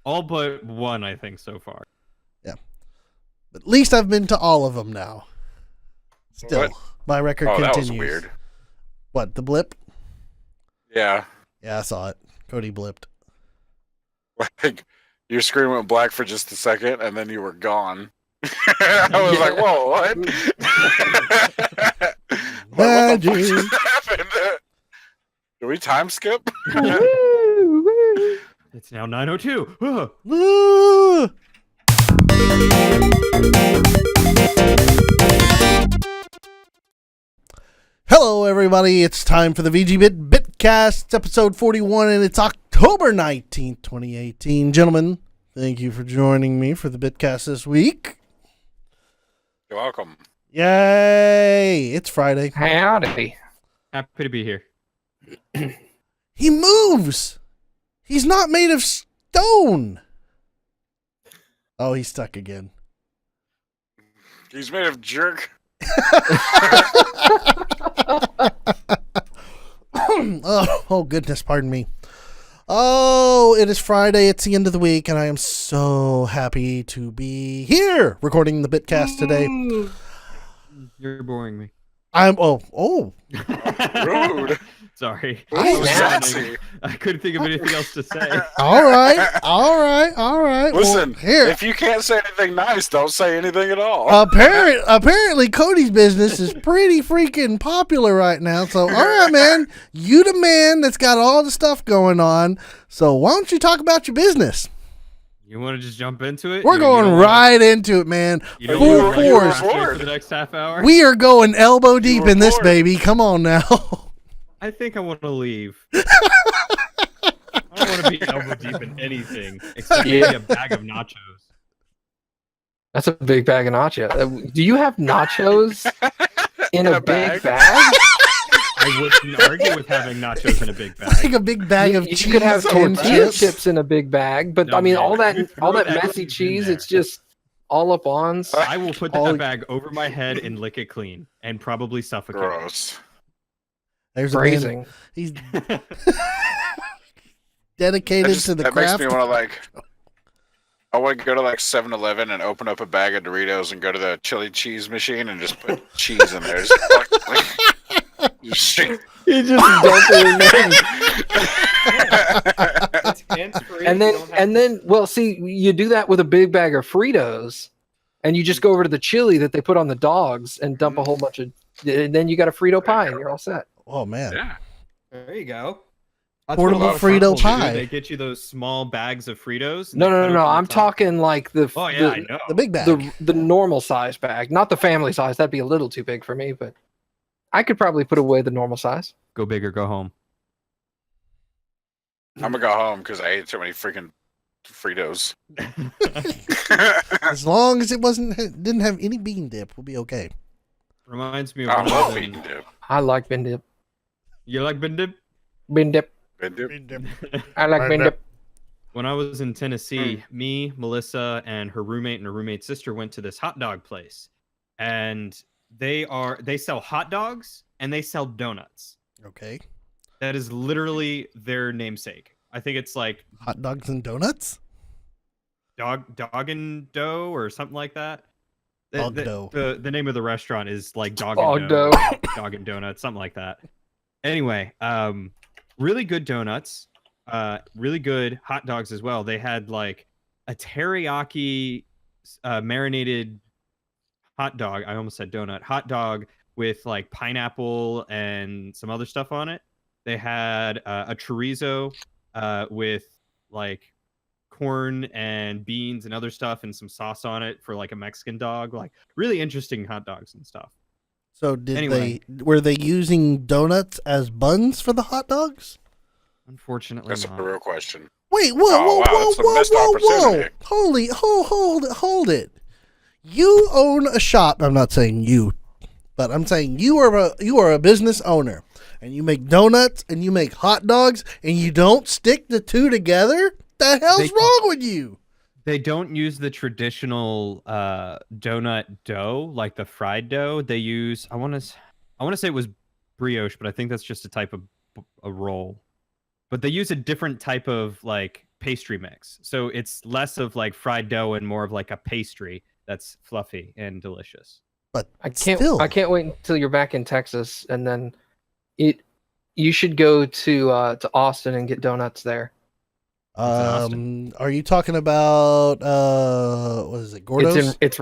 All but one, I think, so far. Yeah. But at least I've been to all of them now. Still, What? my record Oh, continues. that was weird. What, the blip? Yeah. Yeah, I saw it. Cody blipped. Like, your screen went black for just a second, and then you were gone. I was like, whoa, what? What the fuck just happened? Did we time skip? It's now 9:02. Woo! Hello, everybody. It's time for the VGBit Bitcast, episode 41, and it's October 19th, 2018. Gentlemen, thank you for joining me for the Bitcast this week. You're welcome. Yay! It's Friday. Howdy. Happy to be here. He moves! He's not made of stone! Oh, he's stuck again. He's made of jerk. Oh, goodness, pardon me. Oh, it is Friday. It's the end of the week, and I am so happy to be here recording the Bitcast today. You're boring me. Rude. Sorry. Nasty. I couldn't think of anything else to say. All right. Listen, well, here. if you can't say anything nice, don't say anything at all. Apparently, Cody's business is pretty freaking popular right now. So, all right, man, you the man that's got all the stuff going on. So, why don't you talk about your business? You want to just jump into it? We're going right into it, man. Full force. For the next half hour? We are going elbow deep in this, baby. Come on now. I think I want to leave. I don't want to be elbow deep in anything except maybe a bag of nachos. That's a big bag of nachos. Do you have nachos in a big bag? I wouldn't argue with having nachos in a big bag. Like a big bag of You cheese. could have or tortilla chips in a big bag, but No, I mean, man. all that You throw that messy cheese in cheese, there. it's just all up on. I will put that bag over my head and lick it clean and probably suffocate. Gross. There's a man. Phrasing. He's dedicated to the that craft. makes me want to I want to go to 7-Eleven and open up a bag of Doritos and go to the chili cheese machine and just put cheese in there. Just You just dump it in there. It's hands-free. And then, well, see, you do that with a big bag of Fritos, and you just go over to the chili that they put on the dogs and dump a whole bunch of, and then you got a Frito pie and you're all set. Oh man. yeah. There you go. Portable That's what a lot of Frito functions do. pie. They get you those small bags of Fritos. and No. they put it on I'm top. talking like the Oh yeah, I know. The big bag. the normal size bag, not the family size. That'd be a little too big for me, but I could probably put away the normal size. Go big or go home. I'm going to go home because I ate so many freaking Fritos. As long as it didn't have any bean dip, we'll be okay. Reminds me of I when I love was bean in... dip. I like bin dip. You like bin dip? Bin dip. Bean dip. Bean dip. I like bin dip. When I was in Tennessee, me, Melissa, and her roommate and her roommate's sister went to this hot dog place, and they sell hot dogs and they sell donuts. Okay. That is literally their namesake. I think it's like Hot dogs and donuts? dog and dough or something like that. Dog dough. The name of the restaurant is like dog Dog and dough, dough. dog and donuts, something like that. Anyway, really good donuts, really good hot dogs as well. They had like a teriyaki marinated hot dog. I almost said donut. Hot dog with like pineapple and some other stuff on it. They had a chorizo with like corn and beans and other stuff and some sauce on it for like a Mexican dog. Like really interesting hot dogs and stuff. So were they using donuts as buns for the hot dogs? Unfortunately, That's not. a real question. Wait, wow, that's a missed opportunity. Hold it. You own a shop. I'm not saying you, but I'm saying you are a business owner, and you make donuts and you make hot dogs, and you don't stick the two together. The hell's wrong with you? They don't use the traditional donut dough, like the fried dough. They use I want to say it was brioche, but I think that's just a type of a roll. But they use a different type of like pastry mix. So it's less of like fried dough and more of like a pastry that's fluffy and delicious. But I can't still, I can't wait until you're back in Texas, and then you should go to Austin and get donuts there. Are you talking about what is it, Gordo's? It's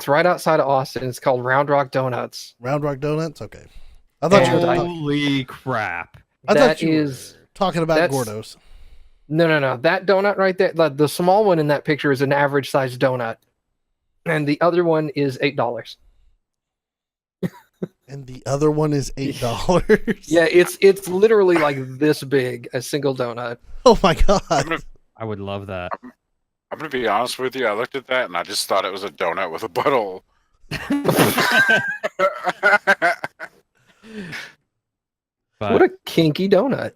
right outside of Austin. It's called Round Rock Donuts. Round Rock Donuts? Okay. I thought you were Holy crap. I That thought you is were talking about that's- Gordo's. no. That donut right there, the small one in that picture is an average sized donut, and the other one is $8. And the other one is $8. Yeah, it's literally like this big, a single donut. Oh my god. I would love that. I'm gonna be honest with you. I looked at that and I just thought it was a donut with a butthole. But, What a kinky donut.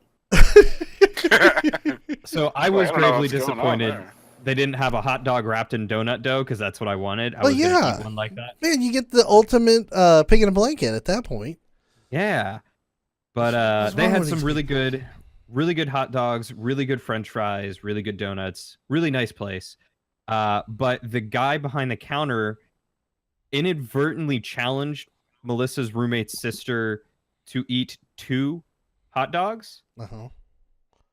so I was I don't know gravely what's going on disappointed there. they didn't have a hot dog wrapped in donut dough because that's what I wanted. I Well, was gonna yeah. eat one like that. Man, you get the ultimate pig in a blanket at that point. Yeah. But What's they wrong had with some these really good hot dogs, really good French fries, really good donuts, really nice place. But the guy behind the counter inadvertently challenged Melissa's roommate's sister to eat 2 hot dogs. Uh-huh.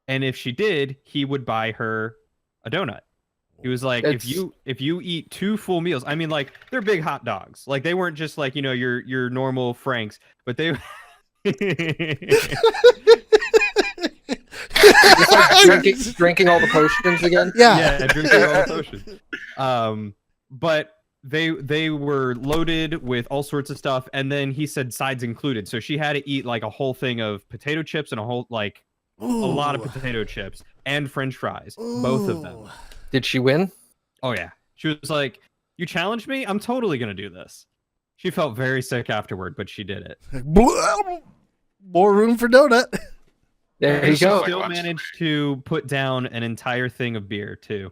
And if she did, he would buy her a donut. He was like, if you eat 2 full meals, I mean, like, they're big hot dogs. Like, they weren't just like, your normal Franks, but they Just like drinking all the potions again. Yeah. drinking all the potion. But they were loaded with all sorts of stuff, and then he said sides included. So she had to eat like a whole thing of potato chips and a lot of potato chips and French fries, both of them. Did she win? Oh yeah, she was like, "You challenged me. I'm totally gonna do this." She felt very sick afterward, but she did it. More room for donut. There you She go. still managed to put down an entire thing of beer too.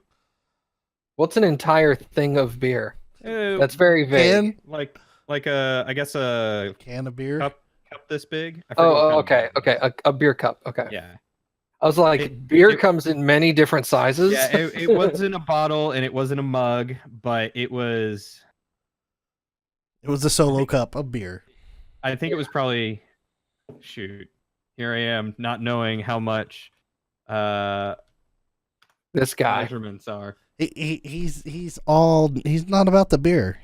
What's an entire thing of beer? Uh, That's very vague. Can like I guess a can of beer. cup this big. I forget what Oh, kind of okay. A beer cup. Okay. Yeah. I was like, beer comes in many different sizes. Yeah, it wasn't a bottle and it wasn't a mug, but it was. It was a solo cup of beer. I think it was probably. Shoot, here I am not knowing how much. This guy. Measurements are. He's not about the beer.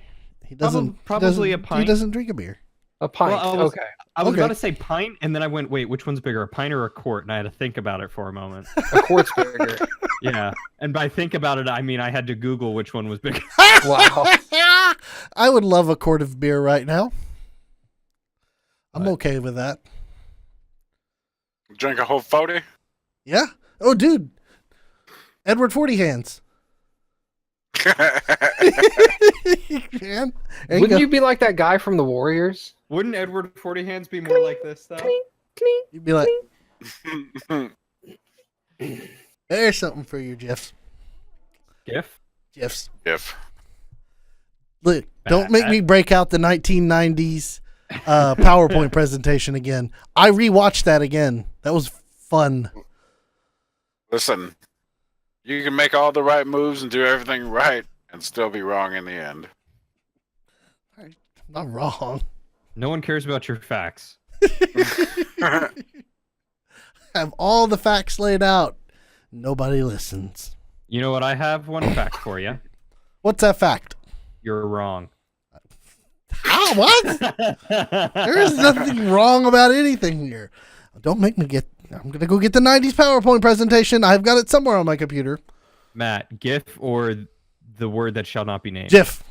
He doesn't Probably a He pint. doesn't drink a beer. A pint. Well, Okay. I was Okay. about to say pint, and then I went, wait, which one's bigger, a pint or a quart? And I had to think about it for a moment. A quart's bigger. Yeah, and by think about it, I mean I had to Google which one was bigger. Wow. I would love a quart of beer right now. I'm What? okay with that. Drink a whole 40? Yeah. Oh, dude. Edward 40 hands. Man. There Wouldn't go. you be like that guy from the Warriors? Wouldn't Edward 40 Hands be more like this though? You'd be like, there's something for you, Jeffs. GIF? Jeffs. If. Look, don't make me break out the 1990s PowerPoint presentation again. I rewatched that again. That was fun. Listen, you can make all the right moves and do everything right and still be wrong in the end. Not wrong. No one cares about your facts. Have all the facts laid out. Nobody listens. You know what? I have one fact for you. What's that fact? You're wrong. How? What? There's nothing wrong about anything here. Don't make me get. I'm gonna go get the 90s PowerPoint presentation. I've got it somewhere on my computer. Matt, GIF or the word that shall not be named? GIF.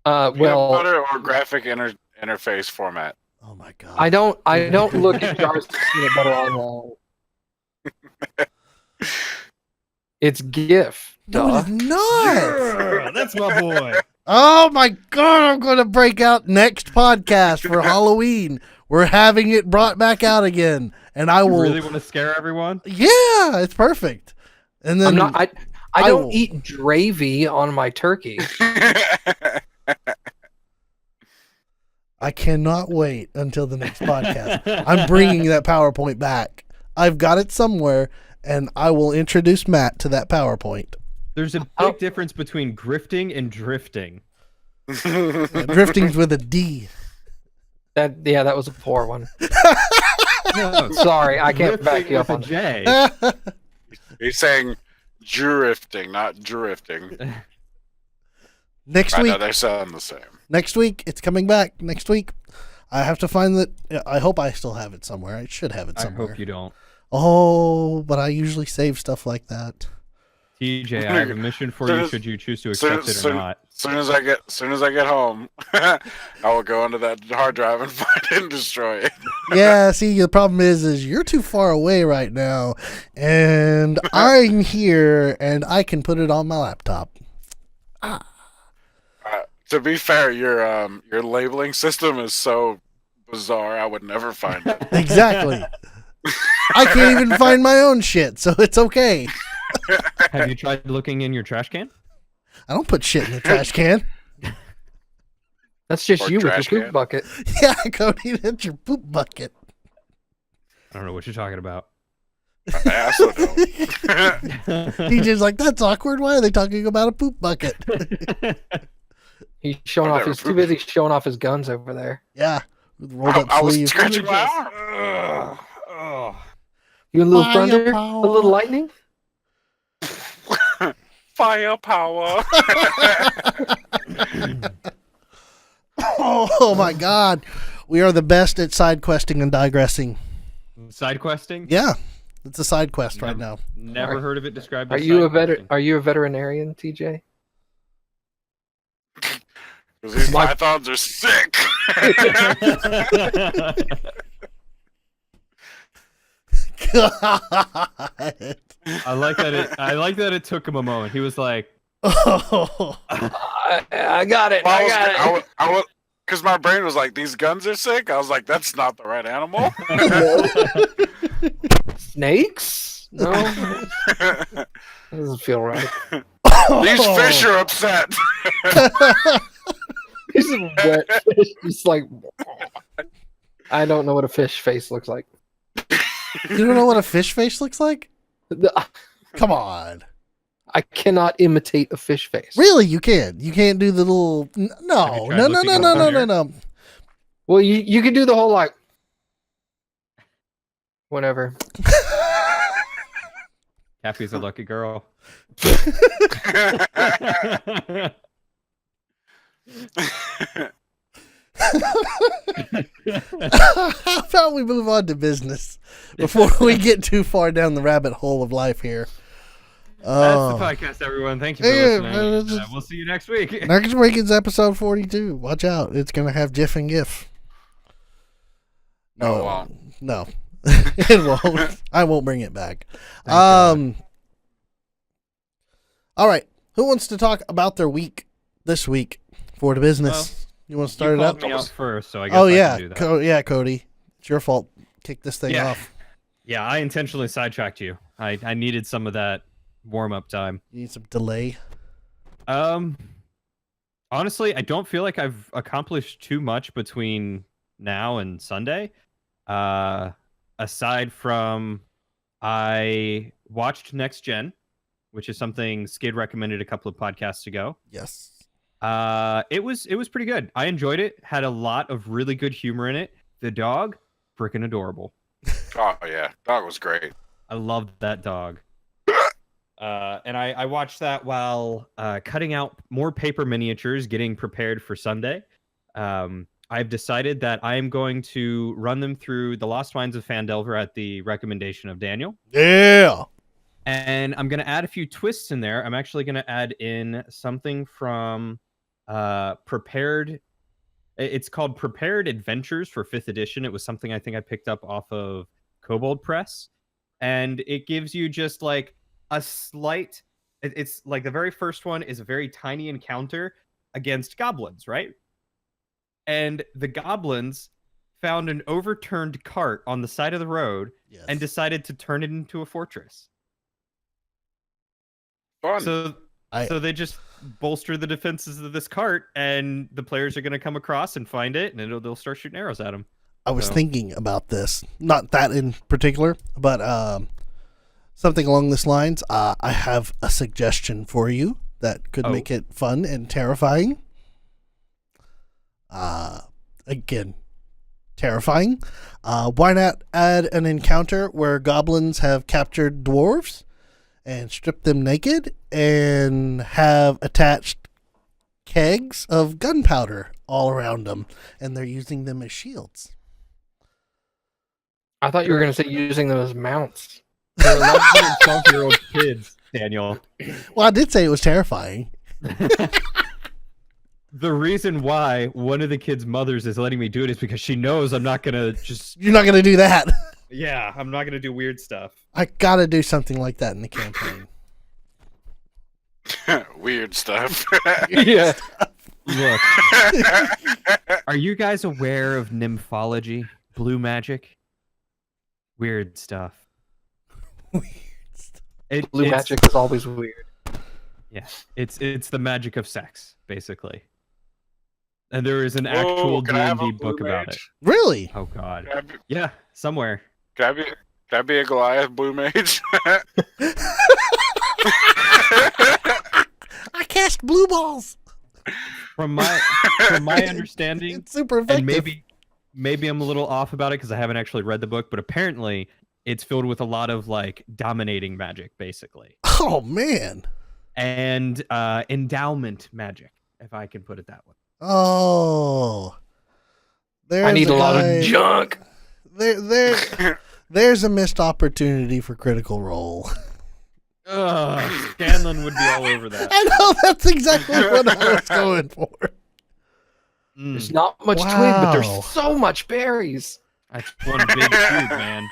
Peanut Well, butter or graphic interface format? Oh my god. I don't look at jars of peanut butter online. It's GIF. No, Duh. it's not. Yeah, that's my boy. Oh my god, I'm going to break out next podcast for Halloween. We're having it brought back out again. And I You will. really want to scare everyone? Yeah, it's perfect. And then I I don't will- eat gravy on my turkey. I cannot wait until the next podcast. I'm bringing that PowerPoint back. I've got it somewhere, and I will introduce Matt to that PowerPoint. There's a big difference between grifting and drifting. Drifting's with a D. That was a poor one. No, Sorry, I can't back drifting you up with on a that. J. He's saying drifting, not drifting. Next I week. know they sound the same. Next week, it's coming back. Next week, I have to find that. I hope I still have it somewhere. I should have it I somewhere. hope you don't. Oh, but I usually save stuff like that. TJ, I have a mission for you. Should you choose to accept it or not? Soon as I get home, I will go into that hard drive and find it and destroy it. Yeah, see, the problem is you're too far away right now, and I'm here, and I can put it on my laptop. To be fair, your labeling system is so bizarre. I would never find it. Exactly. I can't even find my own shit, so it's okay. Have you tried looking in your trash can? I don't put shit in the trash can. That's just Or you with your trash poop can. bucket. Yeah, Cody, that's your poop bucket. I don't know what you're talking about. I also don't. DJ's like, that's awkward. Why are they talking about a poop bucket? He's showing off. He's too busy showing off his guns over there. Yeah, with rolled up I was sleeves. scratching my arm. You a little Fire thunder? power. A little lightning? Firepower. Oh my God, we are the best at side questing and digressing. Side questing? Yeah, it's a side quest right now. Never heard of it described. Are as you side a questing. Are you a veterinarian, TJ? Because these pythons are sick. God. I like that it took him a moment. He was like, Oh. I got it. I got it. Because my brain was like, these guns are sick. I was like, that's not the right animal. Snakes? No, that doesn't feel right. These fish are upset. These are wet fish. Just like I don't know what a fish face looks like. You don't know what a fish face looks like? Come on. I cannot imitate a fish face. Really, you can. You can't do the little. No, Have you no, tried no, no, looking no, up no, on no, here? no. Well, you can do the whole like whatever. Cappy's a lucky girl. How about we move on to business before we get too far down the rabbit hole of life here? That's the podcast, everyone. Thank you for Yeah, listening. We'll see you next week. Next week is episode 42. Watch out. It's going to have GIF and GIF. No, it won't. No. It won't. I won't bring it back. Thank God. All right. Who wants to talk about their week this week for the business? You want to start you it up? called me out first, so I guess Oh, I yeah. can do that. Yeah, Cody. It's your fault. Kick this thing Yeah. off. Yeah, I intentionally sidetracked you. I needed some of that warm-up time. You need some delay. Honestly, I don't feel like I've accomplished too much between now and Sunday. Aside from I watched Next Gen, which is something Skid recommended a couple of podcasts ago. Yes. It was pretty good. I enjoyed it. Had a lot of really good humor in it. The dog, freaking adorable. Oh, yeah. Dog was great. I loved that dog. And I watched that while cutting out more paper miniatures, getting prepared for Sunday. I've decided that I am going to run them through the Lost Mines of Phandelver at the recommendation of Daniel. Yeah. And I'm going to add a few twists in there. I'm actually going to add in something from Prepared. It's called Prepared Adventures for 5th edition. It was something I think I picked up off of Kobold Press. And it gives you just like a slight... It's like the very first one is a very tiny encounter against goblins, right? And the goblins found an overturned cart on the side of the road Yes. and decided to turn it into a fortress. Fun. So they just bolster the defenses of this cart, and the players are going to come across and find it, and they'll start shooting arrows at them. I was So- thinking about this. Not that in particular, but something along this lines, I have a suggestion for you that could Oh. make it fun and terrifying. Again, terrifying. Why not add an encounter where goblins have captured dwarves and stripped them naked and have attached kegs of gunpowder all around them, and they're using them as shields. I thought you were going to say using them as mounts. They're 11 and 12-year-old kids, Daniel. Well, I did say it was terrifying. The reason why one of the kids' mothers is letting me do it is because she knows I'm not gonna just. You're not going to do that. Yeah, I'm not gonna do weird stuff. I got to do something like that in the campaign. Weird stuff. Yeah. Look, are you guys aware of nymphology, blue magic? Weird stuff. Blue It's- magic is always weird. Yeah, it's the magic of sex, basically. And there is an actual can I have a D&D blue book about it. mage? Really? Oh God. Can I be, Yeah, somewhere. can I be a Goliath blue mage? I cast blue balls. From my understanding, It's super effective. and maybe I'm a little off about it because I haven't actually read the book, but apparently it's filled with a lot of like dominating magic, basically, Oh, man. and endowment magic, if I can put it that way. Oh. I need a lot of junk. There's a missed opportunity for Critical Role. Scanlan would be all over that. I know, that's exactly what I was going for. There's not much twig, but Wow. there's so much berries. That's one big cube, man.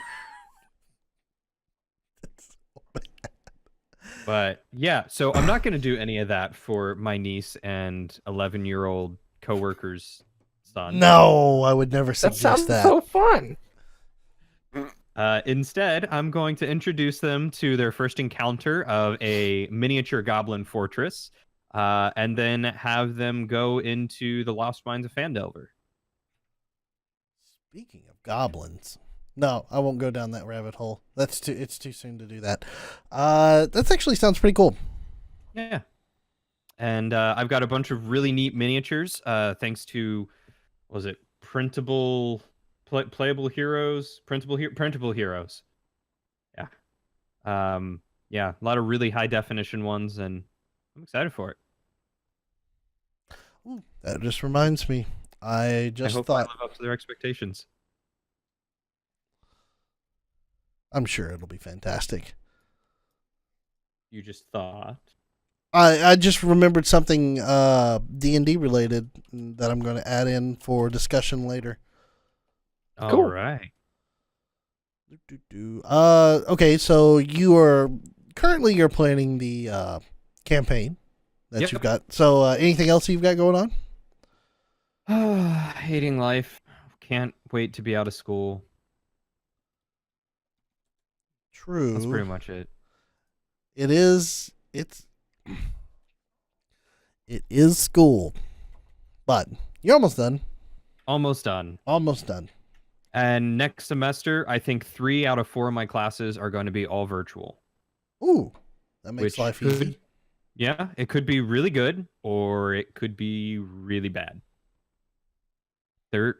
But yeah, so I'm not going to do any of that for my niece and 11-year-old coworker's son. No, I would never That suggest sounds that. so fun. Instead, I'm going to introduce them to their first encounter of a miniature goblin fortress, and then have them go into the Lost Mines of Phandelver. Speaking of goblins. No, I won't go down that rabbit hole. It's too soon to do that. That actually sounds pretty cool. Yeah. And I've got a bunch of really neat miniatures, thanks to, what was it, playable heroes, printable heroes. Yeah. Yeah, a lot of really high definition ones, and I'm excited for it. Ooh, that just reminds me. I just I hope thought, I live up to their expectations. I'm sure it'll be fantastic. You just thought. I just remembered something D&D related that I'm going to add in for discussion later. All Cool. right. Okay, so you're planning the campaign that Yep. you've got. So anything else you've got going on? Hating life. Can't wait to be out of school. True. That's pretty much it. It is school. But you're almost done. Almost done. Almost done. And next semester, I think 3 out of 4 of my classes are going to be all virtual. Ooh, that makes Which life could- easy. Yeah, it could be really good or it could be really bad. There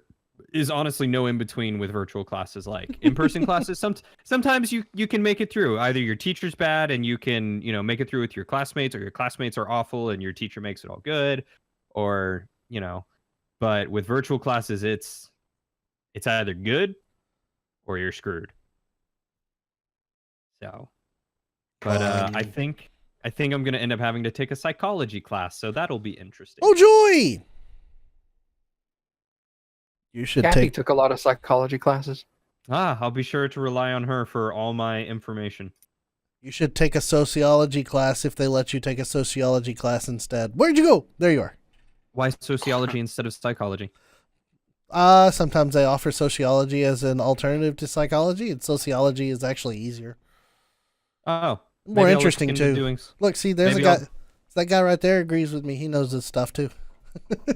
is honestly no in between with virtual classes. Like in-person classes, sometimes you can make it through. Either your teacher's bad and you can, make it through with your classmates, or your classmates are awful and your teacher makes it all good, or, but with virtual classes it's either good or you're screwed. So, but I think I'm going to end up having to take a psychology class, so that'll be interesting. Oh, joy! You should Kathy took a lot of psychology classes. I'll be sure to rely on her for all my information. You should take a sociology class if they let you take a sociology class instead. Where'd you go? There you are. Why sociology instead of psychology? Sometimes they offer sociology as an alternative to psychology, and sociology is actually easier. Oh, More maybe I'll interesting, look into too. doing- Look, see, there's Maybe a guy. That guy right there agrees with me. He knows this stuff, too.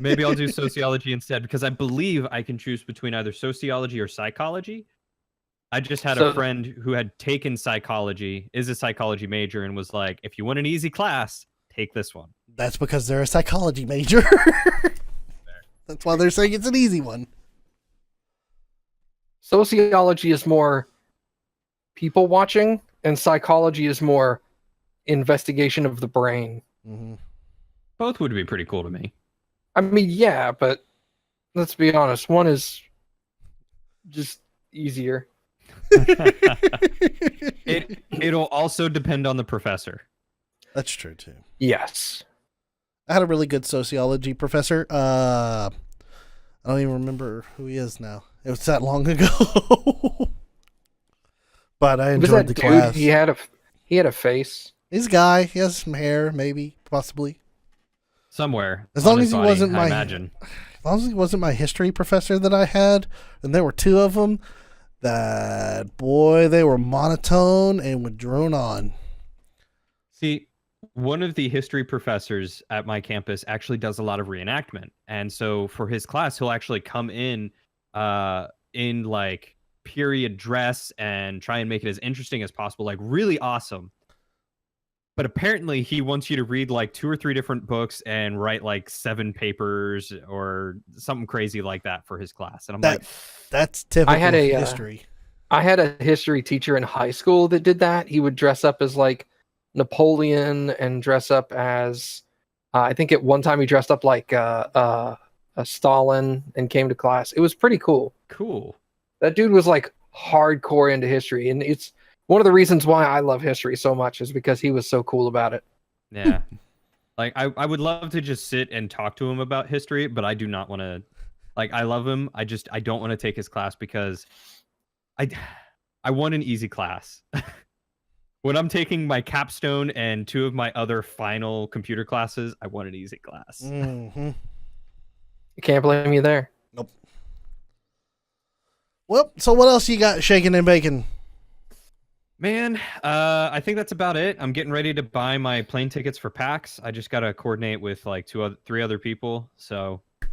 Maybe I'll do sociology instead, because I believe I can choose between either sociology or psychology. I just had So- a friend who had taken psychology, is a psychology major, and was like, if you want an easy class, take this one. That's because they're a psychology major. That's why they're saying it's an easy one. Sociology is more people watching, and psychology is more investigation of the brain. Mm-hmm. Both would be pretty cool to me. I mean, yeah, but let's be honest. One is just easier. It'll also depend on the professor. That's true too. Yes. I had a really good sociology professor. I don't even remember who he is now. It was that long ago. But I Was enjoyed that the dude? class. He had a face. He's a guy. He has some hair, maybe, possibly. Somewhere. As on long his as he body, wasn't I my- imagine. As long as he wasn't my history professor that I had, and there were two of them, that boy, they were monotone and would drone on. See, one of the history professors at my campus actually does a lot of reenactment. And so for his class, he'll actually come in like period dress and try and make it as interesting as possible, like really awesome. But apparently he wants you to read like 2 or 3 different books and write like 7 papers or something crazy like that for his class. And I'm like, That's typical had a, history. I had a history teacher in high school that did that. He would dress up as like Napoleon and dress up as I think at one time he dressed up like a Stalin and came to class. It was pretty cool. cool. That dude was like hardcore into history, and it's one of the reasons why I love history so much is because he was so cool about it. Yeah. Like I would love to just sit and talk to him about history, but I do not want to. Like I love him. I don't want to take his class because I want an easy class. When I'm taking my capstone and 2 of my other final computer classes, I want an easy class. Mm-hmm. You can't blame you there. Well, so what else you got shaking and baking? Man, I think that's about it. I'm getting ready to buy my plane tickets for PAX. I just got to coordinate with like 3 other people. So it's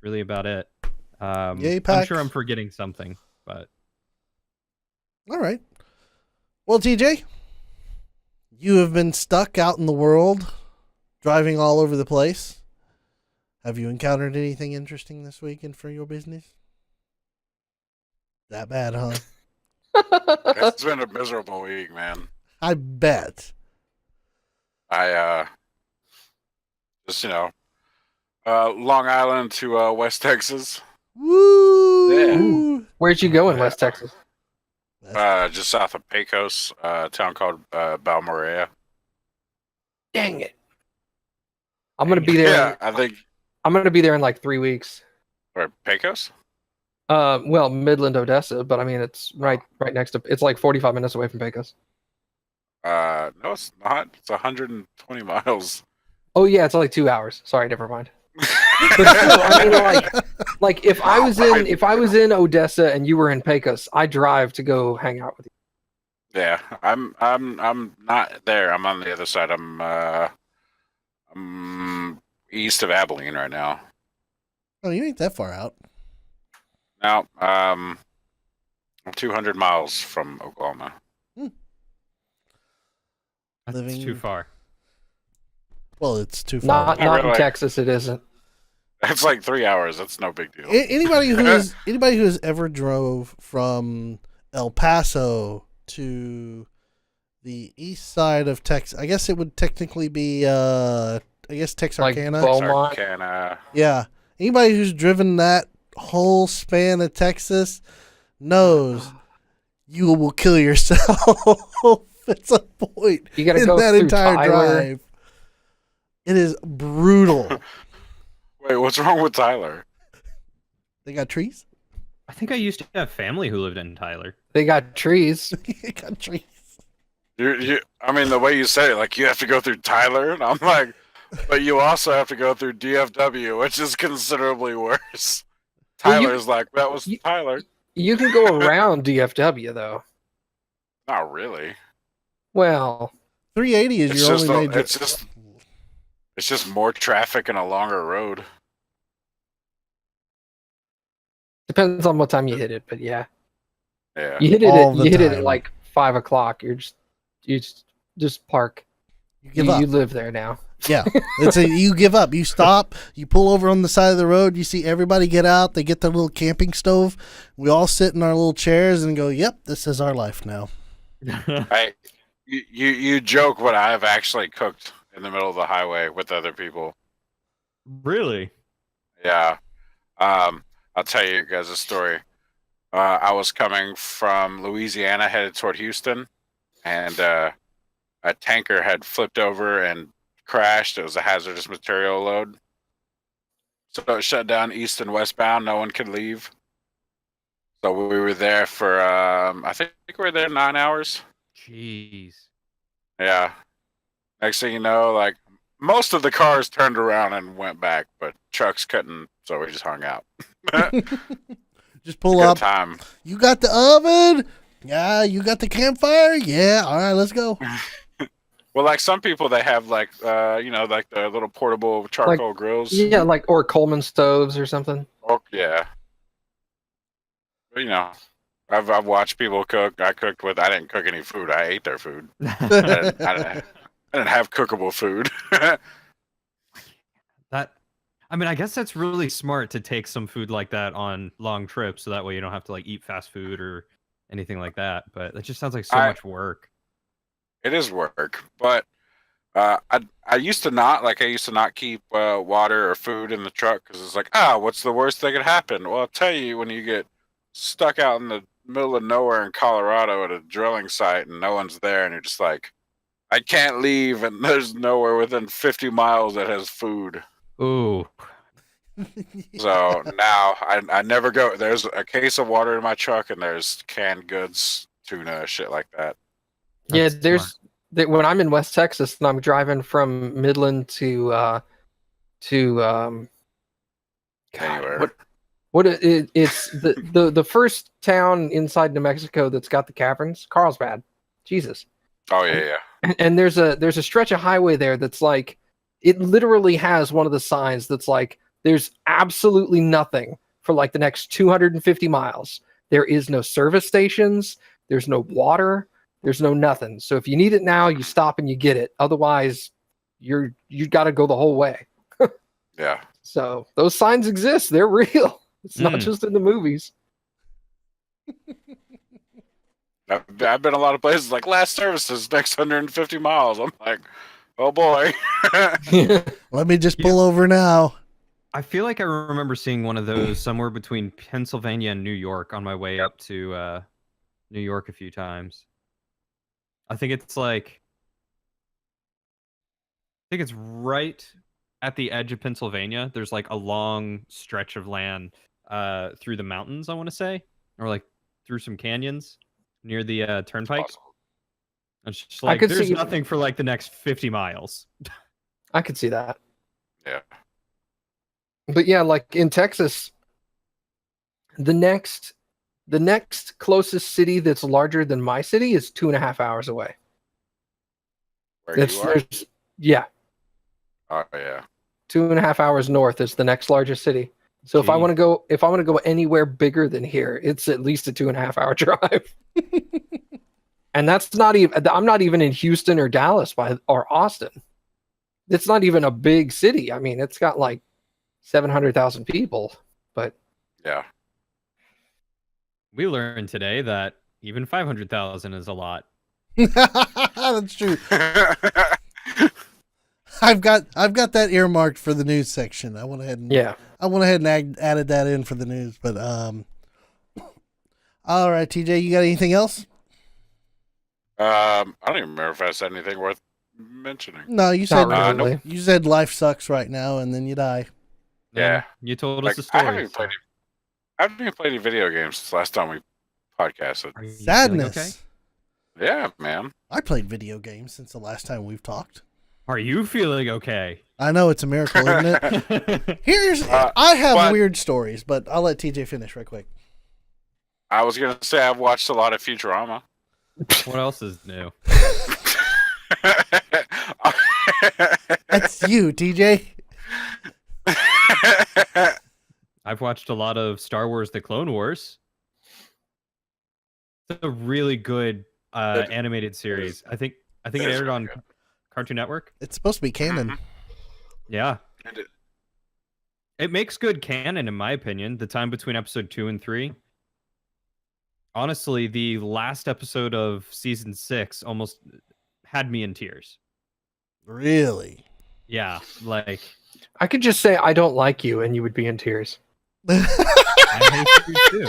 really about it. Yay, I'm PAX. sure I'm forgetting something, but All right. Well, TJ, you have been stuck out in the world, driving all over the place. Have you encountered anything interesting this weekend for your business? That bad, huh? It's been a miserable week, man. I bet. I just Long Island to West Texas. Woo! Where'd you go in West Texas? Just south of Pecos, a town called Balmorea. Dang it! I'm gonna be there. Yeah, I think. I'm gonna be there in like 3 weeks. Or Pecos? Well, Midland, Odessa, but I mean it's right next to. It's like 45 minutes away from Pecos. No, it's not. It's 120 miles. Oh yeah, it's like 2 hours. Sorry, never mind. But still, I mean, like if I was in Odessa and you were in Pecos, I drive to go hang out with you. Yeah, I'm not there. I'm on the other side. I'm east of Abilene right now. Oh, you ain't that far out. Now, I'm 200 miles from Oklahoma. that's Living- too far. Well, it's too far. Not Not in really. Texas, it isn't. That's like 3 hours. That's no big deal. Anybody who has ever drove from El Paso to the east side of Texas, I guess it would technically be Texarkana. Beaumont. Texarkana. Yeah. Anybody who's driven that whole span of Texas knows you will kill yourself at some point You gotta in go that through entire Tyler. drive. It is brutal. Wait, what's wrong with Tyler? They got trees? I think I used to have family who lived in Tyler. They got trees. They got trees. I mean, the way you said it, like you have to go through Tyler, and I'm like, but you also have to go through DFW, which is considerably worse. Well, Tyler's like, that was Tyler. You can go around DFW though. Not really. Well, 380 is It's your just only a- major. It's just more traffic and a longer road. depends on what time you hit it, but yeah. Yeah. You hit it. All the You hit it at time. like 5 o'clock. You just park. You give up. You live there now. Yeah, you give up. You stop. You pull over on the side of the road. You see everybody get out. They get their little camping stove. We all sit in our little chairs and go, "Yep, this is our life now." You joke, but I've actually cooked in the middle of the highway with other people. Really? Yeah. I'll tell you guys a story. I was coming from Louisiana headed toward Houston, and a tanker had flipped over and crashed. It was a hazardous material load. So it shut down east and westbound. No one could leave. So we were there for, I think we were there 9 hours. Jeez. Yeah. Next thing you know, like, most of the cars turned around and went back, but trucks couldn't, so we just hung out. Just pull Good up. time. You got the oven? Yeah. You got the campfire? Yeah. All right, let's go. Well, like some people, they have like, like the little portable charcoal grills. Yeah, like or Coleman stoves or something. Oh, yeah. But, I've watched people cook. I didn't cook any food. I ate their food. I didn't have cookable food. I guess that's really smart to take some food like that on long trips, so that way you don't have to like eat fast food or anything like that. But that just sounds like so much work. It is work, but I used to not keep water or food in the truck because it's like, what's the worst that could happen? Well, I'll tell you, when you get stuck out in the middle of nowhere in Colorado at a drilling site and no one's there, and you're just like, I can't leave, and there's nowhere within 50 miles that has food. Ooh. So now I never go. There's a case of water in my truck, and there's canned goods, tuna, shit like that. That's When I'm in West Texas and I'm driving from Midland to Anywhere. it's the first town inside New Mexico that's got the caverns, Carlsbad. Jesus. Oh yeah. And there's a stretch of highway there that's like, it literally has one of the signs that's like, there's absolutely nothing for like the next 250 miles. There is no service stations. There's no water. There's no nothing. So if you need it now, you stop and you get it. Otherwise, you got to go the whole way. Yeah. So those signs exist. They're real. It's not just in the movies. I've been a lot of places like last services next 150 miles. I'm like, oh boy. Let me just pull over now. I feel like I remember seeing one of those somewhere between Pennsylvania and New York on my way up to New York a few times. I think it's right at the edge of Pennsylvania. There's like a long stretch of land through the mountains, I want to say, or like through some canyons near the turnpike. It's just like there's nothing for like the next 50 miles. I could see that. Yeah. But yeah, like in Texas, the next closest city that's larger than my city is 2.5 hours away. Where you are? Yeah. Oh yeah. 2.5 hours north is the next largest city. So if I want to go anywhere bigger than here, it's at least a 2.5 hour drive. And that's not even, I'm not even in Houston or Dallas or Austin. It's not even a big city. I mean, it's got like 700,000 people, but yeah. We learned today that even 500,000 is a lot. That's true. I've got that earmarked for the news section. I went ahead and added that in for the news. But all right, TJ, you got anything else? I don't even remember if I said anything worth mentioning. No, you said really. You said life sucks right now, and then you die. Yeah, you told us the story. I haven't even played any video games since last time we podcasted. Sadness. Okay? Yeah, man. I played video games since the last time we've talked. Are you feeling okay? I know it's a miracle, isn't it? I have weird stories, but I'll let TJ finish right quick. I was gonna say I've watched a lot of Futurama. What else is new? That's you, TJ. I've watched a lot of Star Wars: The Clone Wars. a really good animated series. I think it is aired really on good. Cartoon Network. It's supposed to be canon. Mhm. Yeah. And it- It makes good canon, in my opinion. The time between episode 2 and 3. Honestly, the last episode of season 6 almost had me in tears. Really? Yeah, like I could just say I don't like you, and you would be in tears. I hate you too.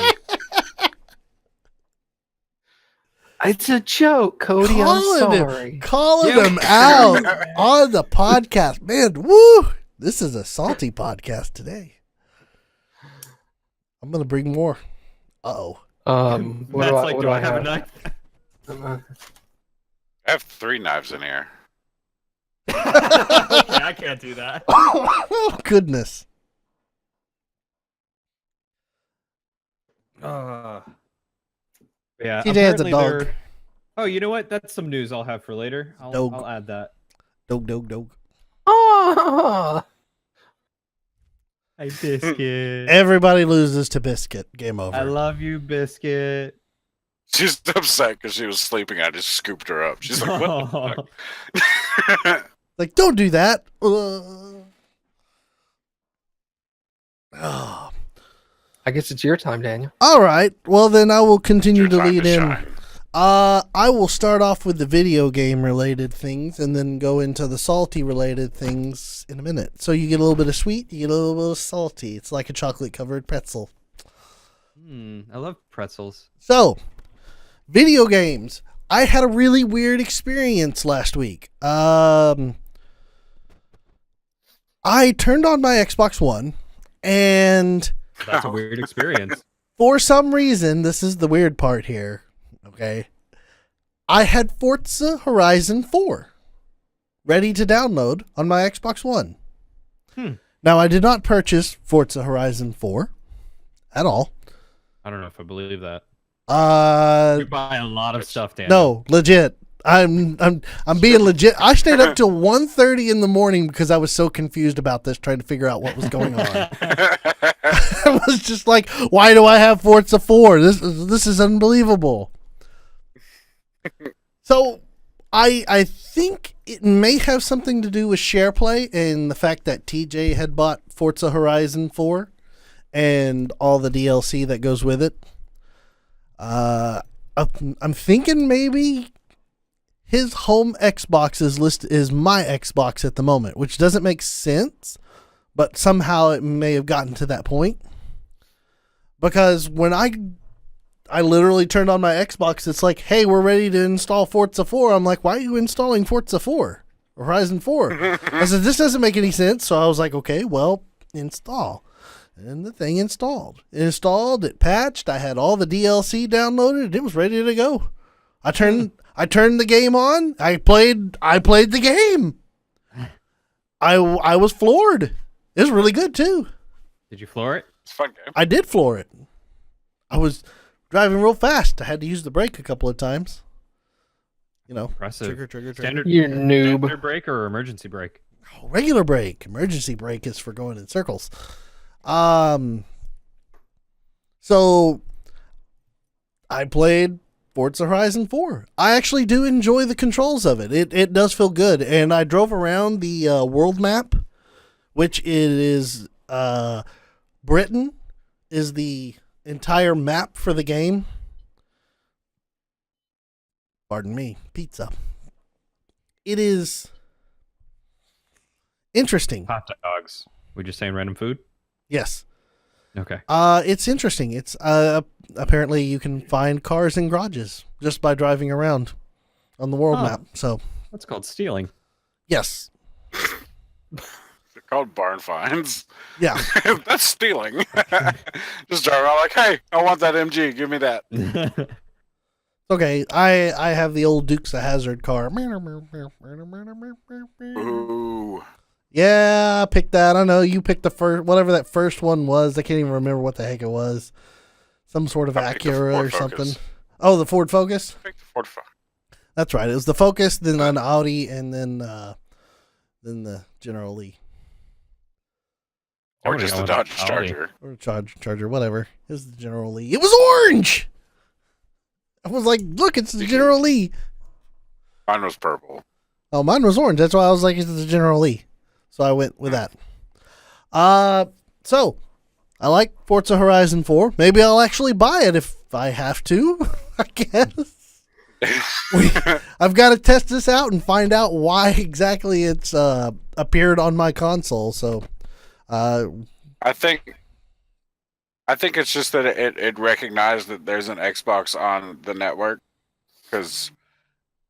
It's a joke, Cody. I'm Calling him. sorry. Calling Yeah. them out on the podcast. Man, woo! This is a salty podcast today. I'm going to bring more. Uh-oh. What That's do like, what do I have a knife? Uh, I have 3 knives in here. Okay, I can't do that. Oh, goodness. Yeah. TJ has a apparently dog. they're- Oh, you know what? That's some news I'll have for later. Dog. I'll add that. Dog. Ah! Hey, Biscuit. Everybody loses to Biscuit. Game over. I love you, Biscuit. She's upset because she was sleeping. I just scooped her up. She's like, what the fuck? Like, don't do that. Oh. I guess it's your time, Daniel. All right. Well, then I will continue Your to time lead to in. shine. I will start off with the video game related things and then go into the salty related things in a minute. So you get a little bit of sweet, you get a little bit of salty. It's like a chocolate covered pretzel. I love pretzels. So, video games. I had a really weird experience last week. I turned on my Xbox One and That's a weird experience. for some reason, this is the weird part here. Okay. I had Forza Horizon 4 ready to download on my Xbox One. Now, I did not purchase Forza Horizon 4 at all. I don't know if I believe that. Uh, You buy a lot of stuff, Dan. no, legit. I'm being legit. I stayed up till 1:30 in the morning because I was so confused about this, trying to figure out what was going on. I was just like, why do I have Forza 4? This is unbelievable. So I think it may have something to do with SharePlay and the fact that TJ had bought Forza Horizon 4 and all the DLC that goes with it. I'm thinking maybe his home Xbox is my Xbox at the moment, which doesn't make sense, but somehow it may have gotten to that point. Because when I literally turned on my Xbox, it's like, hey, we're ready to install Forza 4. I'm like, why are you installing Forza 4? Horizon 4? I said, this doesn't make any sense. So I was like, okay, well, install. And the thing installed. It installed, it patched, I had all the DLC downloaded, it was ready to go. I turned the game on, I played the game. I was floored. It was really good too. Did you floor it? It's a fun game. I did floor it. I was driving real fast. I had to use the brake a couple of times. You know, Impressive. trigger. Standard, You noob. standard brake or emergency brake? Oh, regular brake. Emergency brake is for going in circles. So I played Forza Horizon 4. I actually do enjoy the controls of it. It does feel good. And I drove around the world map, which is Britain is the entire map for the game. Pardon me, pizza. It is interesting. Hot dogs. We just saying random food? Yes. Okay. It's interesting. It's apparently you can find cars in garages just by driving around on the world Oh. map. So, That's called stealing. yes. They're called barn finds. Yeah. That's stealing. Just drive around like, hey, I want that MG. Give me that. Okay, I have the old Dukes of Hazzard car. Ooh. Yeah, I picked that. I know you picked the first, whatever that first one was. I can't even remember what the heck it was. Some sort of I picked the Acura Ford or something. Focus. Oh, the Ford Focus? Pick the Ford Focus. That's right. It was the Focus, then an Audi, and then the General Lee. I Or would've just gone the with Dodge Audi. Charger. Or Charger, whatever. It was the General Lee. It was orange! I was like, look, it's the General Lee. Mine was purple. Oh, mine was orange. That's why I was like, it's the General Lee. So I went with that. So I like Forza Horizon 4. Maybe I'll actually buy it if I have to, I guess. I've got to test this out and find out why exactly it's appeared on my console. So I think it's just that it recognized that there's an Xbox on the network, because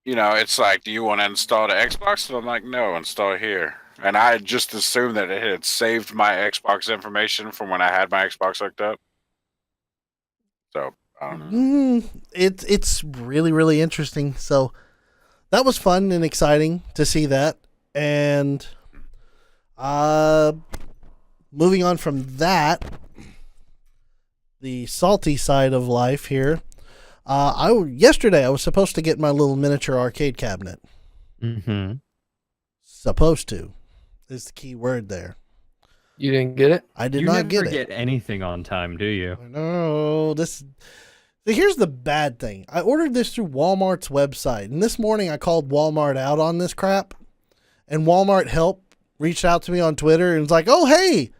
it's like, do you want to install the Xbox? And I'm like, no, install here. And I just assumed that it had saved my Xbox information from when I had my Xbox hooked up. So I don't know. It's really, really interesting. So that was fun and exciting to see that. And moving on from that, the salty side of life here. Yesterday I was supposed to get my little miniature arcade cabinet. Mm-hmm. Supposed to is the key word there. You didn't get it? I did not get it. You never get anything on time, do you? No, here's the bad thing. I ordered this through Walmart's website, and this morning I called Walmart out on this crap, and Walmart Help reached out to me on Twitter and was like, oh, hey,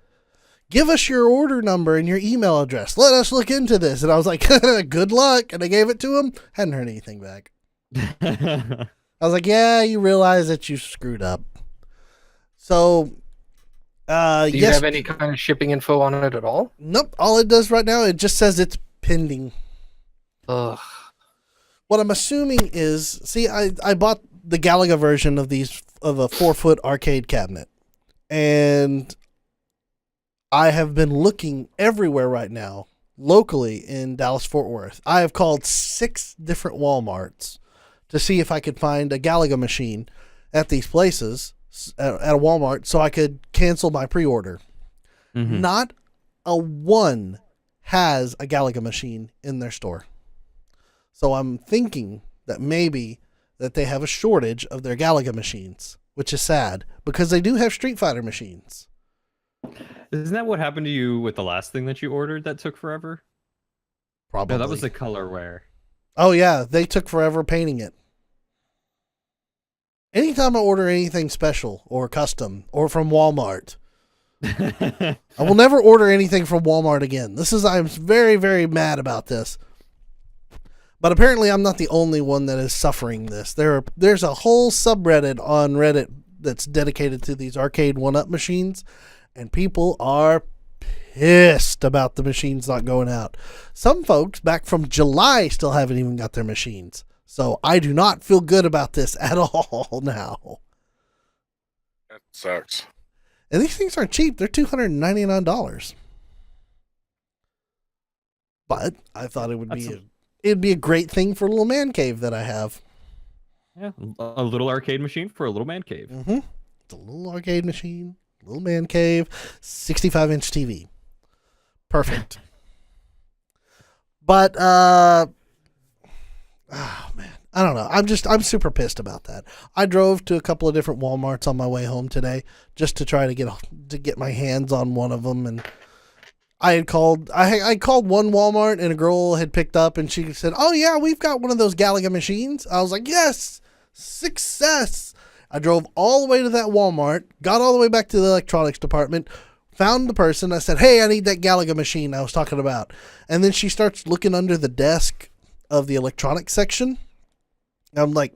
give us your order number and your email address. Let us look into this. And I was like, good luck. And I gave it to him. Hadn't heard anything back. I was like, yeah, you realize that you screwed up. So, do you have any kind of shipping info on it at all? Nope. All it does right now, it just says it's pending. Ugh. What I'm assuming is, see, I bought the Galaga version of a 4-foot arcade cabinet, and I have been looking everywhere right now, locally in Dallas-Fort Worth. I have called 6 different Walmarts to see if I could find a Galaga machine at these places, at a Walmart, so I could cancel my pre-order. Mm-hmm. Not a one has a Galaga machine in their store. So I'm thinking that maybe that they have a shortage of their Galaga machines, which is sad, because they do have Street Fighter machines. Isn't that what happened to you with the last thing that you ordered that took forever? Probably. No, that was the colorware. Oh, yeah. They took forever painting it. Anytime I order anything special or custom or from Walmart, I will never order anything from Walmart again. I'm very, very mad about this. But apparently I'm not the only one that is suffering this. There's a whole subreddit on Reddit that's dedicated to these arcade 1-up machines, and people are pissed about the machines not going out. Some folks back from July still haven't even got their machines. So I do not feel good about this at all now. That sucks. And these things aren't cheap. They're $299. But I thought it'd be a great thing for a little man cave that I have. Yeah, a little arcade machine for a little man cave. Mm-hmm. It's a little arcade machine, little man cave, 65-inch TV. Perfect. But oh man, I don't know. I'm super pissed about that. I drove to a couple of different Walmarts on my way home today just to try to get my hands on one of them, and I called one Walmart, and a girl had picked up, and she said, "Oh yeah, we've got one of those Galaga machines." I was like, "Yes, success!" I drove all the way to that Walmart, got all the way back to the electronics department, found the person. I said, "Hey, I need that Galaga machine I was talking about." And then she starts looking under the desk of the electronics section. I'm like,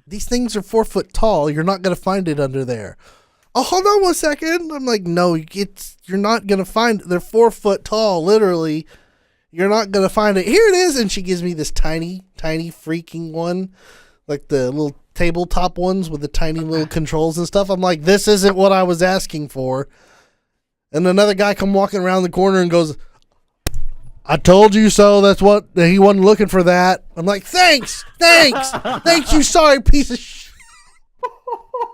these things are 4 foot tall. You're not going to find it under there. Oh, hold on 1 second. I'm like, no, you're not going to find it. They're 4 foot tall, literally. You're not going to find it. Here it is. And she gives me this tiny, tiny freaking one, like the little tabletop ones with the tiny little controls and stuff. I'm like, this isn't what I was asking for. And another guy come walking around the corner and goes, "I told you so. That's what he wasn't looking for that." I'm like, thanks, thank you. Sorry, piece of shit.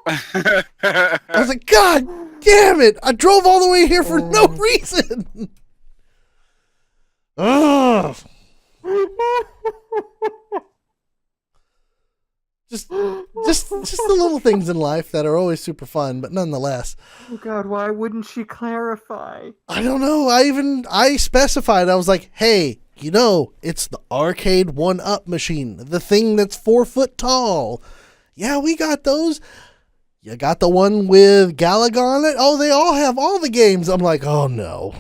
I was like, God damn it! I drove all the way here for no reason. Ugh. Just the little things in life that are always super fun, but nonetheless. Oh God, why wouldn't she clarify? I don't know. I specified. I was like, hey, it's the arcade 1-up machine, the thing that's 4 foot tall. Yeah, we got those. You got the one with Galaga on it? Oh, they all have all the games. I'm like, oh no.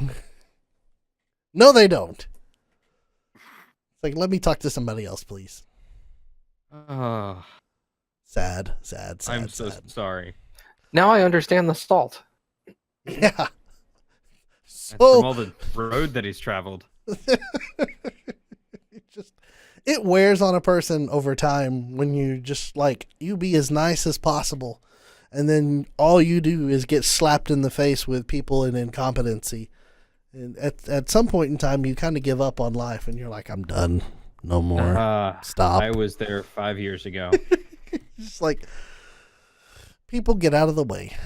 No, they don't. It's like, let me talk to somebody else, please. Oh, Sad. I'm so sorry. Now I understand the salt. Yeah. That's from all the road that he's traveled. It wears on a person over time when you just you be as nice as possible, and then all you do is get slapped in the face with people and incompetency. And at some point in time, you kind of give up on life, and you're like, I'm done. No more. Stop. I was there 5 years ago. Just people get out of the way.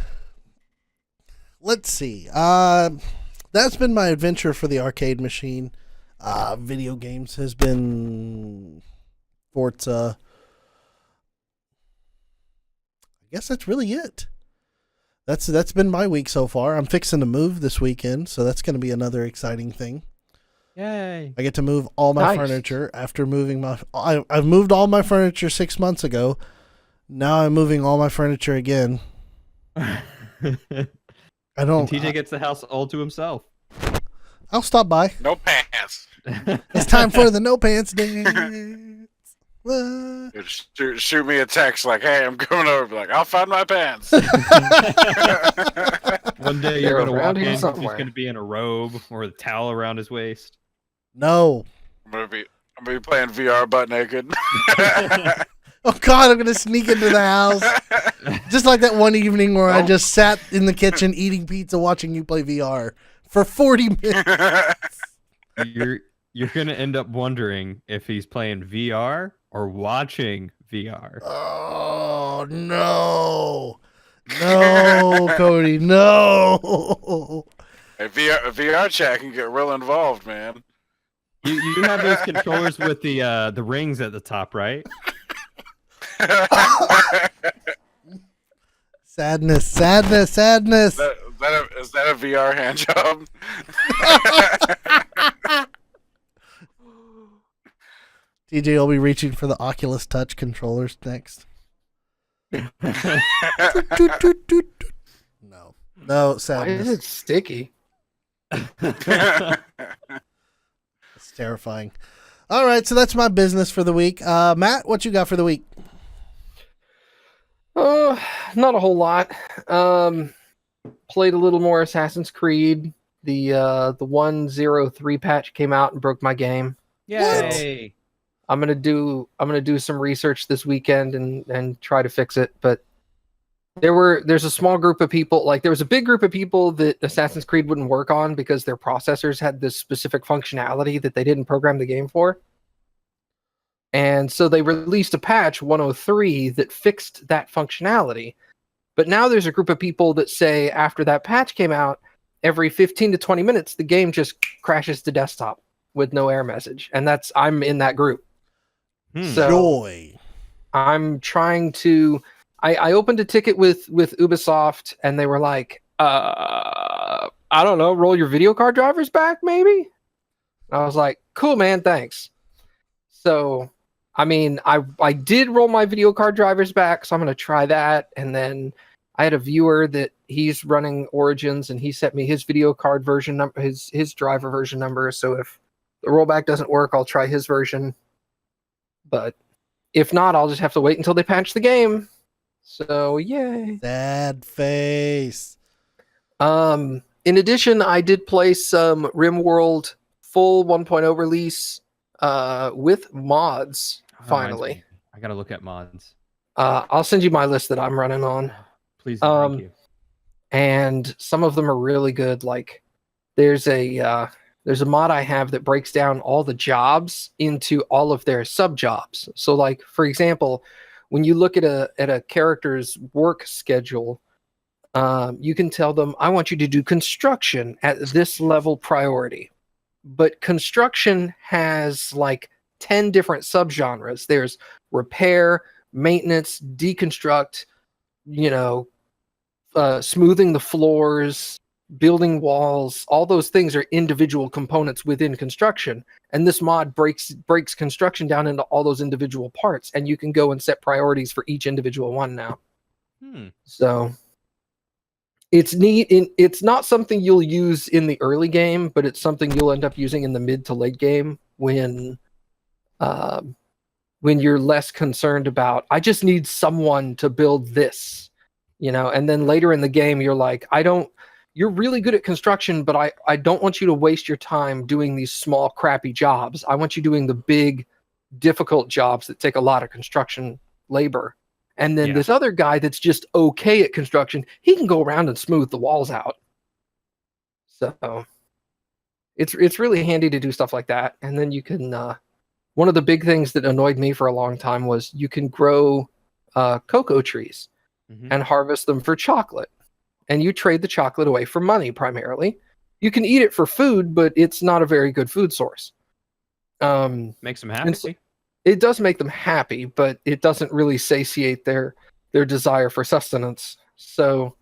Let's see. That's been my adventure for the arcade machine. Video games has been Forza. I guess that's really it. That's been my week so far. I'm fixing to move this weekend, so that's going to be another exciting thing. Yay! I get to move all my furniture after moving I've moved all my furniture 6 months ago. Now I'm moving all my furniture again. I don't. And TJ gets the house all to himself. I'll stop by. No pants. It's time for the no pants dance. Shoot me a text like, "Hey, I'm coming over." Be like, "I'll find my pants." One day you're gonna walk in. He's gonna be in a robe or a towel around his waist. No. I'm gonna be playing VR butt naked. Oh God, I'm gonna sneak into the house. Just like that one evening where I just sat in the kitchen eating pizza watching you play VR for 40 minutes. You're gonna end up wondering if he's playing VR or watching VR. Oh no. No, Cody, no. Hey, VR chat can get real involved, man. You have those controllers with the rings at the top, right? Sadness. Is that a VR hand job? TJ will be reaching for the Oculus Touch controllers next. No, sadness. Why is it sticky? It's terrifying. All right, so that's my business for the week. Matt, what you got for the week? Not a whole lot. Played a little more Assassin's Creed. The 1.03 patch came out and broke my game. Yay! I'm gonna do some research this weekend and try to fix it. But there's a small group of people, there was a big group of people that Assassin's Creed wouldn't work on because their processors had this specific functionality that they didn't program the game for. And so they released a patch 103 that fixed that functionality. But now there's a group of people that say after that patch came out, every 15 to 20 minutes, the game just crashes to desktop with no error message. And I'm in that group. So Joy. I'm trying to... I opened a ticket with Ubisoft, and they were like, I don't know, roll your video card drivers back, maybe? I was like, cool, man, thanks. So, I mean, I did roll my video card drivers back, so I'm going to try that. And then I had a viewer that he's running Origins, and he sent me his video card version number, his driver version number. So if the rollback doesn't work, I'll try his version. But if not, I'll just have to wait until they patch the game. So, yay. Sad face. In addition, I did play some Rimworld full 1.0 release with mods, finally. I gotta look at mods. I'll send you my list that I'm running on. Please, thank you. And some of them are really good. There's a mod I have that breaks down all the jobs into all of their sub-jobs. So, for example, when you look at a character's work schedule, you can tell them, I want you to do construction at this level priority. But construction has 10 different subgenres. There's repair, maintenance, deconstruct, you know, smoothing the floors, building walls. All those things are individual components within construction, and this mod breaks construction down into all those individual parts, and you can go and set priorities for each individual one now. So it's neat. It's not something you'll use in the early game, but it's something you'll end up using in the mid to late game when you're less concerned about, I just need someone to build this, you know, and then later in the game, you're like, you're really good at construction, but I don't want you to waste your time doing these small, crappy jobs. I want you doing the big, difficult jobs that take a lot of construction labor. And then this other guy that's just okay at construction, he can go around and smooth the walls out. So it's really handy to do stuff like that. And then you can, one of the big things that annoyed me for a long time was you can grow cocoa trees and harvest them for chocolate. And you trade the chocolate away for money primarily. You can eat it for food, but it's not a very good food source. Makes them happy. So it does make them happy, but it doesn't really satiate their desire for sustenance. So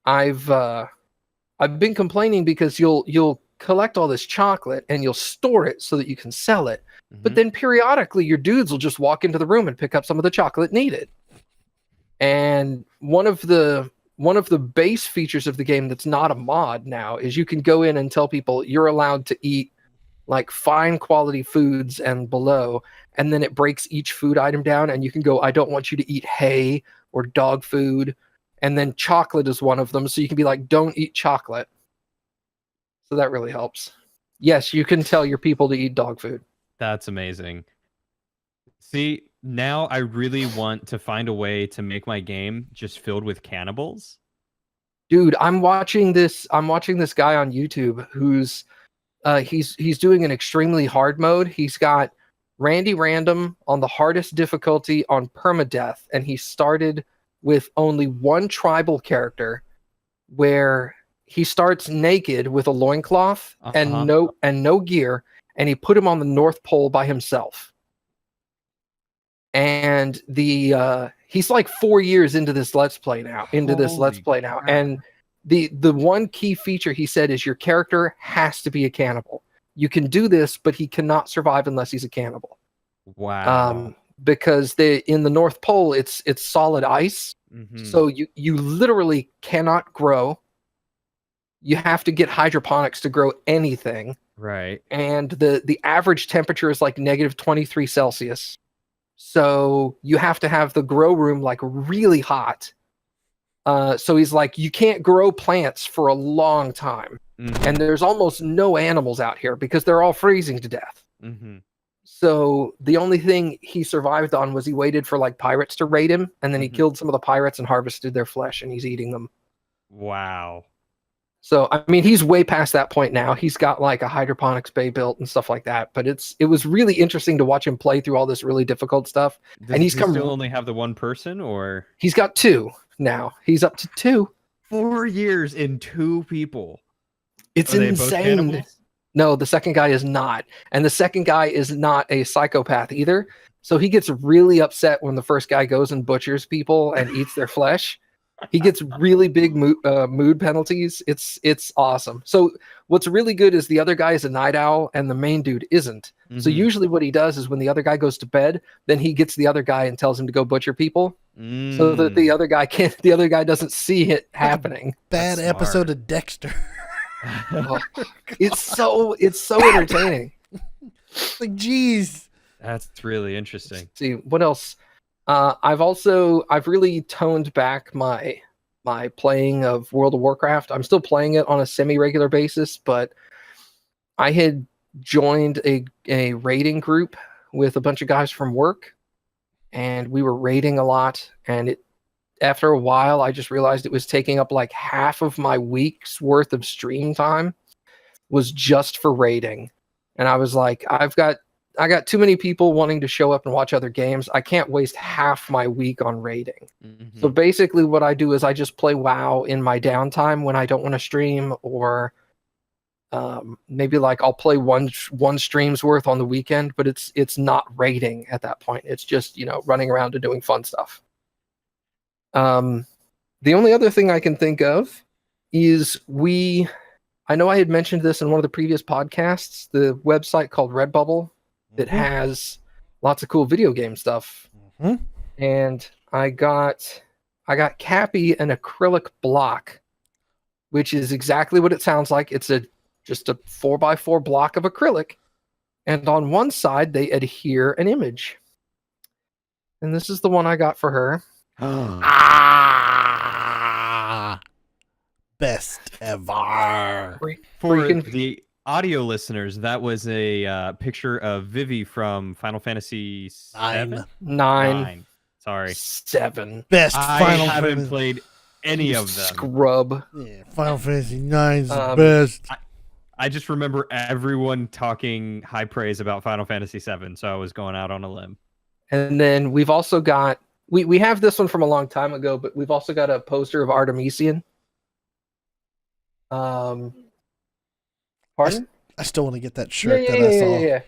I've been complaining because you'll collect all this chocolate and you'll store it so that you can sell it. But then periodically your dudes will just walk into the room and pick up some of the chocolate needed. And one of the base features of the game that's not a mod now is you can go in and tell people you're allowed to eat like fine quality foods and below, and then it breaks each food item down and you can go, I don't want you to eat hay or dog food, and then chocolate is one of them, so you can be like, don't eat chocolate. So that really helps. Yes, you can tell your people to eat dog food. That's amazing. See, now I really want to find a way to make my game just filled with cannibals. Dude, I'm watching this guy on YouTube who's he's doing an extremely hard mode. He's got Randy Random on the hardest difficulty on permadeath, and he started with only one tribal character where he starts naked with a loincloth and no gear, and he put him on the North Pole by himself. And he's like 4 years into this let's play now. Crap. And the one key feature he said is your character has to be a cannibal. You can do this, but he cannot survive unless he's a cannibal. Wow. Because in the North Pole it's solid ice. So you literally cannot grow. You have to get hydroponics to grow anything. Right. And the average temperature is like -23 Celsius. So you have to have the grow room like really hot. So he's like, you can't grow plants for a long time. And there's almost no animals out here because they're all freezing to death. So the only thing he survived on was he waited for like pirates to raid him, and then he killed some of the pirates and harvested their flesh, and he's eating them. Wow. So, I mean, he's way past that point now. He's got like a hydroponics bay built and stuff like that. But it was really interesting to watch him play through all this really difficult stuff. Does he still only have the one person, or he's got two now? He's up to 2. 4 years in 2 people. It's insane. No, the second guy is not. And the second guy is not a psychopath either. So he gets really upset when the first guy goes and butchers people and eats their flesh. He gets really big mood penalties. It's awesome. So what's really good is the other guy is a night owl and the main dude isn't. So usually what he does is when the other guy goes to bed, then he gets the other guy and tells him to go butcher people, so that the other guy doesn't see it happening. Bad episode of Dexter. Oh, it's so entertaining. Like, geez. That's really interesting. Let's see what else. I've really toned back my playing of World of Warcraft. I'm still playing it on a semi-regular basis, but I had joined a raiding group with a bunch of guys from work, and we were raiding a lot, and after a while I just realized it was taking up like half of my week's worth of stream time was just for raiding. And I was like, I got too many people wanting to show up and watch other games. I can't waste half my week on raiding. So basically what I do is I just play WoW in my downtime when I don't want to stream, or Maybe like I'll play one stream's worth on the weekend, but it's not raiding at that point. It's just, running around and doing fun stuff. The only other thing I can think of is I know I had mentioned this in one of the previous podcasts, the website called Redbubble that has lots of cool video game stuff. Mm-hmm. And I got Cappy an acrylic block, which is exactly what it sounds like. It's just a 4x4 block of acrylic. And on one side, they adhere an image. And this is the one I got for her. Best ever. For the audio listeners, that was a picture of Vivi from Final Fantasy VII? 9. Sorry. 7. Best I Final haven't Fantasy. played any of them. Scrub. Yeah, Final Fantasy 9's the best. I just remember everyone talking high praise about Final Fantasy VII, so I was going out on a limb. And then we've also got we have this one from a long time ago, but we've also got a poster of Artemisian. Pardon? I still want to get that shirt Yeah. I saw. Yeah.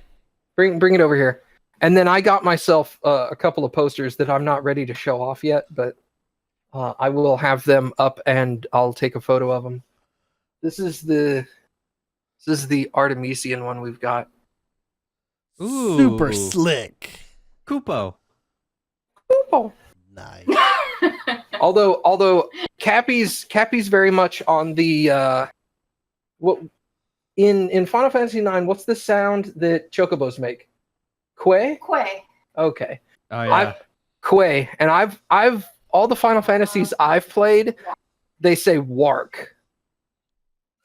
Bring it over here. And then I got myself a couple of posters that I'm not ready to show off yet, but I will have them up and I'll take a photo of them. This is the Artemisian one we've got. Ooh. Super slick. Kupo. Oh. Nice. Although Cappy's very much on the what in Final Fantasy IX, what's the sound that chocobos make? Quay? Quay. Okay. Oh yeah. Quay. And I've all the Final Fantasies I've played, they say Wark.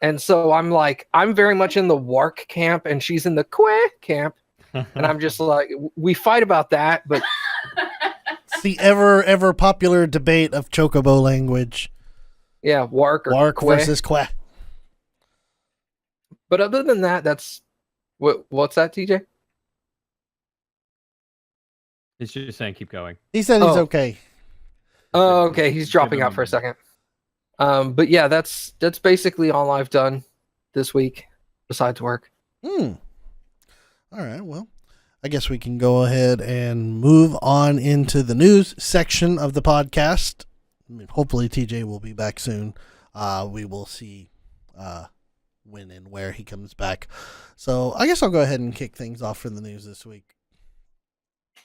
And so I'm very much in the Wark camp and she's in the Quay camp. And I'm just like, we fight about that, but It's the ever popular debate of chocobo language. yeah, Wark or Wark Quay. versus Qua. But other than that, that's what's that, TJ? It's just saying keep going. He said he's Oh. okay. Oh, okay. He's dropping out for a second. But yeah, that's basically all I've done this week besides work. All right, well, I guess we can go ahead and move on into the news section of the podcast. I mean, hopefully TJ will be back soon. We will see when and where he comes back. So I guess I'll go ahead and kick things off for the news this week.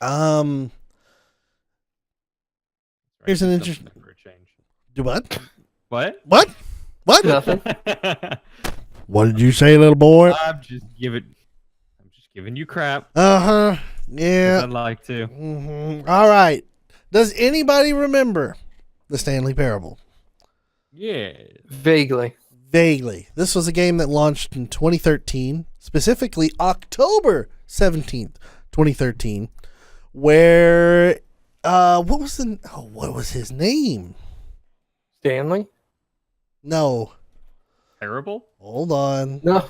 Here's an interesting. Do what? What? What? What? Nothing. What did you say, little boy? I'm just giving you crap. Uh-huh. Yeah. I'd like to. Mm-hmm. All right. Does anybody remember the Stanley Parable? Yeah. Vaguely. Vaguely. This was a game that launched in 2013, specifically October 17th, 2013, where what was his name? Stanley? Terrible? No. Hold on. No.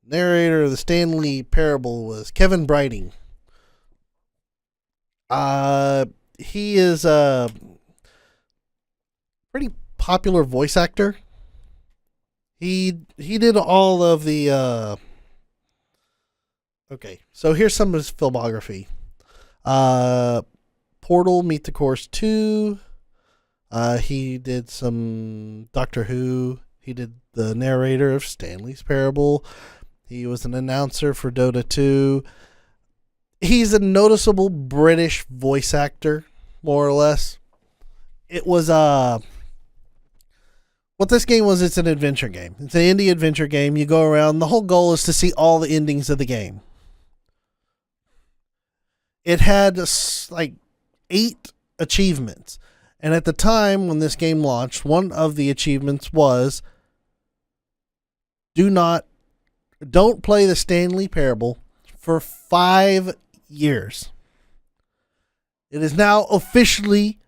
Narrator of the Stanley Parable was Kevin Brighting. He is a pretty popular voice actor. He did all of the okay, so here's some of his filmography. Portal, Meet the Course 2. He did some Doctor Who. He did the narrator of Stanley's Parable. He was an announcer for Dota 2. He's a noticeable British voice actor, more or less. It was what this game was, it's an adventure game. It's an indie adventure game. You go around. The whole goal is to see all the endings of the game. It had like 8 achievements. And at the time when this game launched, one of the achievements was don't play the Stanley Parable for 5 years. It is now officially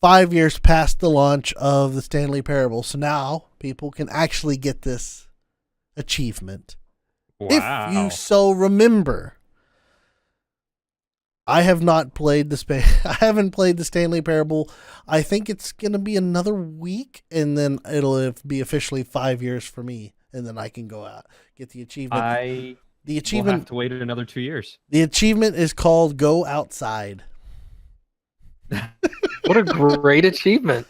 5 years past the launch of the Stanley Parable. So now people can actually get this achievement. Wow. If you so remember. I have not played I haven't played the Stanley Parable. I think it's gonna be another week, and then it'll be officially 5 years for me, and then I can go out get the achievement. I The will achievement. have to wait another 2 years. The achievement is called "Go Outside." What a great achievement.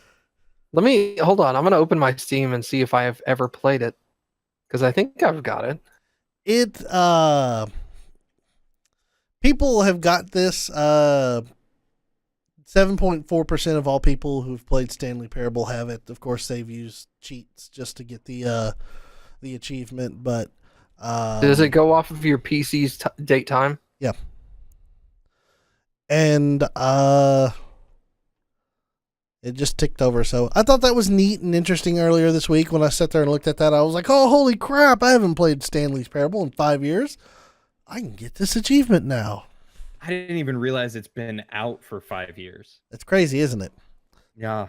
Hold on. I'm going to open my Steam and see if I have ever played it. Because I think I've got it. People have got this. 7.4% of all people who've played Stanley Parable have it. Of course, they've used cheats just to get the achievement. But does it go off of your PC's date time? Yeah. And it just ticked over. So I thought that was neat and interesting earlier this week when I sat there and looked at that. I was like, oh, holy crap. I haven't played Stanley's Parable in 5 years. I can get this achievement now. I didn't even realize it's been out for 5 years. It's crazy, isn't it? Yeah.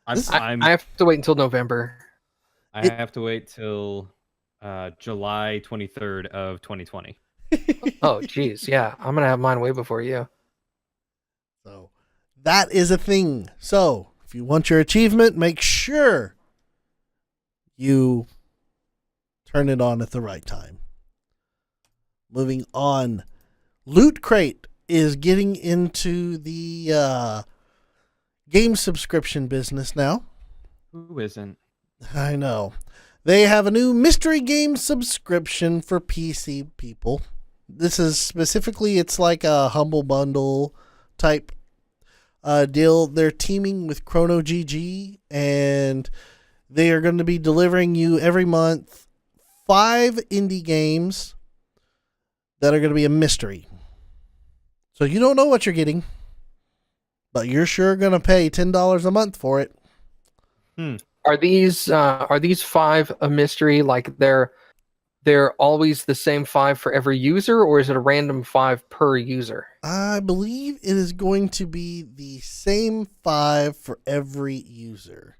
I have to wait until November. I have to wait till July 23rd of 2020. Oh, geez. Yeah. I'm going to have mine way before you. So that is a thing. So if you want your achievement, make sure you turn it on at the right time. Moving on. Loot Crate is getting into the game subscription business now. Who isn't? I know. They have a new mystery game subscription for PC people. This is specifically, it's like a Humble Bundle type deal. They're teaming with Chrono GG, and they are going to be delivering you every month 5 indie games that are going to be a mystery. So you don't know what you're getting, but you're sure going to pay $10 a month for it. Are these 5 a mystery? Like they're always the same 5 for every user, or is it a random 5 per user? I believe it is going to be the same 5 for every user.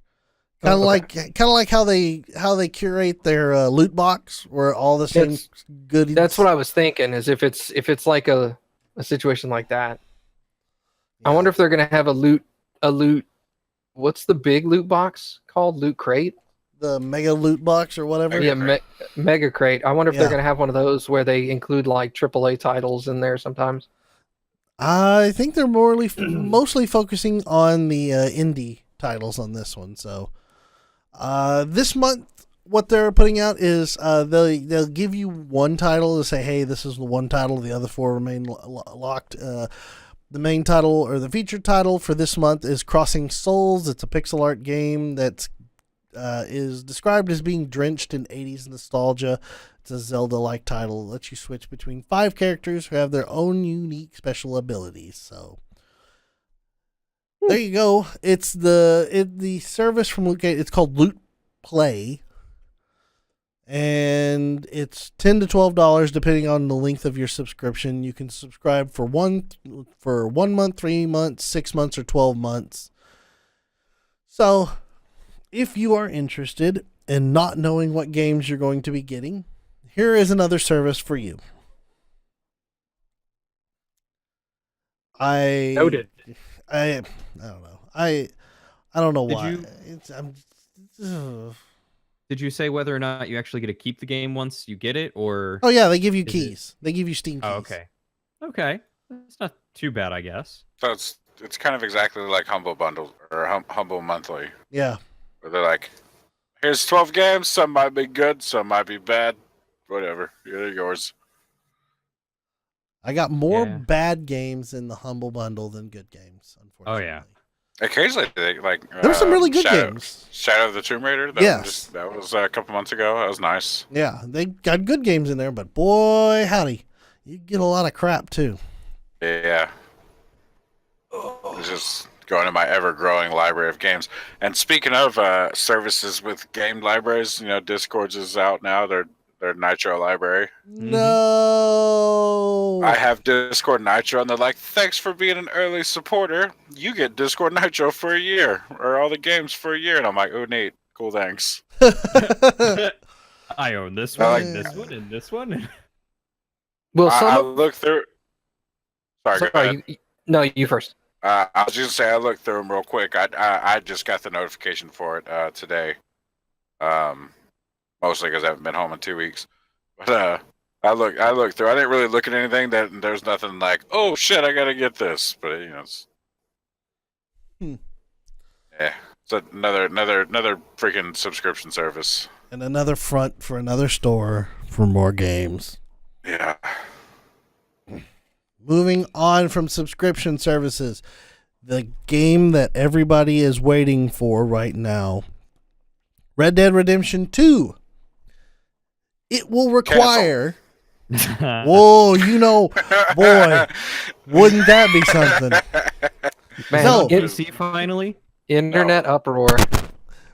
Kind of like how they curate their loot box, where all the same goodies. That's what I was thinking. Is if it's like a situation like that. Yeah. I wonder if they're gonna have a loot. What's the big loot box called? Loot Crate? The mega loot box or whatever? Yeah, mega crate. I wonder if they're going to have one of those where they include like AAA titles in there sometimes. I think they're mostly focusing on the indie titles on this one. So this month, what they're putting out is they'll give you one title to say, hey, this is the one title. The other 4 remain locked. The main title or the featured title for this month is Crossing Souls. It's a pixel art game that is described as being drenched in 80s nostalgia. It's a Zelda-like title. It lets you switch between 5 characters who have their own unique special abilities. So there you go. It's the service from Loot Crate. It's called Loot Play. And it's $10 to $12 depending on the length of your subscription. You can subscribe for 1 month, 3 months, 6 months, or 12 months. So if you are interested in not knowing what games you're going to be getting, here is another service for you. Noted. I don't know. I don't know why. Did you say whether or not you actually get to keep the game once you get it, or? Oh yeah, they give you keys. They give you Steam keys. Oh, okay. That's not too bad, I guess. So it's kind of exactly like Humble Bundle or Humble Monthly. Yeah. Where they're like, here's 12 games. Some might be good, some might be bad. Whatever. They're yours. I got more bad games in the Humble Bundle than good games, unfortunately. Oh yeah. Occasionally, there were some really good games. Shadow of the Tomb Raider. That was a couple months ago. That was nice. Yeah, they got good games in there, but boy, howdy, you get a lot of crap too. Yeah. It's just going to my ever-growing library of games. And speaking of services with game libraries, Discord's is out now. Their Nitro library. No. I have Discord Nitro, and they're like, thanks for being an early supporter. You get Discord Nitro for a year, or all the games for a year. And I'm like, oh, neat. Cool, thanks. I own this one, and this one, and this one. Well, I look through. Sorry, go ahead. No, you first. I was just gonna say I looked through them real quick. I just got the notification for it today. Mostly because I haven't been home in 2 weeks. But I looked through. I didn't really look at anything that there's nothing like, oh shit, I gotta get this. But you know, it's, yeah, it's another freaking subscription service. And another front for another store for more games. Yeah. Moving on from subscription services, the game that everybody is waiting for right now, Red Dead Redemption 2. It will require... Whoa, you know, boy, wouldn't that be something? Man, So- PC finally. internet uproar.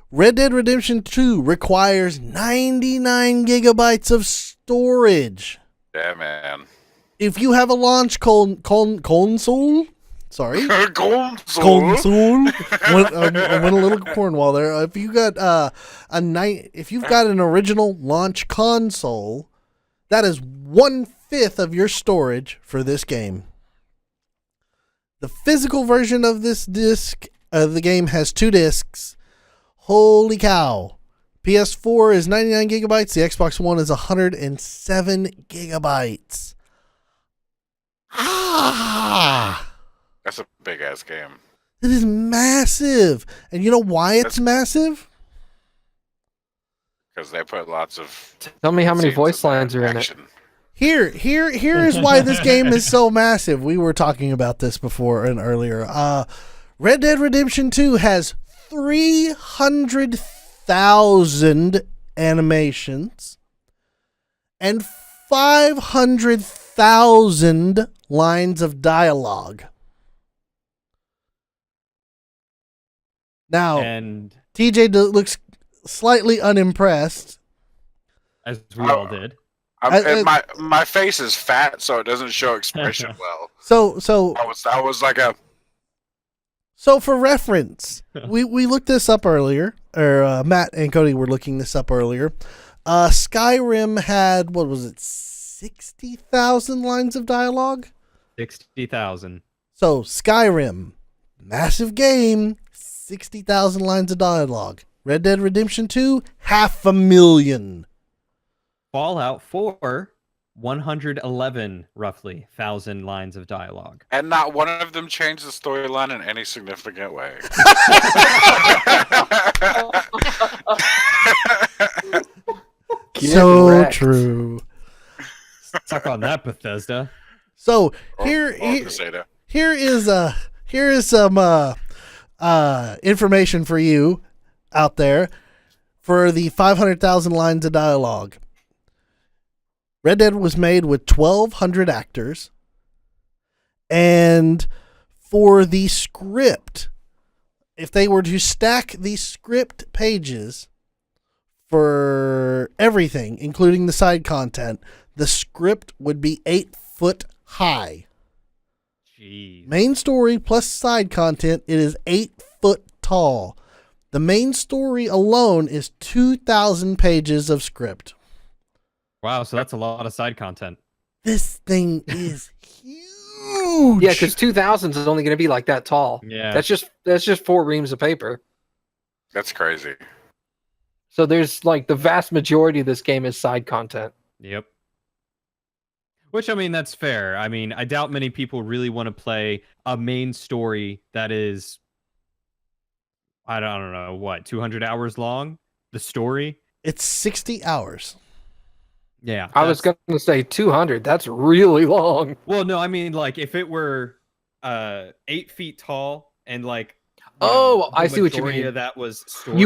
Red Dead Redemption 2 requires 99 gigabytes of storage. Yeah, man. If you have a launch console, sorry, console. went a little cornwall there. If you got if you've got an original launch console, that is 1/5 of your storage for this game. The physical version of this disc of the game has 2 discs. Holy cow! PS4 is 99 gigabytes. The Xbox One is 107 gigabytes. That's a big ass game. It is massive. And you know why it's massive? Because they put lots of. Tell me how many scenes voice in there, lines are in it. action. Here is why this game is so massive. We were talking about this before and earlier. Red Dead Redemption 2 has 300,000 animations and 500,000 lines of dialogue. Now, And TJ looks slightly unimpressed. as we all did. And my face is fat, so it doesn't show expression well. So I was like a. So for reference, we looked this up earlier, or Matt and Cody were looking this up earlier. Skyrim had, what was it, 60,000 lines of dialogue? 60,000. So Skyrim, massive game, 60,000 lines of dialogue. Red Dead Redemption 2, 500,000. Fallout 4, 111 roughly thousand lines of dialogue. And not one of them changed the storyline in any significant way. So wrecked. true. Suck on that, Bethesda. So Or here Bethesda. here is some information for you out there for the 500,000 lines of dialogue. Red Dead was made with 1,200 actors, and for the script, if they were to stack the script pages for everything, including the side content, the script would be 8 foot high. Jeez. Main story plus side content, it is 8 foot tall. The main story alone is 2,000 pages of script. Wow, so that's a lot of side content. This thing is huge. Yeah, because 2000s is only going to be like that tall. Yeah. That's just 4 reams of paper. That's crazy. So there's like the vast majority of this game is side content. Yep. Which, I mean, that's fair. I mean, I doubt many people really want to play a main story that is, I don't know, what, 200 hours long? The story? It's 60 hours. Yeah. I was going to say 200. That's really long. Well, no, I mean, like, if it were 8 feet tall and, like, Oh, the I see what you majority mean. of that was story.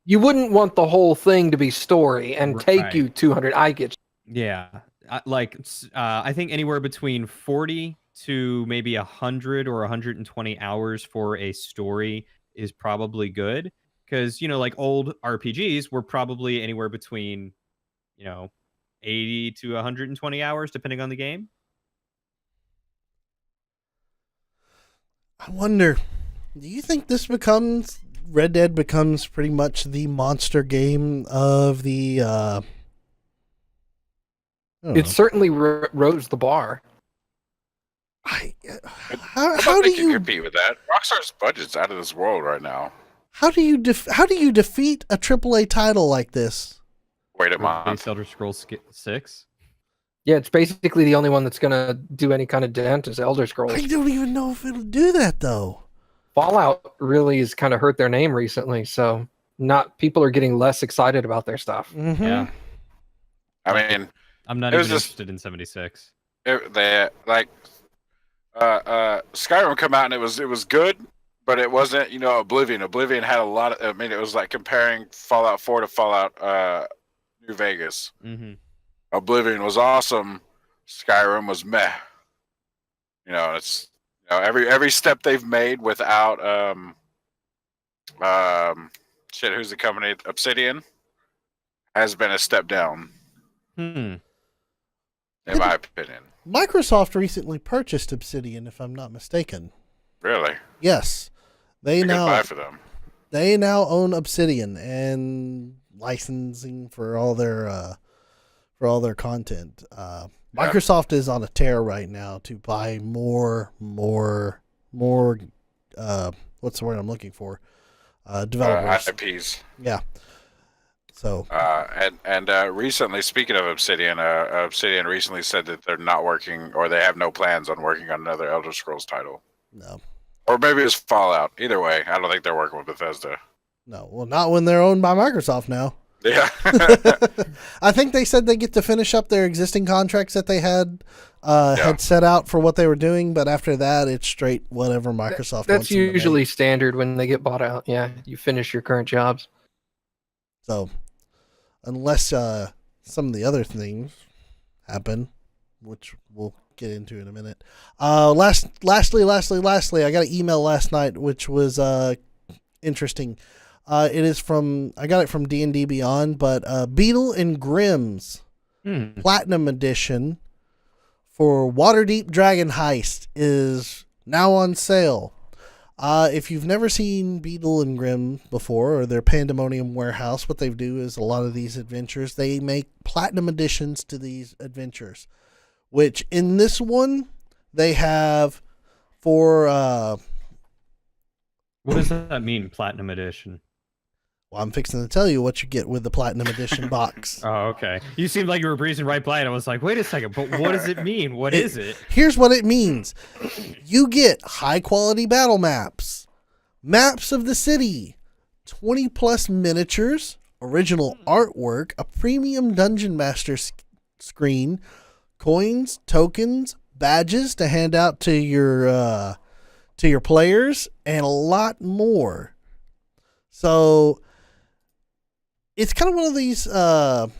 You wouldn't want the whole thing to be story and take Right. you 200. I get you. Yeah. I think anywhere between 40 to maybe 100 or 120 hours for a story is probably good. Because, like old RPGs were probably anywhere between, 80 to 120 hours, depending on the game. I wonder, do you think Red Dead becomes pretty much the monster game of the, I don't It know. certainly rose the bar. I I how don't do think you you compete with that. Rockstar's budget's out of this world right now. how do you defeat a AAA title like this? Wait a Release month. Elder Scrolls 6. Yeah, it's basically the only one that's gonna do any kind of dent is Elder Scrolls. I don't even know if it'll do that though. Fallout really has kind of hurt their name recently, so not people are getting less excited about their stuff. Mm-hmm. Yeah, I mean, I'm not It even was just- interested in 76. they like Skyrim come out and it was good, but it wasn't, Oblivion. Oblivion had a lot of. I mean, it was like comparing Fallout 4 to Fallout New Vegas. Mm-hmm. Oblivion was awesome. Skyrim was meh. It's every step they've made without who's the company? Obsidian has been a step down, in my opinion. Microsoft recently purchased Obsidian, if I'm not mistaken. Really, Yes, they good now buy for them. they now own Obsidian and licensing for all their content. Microsoft is on a tear right now to buy more. What's the word I'm looking for? Developers. IPs. Yeah. So And recently, speaking of Obsidian, Obsidian recently said that they're not working, or they have no plans on working on another Elder Scrolls title, no, or maybe it's Fallout. Either way, I don't think they're working with Bethesda. no. Well, not when they're owned by Microsoft now. Yeah, I think they said they get to finish up their existing contracts that they had set out for what they were doing, but after that, it's straight whatever Microsoft. That's wants them to usually make. standard when they get bought out. Yeah, you finish your current jobs. So, unless some of the other things happen, which we'll get into in a minute. Lastly, I got an email last night which was interesting. It is I got it from D&D Beyond, but Beetle and Grimm's Platinum Edition for Waterdeep Dragon Heist is now on sale. If you've never seen Beetle and Grimm before, or their Pandemonium Warehouse, what they do is a lot of these adventures, they make Platinum Editions to these adventures, which in this one, they have for... What does that mean, Platinum Edition? Well, I'm fixing to tell you what you get with the Platinum Edition box. Oh, okay. You seemed like you were breezing right by it. I was like, wait a second, but what does it mean? What is it? Here's what it means. You get high-quality battle maps, maps of the city, 20-plus miniatures, original artwork, a premium Dungeon Master screen, coins, tokens, badges to hand out to your players, and a lot more. So it's kind of one of these, more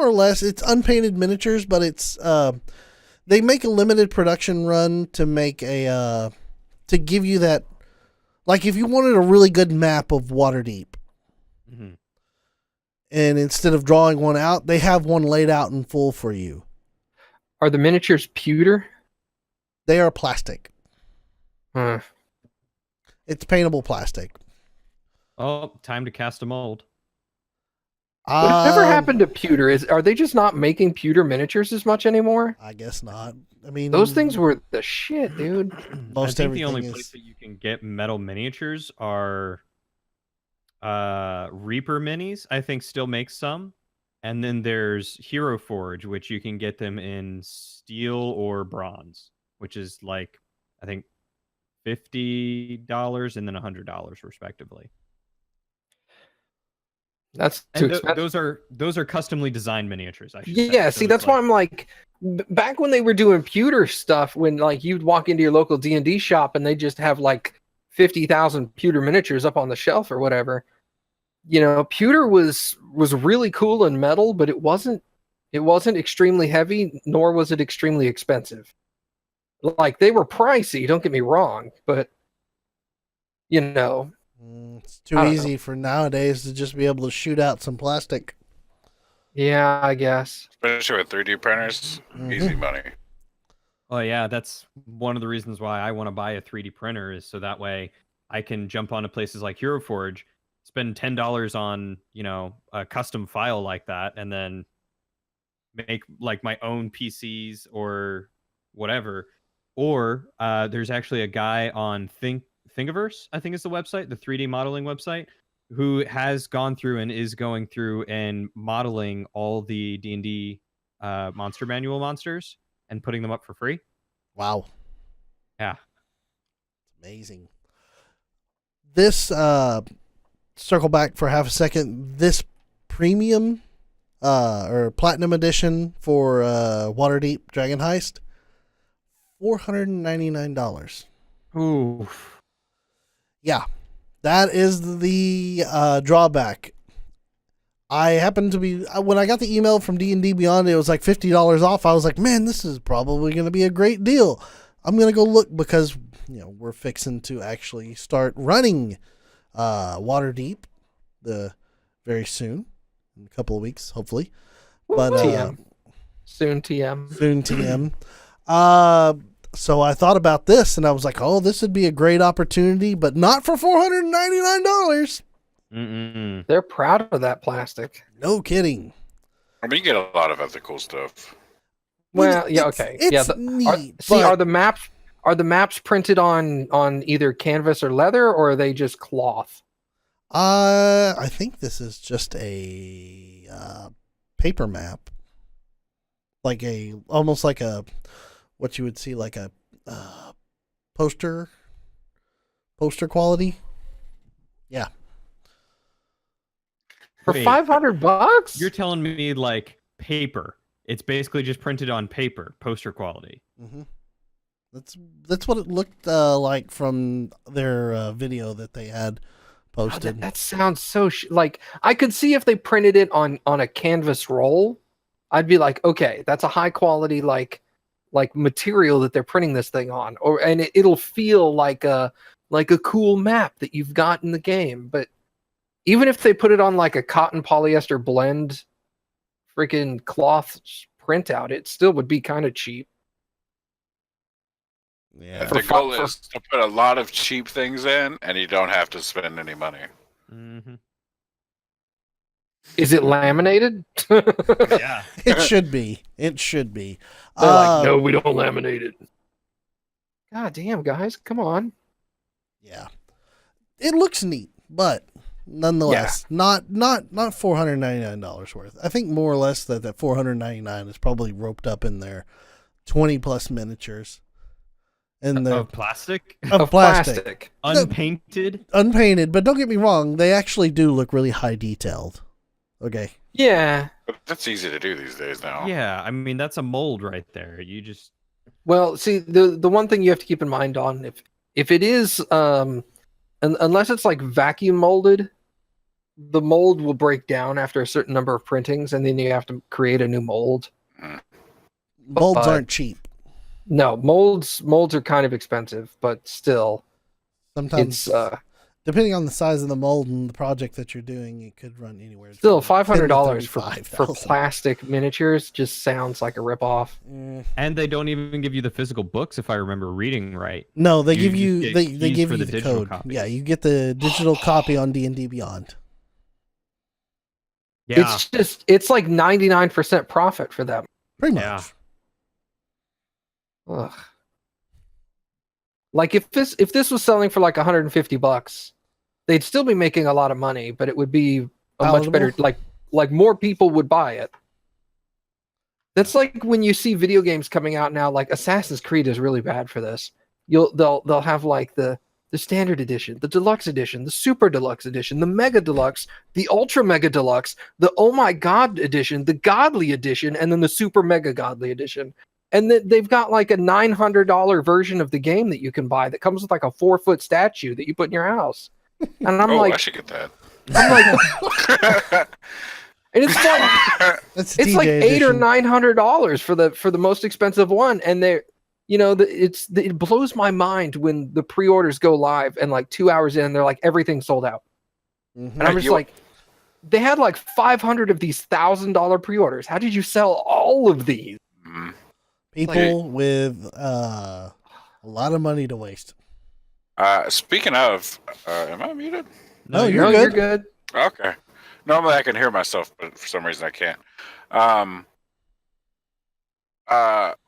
or less, it's unpainted miniatures, but it's they make a limited production run to make to give you that, like if you wanted a really good map of Waterdeep, and instead of drawing one out, they have one laid out in full for you. Are the miniatures pewter? They are plastic. Huh. It's paintable plastic. Oh, time to cast a mold. Whatever happened to pewter? Are they just not making pewter miniatures as much anymore? I guess not. I mean, Those things were the shit, dude. I think the only place that you can get metal miniatures are Reaper minis. I think still makes some, and then there's Hero Forge, which you can get them in steel or bronze, which is like I think $50 and then $100 respectively. That's too expensive. Those are customly designed miniatures. I should say. See, that's why I'm like, back when they were doing pewter stuff, when like you'd walk into your local D&D shop and they just have like 50,000 pewter miniatures up on the shelf or whatever. Pewter was really cool in metal, but it wasn't extremely heavy, nor was it extremely expensive. Like they were pricey, don't get me wrong, but it's too easy for nowadays to just be able to shoot out some plastic. Yeah, I guess. Especially with 3D printers, easy money. Oh yeah, that's one of the reasons why I want to buy a 3D printer, is so that way I can jump onto places like Hero Forge, spend $10 on, a custom file like that, and then make like my own PCs or whatever. or there's actually a guy on Thingiverse, I think is the website, the 3D modeling website, who has gone through and is going through and modeling all the D&D monster manual monsters and putting them up for free. Wow. Yeah. Amazing. This circle back for half a second. This premium or platinum edition for Waterdeep Dragon Heist, $499. Ooh. Yeah, that is the drawback. I happened to be when I got the email from D&D Beyond, it was like $50 off. I was like, man, this is probably going to be a great deal. I'm going to go look because we're fixing to actually start running Waterdeep very soon, in a couple of weeks, hopefully. But TM. Soon TM. Soon TM. So I thought about this and I was like, oh, this would be a great opportunity, but not for $499. Mm-mm. They're proud of that plastic. No kidding. I mean, you get a lot of other cool stuff. Well, yeah, okay. It's neat. Are the maps printed on either canvas or leather, or are they just cloth? I think this is just a paper map, almost like what you would see like a poster quality. Yeah. For Wait, $500? You're telling me like paper. It's basically just printed on paper, poster quality. Mm-hmm. That's what it looked like from their video that they had posted. That sounds so like I could see if they printed it on a canvas roll, I'd be like, okay, that's a high quality like material that they're printing this thing on, and it'll feel like a cool map that you've got in the game. But even if they put it on like a cotton polyester blend freaking cloth printout, it still would be kind of cheap. Yeah. The goal is to put a lot of cheap things in, and you don't have to spend any money. Mm-hmm. Is it laminated? Yeah. It should be. It should be. They're like, no, we don't laminate it. God damn, guys, come on. Yeah. It looks neat, but nonetheless, not $499 worth. I think more or less that $499 is probably roped up in their 20 plus miniatures. And Of plastic? Of plastic. Unpainted? Unpainted, but don't get me wrong, they actually do look really high detailed. Okay. Yeah. But that's easy to do these days now. Yeah, I mean that's a mold right there. You just Well, see, the one thing you have to keep in mind on if it is unless it's like vacuum molded, the mold will break down after a certain number of printings, and then you have to create a new mold. Molds aren't cheap. No, molds are kind of expensive, but still, Sometimes it's depending on the size of the mold and the project that you're doing, it could run anywhere. still from $500 for $35,000. plastic miniatures. Just sounds like a ripoff. and they don't even give you the physical books if I remember reading right. No, they You give just you get they keys give for you the the digital code. copies. Yeah, you get the digital copy on D&D Beyond. Yeah. It's like 99% profit for them. Pretty much. Yeah. Ugh. Like if this was selling for like $150, they'd still be making a lot of money, but it would be a much better like more people would buy it. That's like when you see video games coming out now, like Assassin's Creed is really bad for this. They'll have like the standard edition, the deluxe edition, the super deluxe edition, the mega deluxe, the ultra mega deluxe, the oh my god edition, the godly edition, and then the super mega godly edition. And then they've got like a $900 version of the game that you can buy that comes with like a 4-foot statue that you put in your house. And I'm I should get that. I'm like, and it's like That's it's TJ like $800 or edition. $900 for the most expensive one, and they're it blows my mind when the pre-orders go live and like 2 hours in they're like everything's sold out, and I'm just like, they had like 500 of these $1,000 pre-orders. How did you sell all of these? People with a lot of money to waste. Speaking of, am I muted? No, You're good. Okay. Normally I can hear myself, but for some reason I can't.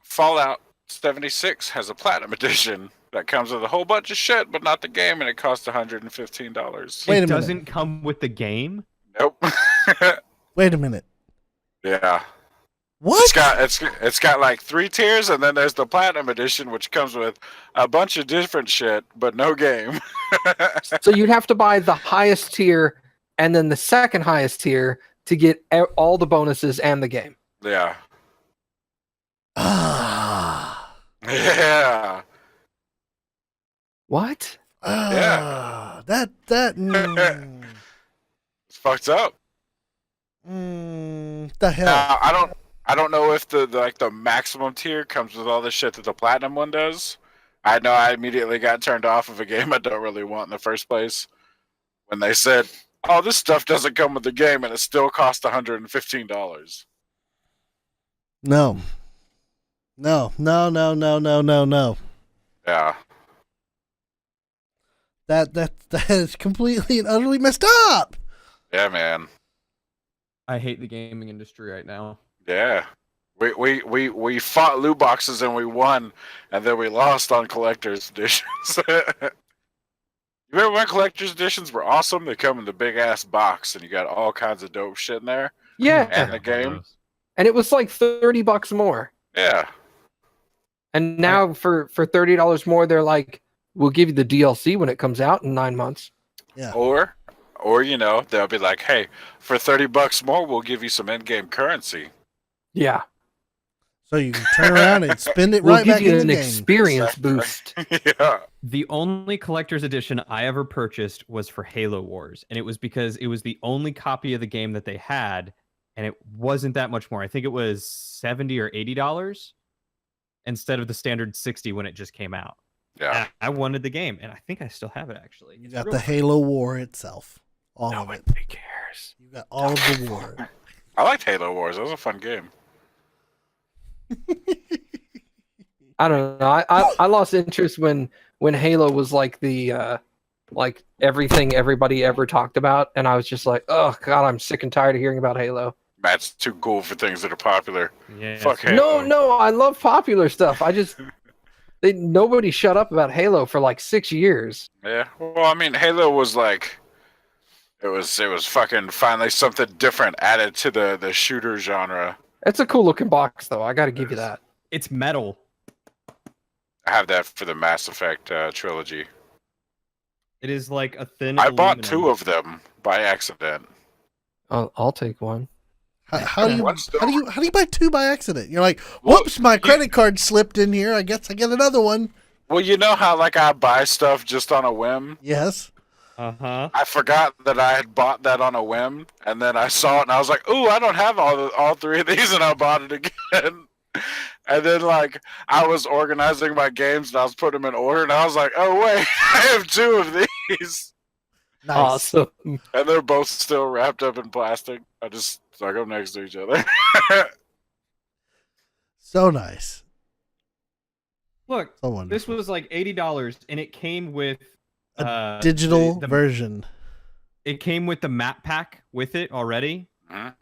Fallout 76 has a platinum edition that comes with a whole bunch of shit, but not the game, and it costs $115. Wait a It minute. doesn't come with the game. Nope. Wait a minute. Yeah. What? It's got like 3 tiers, and then there's the platinum edition, which comes with a bunch of different shit, but no game. So you'd have to buy the highest tier and then the second highest tier to get all the bonuses and the game. Yeah. Ah. Yeah. What? Ah. That. It's fucked up. The hell. Now, I don't know if the maximum tier comes with all the shit that the platinum one does. I know I immediately got turned off of a game I don't really want in the first place when they said, "Oh, this stuff doesn't come with the game and it still costs $115." No. Yeah. That is completely and utterly messed up. Yeah, man. I hate the gaming industry right now. Yeah. We fought loot boxes and we won, and then we lost on collector's editions. You remember when collector's editions were awesome? They come in the big ass box, and you got all kinds of dope shit in there. Yeah. And the game. And it was like $30 more. Yeah. And now for $30 more, they're like, we'll give you the DLC when it comes out in 9 months. Yeah. Or they'll be like, hey, for $30 more, we'll give you some in-game currency. Yeah. So you can turn around and spend it We'll right give back you in an the game. experience Exactly. boost. Yeah. The only collector's edition I ever purchased was for Halo Wars, and it was because it was the only copy of the game that they had, and it wasn't that much more. I think it was $70 or $80 instead of the standard 60 when it just came out. Yeah. And I wanted the game, and I think I still have it actually. You It's got real the nice. Halo War itself. All of it. Nobody cares. You got all of the war. I liked Halo Wars. It was a fun game. I don't know. I lost interest when Halo was like the like everything everybody ever talked about, and I was just like, oh god, I'm sick and tired of hearing about Halo. Matt's too cool for things that are popular. Yeah, Fuck so- Halo. No, I love popular stuff. Nobody shut up about Halo for like 6 years. Yeah. Well, I mean, Halo was like, it was fucking finally something different added to the shooter genre. It's a cool looking box, though. I got to give you that. It's metal. I have that for the Mass Effect trilogy. It is like a thin. I bought aluminum. 2 of them by accident. I'll take one. How do One's you buy 2 by accident? You're like, whoops, my credit card slipped in here. I guess I get another one. Well, you know how like I buy stuff just on a whim? Yes. Uh-huh. I forgot that I had bought that on a whim, and then I saw it and I was like, "Ooh, I don't have all 3 of these," and I bought it again. And then like I was organizing my games and I was putting them in order, and I was like, "Oh wait, I have 2 of these," Nice. Awesome. and they're both still wrapped up in plastic. I just stuck them next to each other. So nice. Look, So wonderful. this was like $80, and it came with A digital the version. It came with the map pack with it already, Mhm.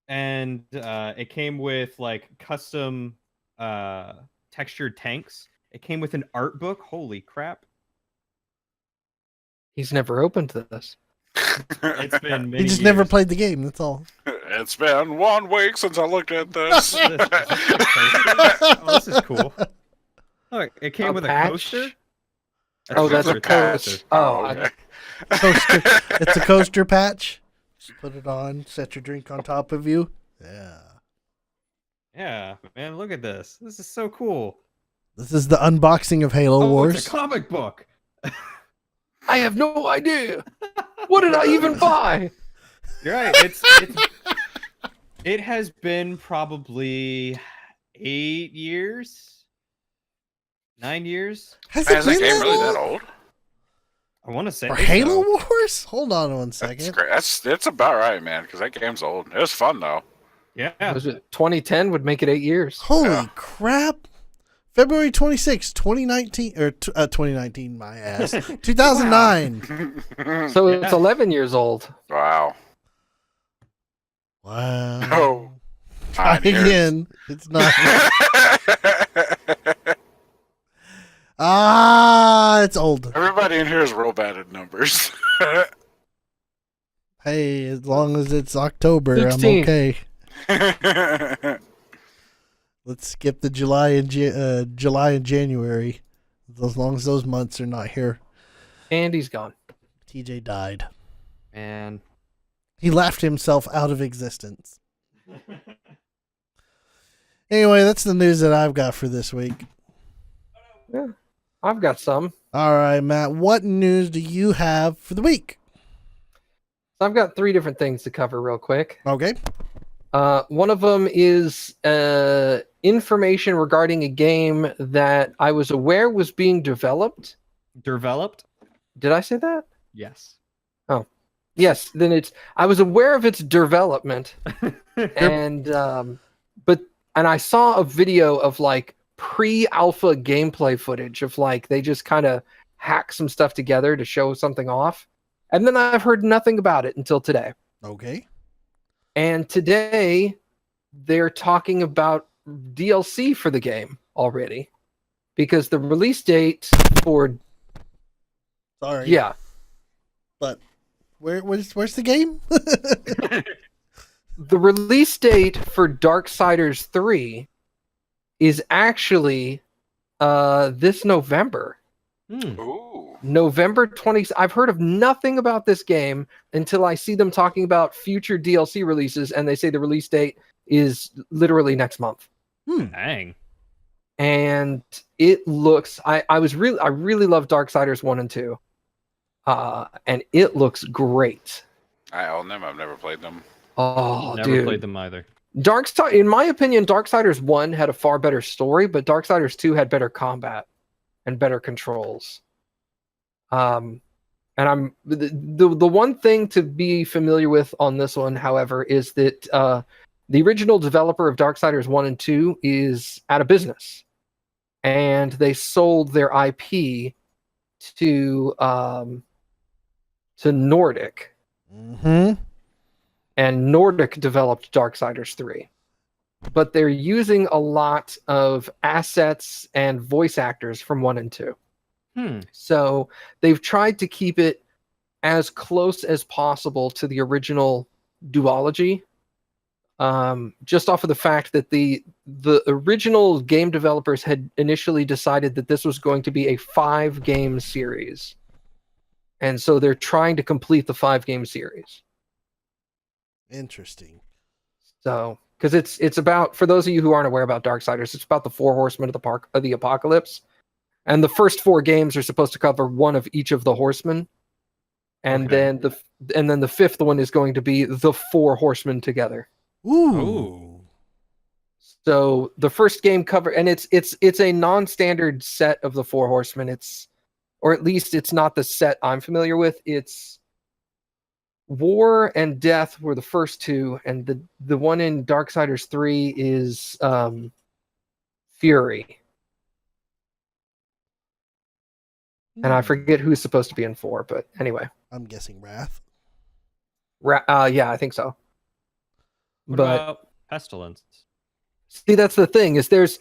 and it came with like custom textured tanks. It came with an art book. Holy crap! He's never opened this. It's been many He just years. never played the game. That's all. It's been 1 week since I looked at this. Oh, this is cool. Look, it came A with patch? a coaster. Oh, that's a coaster. coaster. Oh, okay. Coaster. It's a coaster patch. Just put it on. Set your drink on top of you. Yeah. Yeah, man, look at this. This is so cool. This is the unboxing of Halo Oh, Wars. it's a comic book. I have no idea. What did I even buy? You're right. It has been probably 8 years, 9 years. Has Man, it is that been game that really long? that old? I want to say For so. Halo Wars? Hold on one That's second. great. It's about right, man. Because that game's old. It was fun though. Yeah. Was it 2010 would make it 8 years. Holy Yeah. crap. February 26, 2019. Or 2019, my ass. 2009. So Yeah. it's 11 years old. Wow. Wow. Oh. Try again. It's not. It's old. Everybody in here is real bad at numbers. Hey, as long as it's October, 16. I'm okay. Let's skip the July and January, as long as those months are not here. Andy's gone. TJ died. And He laughed himself out of existence. Anyway, that's the news that I've got for this week. Yeah, I've got some. All right, Matt, what news do you have for the week? So I've got 3 different things to cover real quick. Okay. One of them is information regarding a game that I was aware was being developed. developed? Did I say that? Yes. Yes. Then I was aware of its development, and I saw a video of like pre-alpha gameplay footage of like they just kind of hack some stuff together to show something off, and then I've heard nothing about it until today. Okay. And today, they're talking about DLC for the game already, because the release date for Sorry. But where's the game? the release date for Darksiders 3 is actually this November. Ooh. November 20th. I've heard of nothing about this game until I see them talking about future DLC releases, and they say the release date is literally next month. Dang. And it looks I really love Darksiders 1 and 2. And it looks great. I own them. I've never played them. Oh, Never dude. played them either. In my opinion, Darksiders 1 had a far better story, but Darksiders 2 had better combat and better controls. And I'm the one thing to be familiar with on this one, however, is that the original developer of Darksiders 1 and 2 is out of business, and they sold their IP to Nordic, and Nordic developed Darksiders 3. But they're using a lot of assets and voice actors from 1 and 2. So they've tried to keep it as close as possible to the original duology, just off of the fact that the original game developers had initially decided that this was going to be a 5-game series, and so they're trying to complete the 5-game series. Interesting. So, because it's about, for those of you who aren't aware about Darksiders, it's about the 4 horsemen of the apocalypse. And the first 4 games are supposed to cover one of each of the horsemen, and then the 5th one is going to be the 4 horsemen together. Ooh. So the first game and it's a non-standard set of the 4 horsemen. Or at least it's not the set I'm familiar with. It's War and Death were the first 2, and the one in Darksiders 3 is Fury. And I forget who's supposed to be in 4, but anyway. I'm guessing Wrath. Yeah, I think so. What But about Pestilence? see, that's the thing, is there's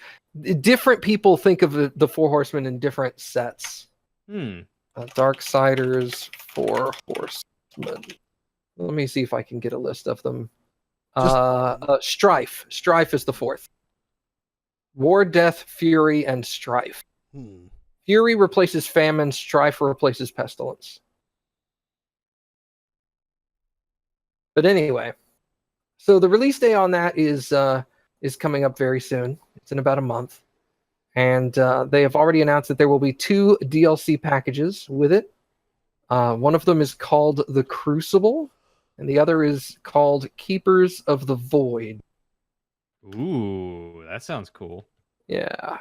different people think of the 4 horsemen in different sets. Darksiders 4 horsemen. Let me see if I can get a list of them. Strife. Strife is the 4th. War, Death, Fury, and Strife. Fury replaces Famine. Strife replaces Pestilence. But anyway, so the release day on that is coming up very soon. It's in about a month, and they have already announced that there will be 2 DLC packages with it. One of them is called The Crucible, and the other is called Keepers of the Void. Ooh, that sounds cool. Yeah.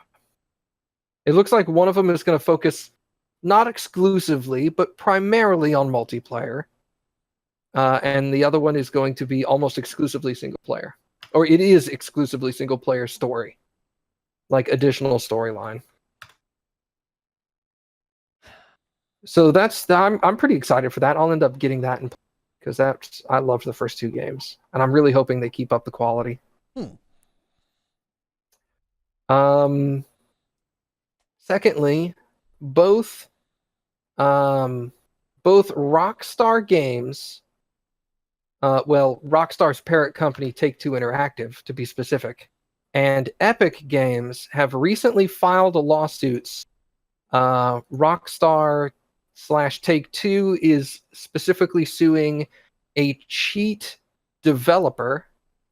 It looks like one of them is going to focus not exclusively, but primarily on multiplayer. And the other one is going to be almost exclusively single player. Or it is exclusively single player story. Like additional storyline. So I'm pretty excited for that. I'll end up getting that because I loved the first 2 games. And I'm really hoping they keep up the quality. Secondly, both Rockstar Games, Rockstar's parent company Take-Two Interactive, to be specific, and Epic Games have recently filed lawsuits. Rockstar / Take-Two is specifically suing a cheat developer,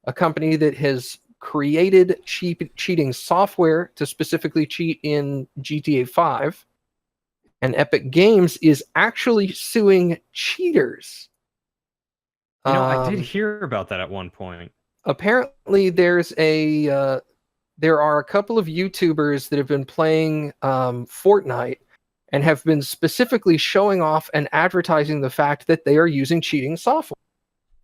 a company that has created cheating software to specifically cheat in GTA 5. And Epic Games is actually suing cheaters. I did hear about that at one point. Apparently, there are a couple of YouTubers that have been playing Fortnite and have been specifically showing off and advertising the fact that they are using cheating software.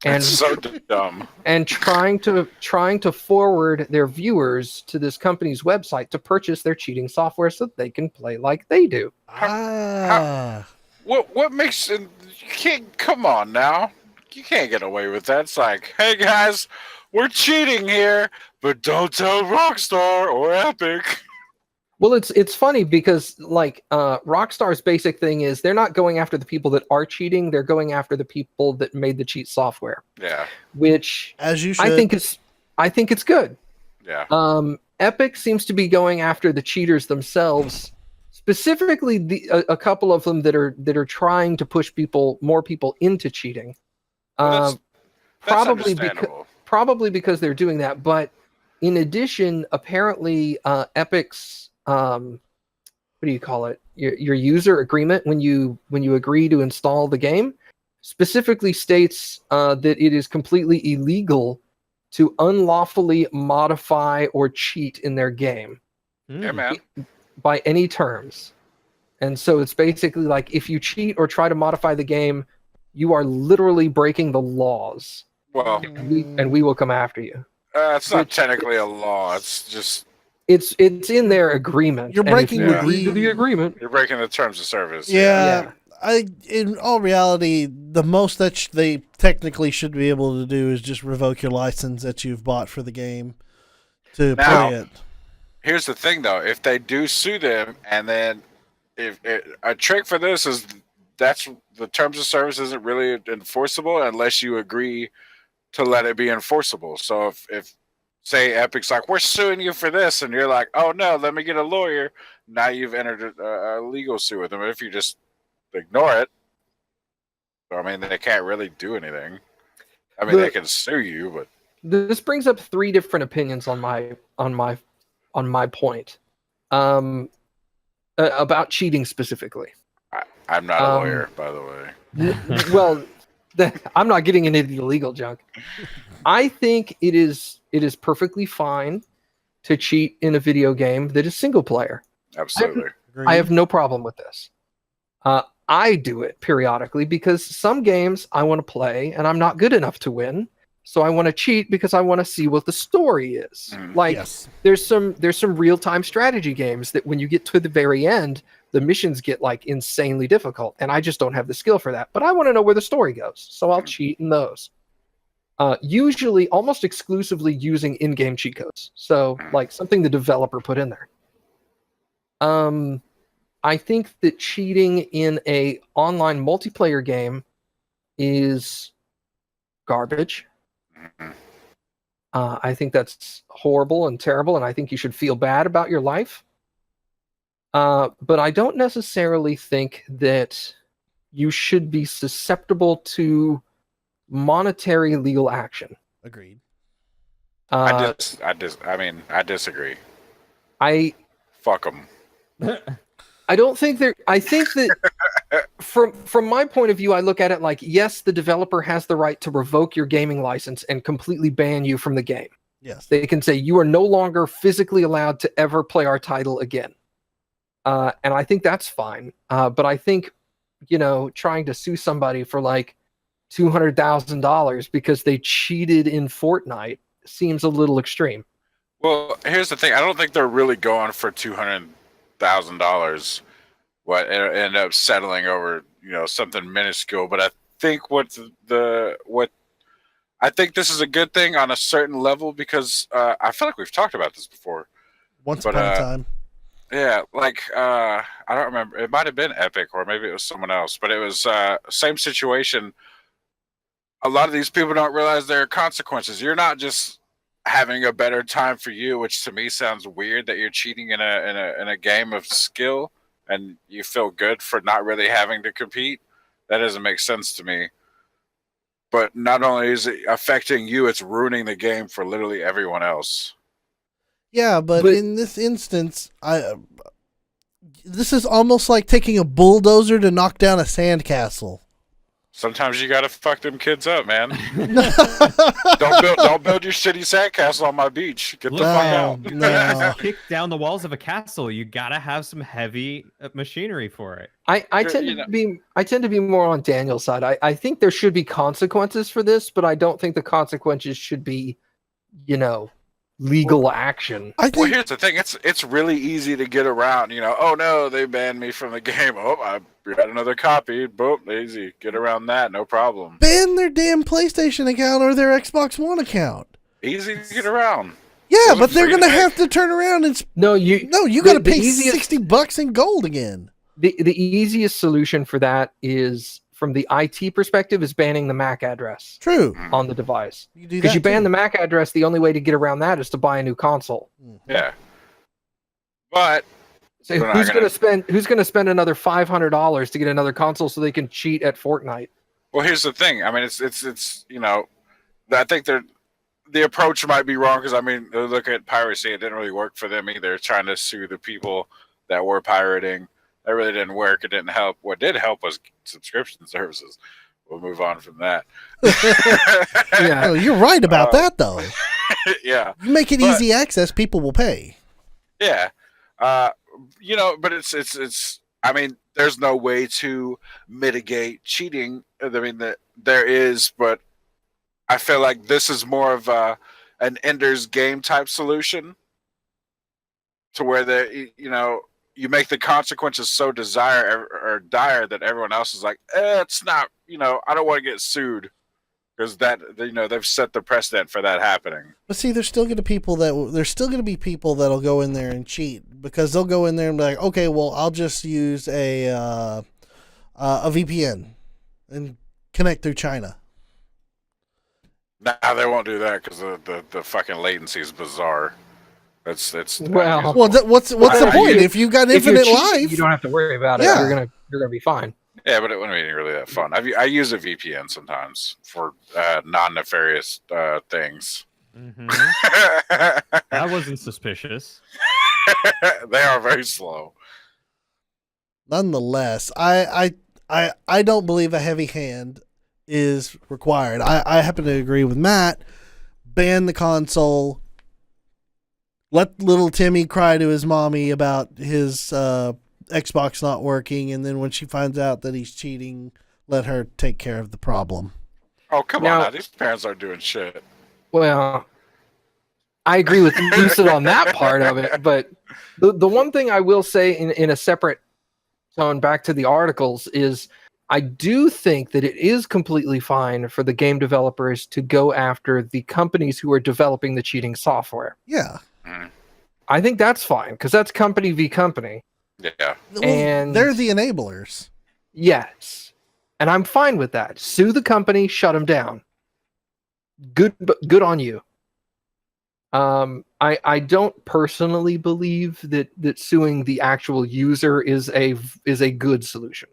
And It's so dumb. And trying to forward their viewers to this company's website to purchase their cheating software so that they can play like they do. What makes it? You can't. Come on now. You can't get away with that. It's like, hey guys, we're cheating here, but don't tell Rockstar or Epic. Well, it's funny because Rockstar's basic thing is they're not going after the people that are cheating; they're going after the people that made the cheat software. Yeah. Which, as you should. I think it's good. Yeah. Epic seems to be going after the cheaters themselves, specifically a couple of them that are trying to push more people into cheating. Well, that's Probably because they're doing that, but in addition, apparently Epic's what do you call it? Your user agreement when you agree to install the game specifically states that it is completely illegal to unlawfully modify or cheat in their game. Yeah, man. By any terms. And so it's basically like if you cheat or try to modify the game, you are literally breaking the laws. Well, and we will come after you. It's not technically a law. It's just it's in their agreement. You're breaking the agreement. You're breaking the terms of service. Yeah. In all reality, the most that they technically should be able to do is just revoke your license that you've bought for the game to play it. Here's the thing, though: if they do sue them, and then if a trick for this is that's the terms of service isn't really enforceable unless you agree to let it be enforceable. So if say Epic's like, we're suing you for this, and you're like, oh no, let me get a lawyer. Now you've entered a legal suit with them. If you just ignore it, I mean, they can't really do anything. I mean, they can sue you, but this brings up three different opinions on my point about cheating specifically. I'm not a lawyer, by the way. Well, I'm not getting into the legal junk. I think it is perfectly fine to cheat in a video game that is single player. Absolutely. I have no problem with this. I do it periodically because some games I want to play and I'm not good enough to win. So I want to cheat because I want to see what the story is. There's some real-time strategy games that when you get to the very end, the missions get like insanely difficult, and I just don't have the skill for that. But I want to know where the story goes, so I'll cheat in those. Usually, almost exclusively using in-game cheat codes. So like something the developer put in there. I think that cheating in a online multiplayer game is garbage. I think that's horrible and terrible, and I think you should feel bad about your life. But I don't necessarily think that you should be susceptible to monetary legal action. Agreed. I disagree. Fuck them. I don't think there. I think that from my point of view, I look at it like, yes, the developer has the right to revoke your gaming license and completely ban you from the game. Yes, they can say you are no longer physically allowed to ever play our title again, and I think that's fine. But I think, trying to sue somebody for like $200,000 because they cheated in Fortnite seems a little extreme. Well, here's the thing: I don't think they're really going for $200,000. What end up settling over, something minuscule. But I think I think this is a good thing on a certain level because I feel like we've talked about this before. Once But upon a time. yeah, like I don't remember. It might have been Epic or maybe it was someone else, but it was same situation. A lot of these people don't realize there are consequences. You're not just having a better time for you, which to me sounds weird that you're cheating in a game of skill and you feel good for not really having to compete. That doesn't make sense to me. But not only is it affecting you, it's ruining the game for literally everyone else. Yeah, but But- in this instance, this is almost like taking a bulldozer to knock down a sandcastle. Sometimes you gotta fuck them kids up, man. Don't build your shitty sandcastle on my beach. Get the No, fuck out. no. Kick down the walls of a castle. You gotta have some heavy machinery for it. I tend to be more on Daniel's side. I think there should be consequences for this, but I don't think the consequences should be, legal action. I Well, think here's the thing. It's really easy to get around. Oh no, they banned me from the game. Oh, I got another copy. Boom, easy. Get around that, no problem. ban their damn PlayStation account or their Xbox One account. Easy to get around. Yeah, Those are but they're free to gonna make. have to turn around and You you got to pay $60 in gold again. The easiest solution for that is, from the IT perspective, is banning the MAC address True. on the device. You do Because that you ban too. the MAC address, the only way to get around that is to buy a new console. Yeah. But So They're not who's gonna spend another $500 to get another console so they can cheat at Fortnite? well, here's the thing. I mean, it's I think the approach might be wrong because I mean, look at piracy. It didn't really work for them either. Trying to sue the people that were pirating, that really didn't work. It didn't help. What did help was subscription services. We'll move on from that. Yeah. Oh, you're right about that though. Yeah, You make it but- easy access, people will pay. yeah. But it's. I mean, there's no way to mitigate cheating. I mean, there is, but I feel like this is more of an Ender's Game type solution, to where you make the consequences so dire that everyone else is like, it's not. I don't want to get sued because they've set the precedent for that happening. But see, there's still going to be people that'll go in there and cheat because they'll go in there and be like, okay, well, I'll just use a VPN and connect through China. Nah, they won't do that because the fucking latency is bizarre. It's Well, Well, what's the I- point if you've got If you're infinite cheating, life? you don't have to worry about it. Yeah. You're gonna be fine. yeah, but it wouldn't be really that fun. I use a VPN sometimes for non-nefarious things. Mhm. That wasn't suspicious. They are very slow. Nonetheless, I don't believe a heavy hand is required. I happen to agree with Matt. Ban the console. Let little Timmy cry to his mommy about his Xbox not working, and then when she finds out that he's cheating, let her take care of the problem. Oh, come Now- on now. These parents aren't doing shit. Well, I agree with Lucid on that part of it, but the one thing I will say in a separate tone back to the articles is I do think that it is completely fine for the game developers to go after the companies who are developing the cheating software. Yeah. I think that's fine because that's company v company. Yeah. Well, And- they're the enablers. Yes. And I'm fine with that. Sue the company, shut them down. Good on you. I don't personally believe that suing the actual user is a good solution.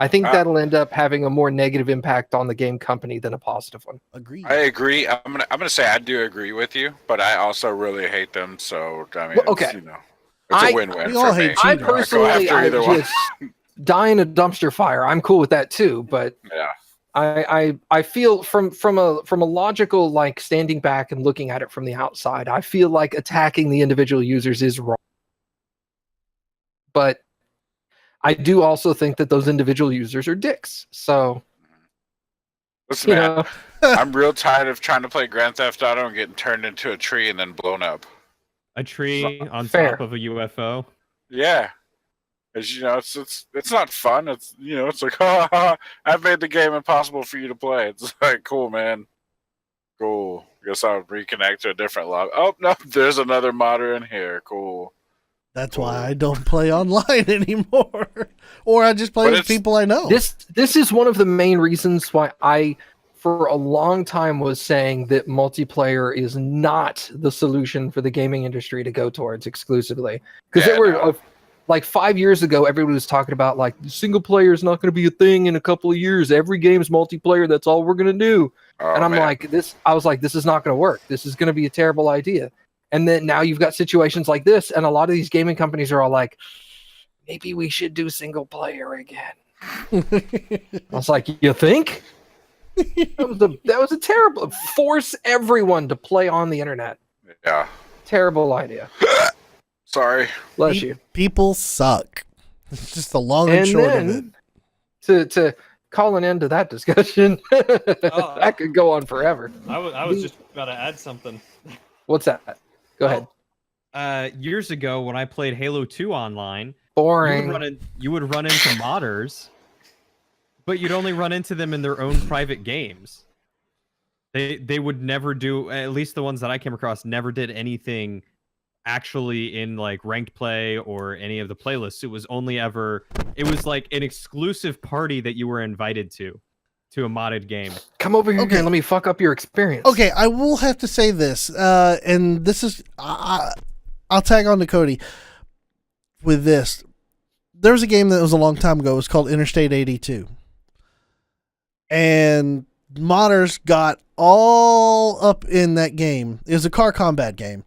I think that'll end up having a more negative impact on the game company than a positive one. Agreed. I agree. I'm gonna say I do agree with you, but I also really hate them. So I mean, Well, okay. it's a win-win we for all me. hate I cheaters. personally, Go after either one. just die in a dumpster fire. I'm cool with that too, but Yeah. I feel from a logical, like, standing back and looking at it from the outside, I feel like attacking the individual users is wrong. But I do also think that those individual users are dicks. So, Listen, you man, know, I'm real tired of trying to play Grand Theft Auto and getting turned into a tree and then blown up. A tree on Fair. top of a UFO. Yeah. It's not fun. It's like, ha, ha, ha, I've made the game impossible for you to play. It's like, cool, man. Cool. Guess I'll reconnect to a different log. Oh no, there's another modder in here. Cool. That's why I don't play online anymore, or I just play with people I know. This is one of the main reasons why I, for a long time, was saying that multiplayer is not the solution for the gaming industry to go towards exclusively. Because there were like 5 years ago, everybody was talking about like single player is not going to be a thing in a couple of years. Every game's multiplayer. That's all we're going to do. And I'm like, I was like, this is not going to work. This is going to be a terrible idea. And then now you've got situations like this, and a lot of these gaming companies are all like, maybe we should do single player again. I was like, you think? That was a terrible. Force everyone to play on the internet. Yeah. Terrible idea. Sorry. Bless you. People suck. It's just the long and short of it. To call an end to that discussion, that could go on forever. I was just about to add something. What's that? Go ahead. Years ago, when I played Halo 2 online, Boring. You would run into modders, but you'd only run into them in their own private games. They would never do, at least the ones that I came across, never did anything actually in like ranked play or any of the playlists. It was like an exclusive party that you were invited to a modded game. Come over here and let me fuck up your experience. Okay, I will have to say this, and this is I'll tag on to Cody with this. There was a game that was a long time ago. It was called Interstate 82, and modders got all up in that game. It was a car combat game,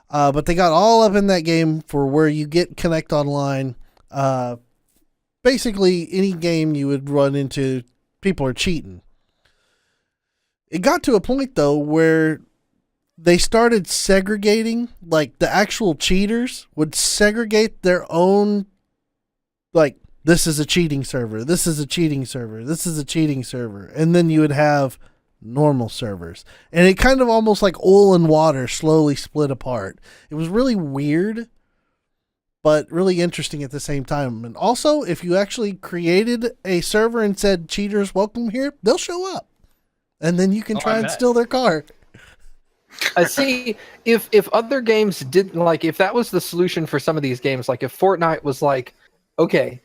but they got all up in that game for where you get connect online. Basically, any game you would run into, people are cheating. It got to a point though where they started segregating, like the actual cheaters would segregate their own, like, this is a cheating server, this is a cheating server, this is a cheating server, and then you would have normal servers. And it kind of almost like oil and water slowly split apart. It was really weird, but really interesting at the same time. And also, if you actually created a server and said cheaters welcome here, they'll show up. And then you can try and steal their car. I see. If other games did, like, if that was the solution for some of these games, like if Fortnite was like, okay,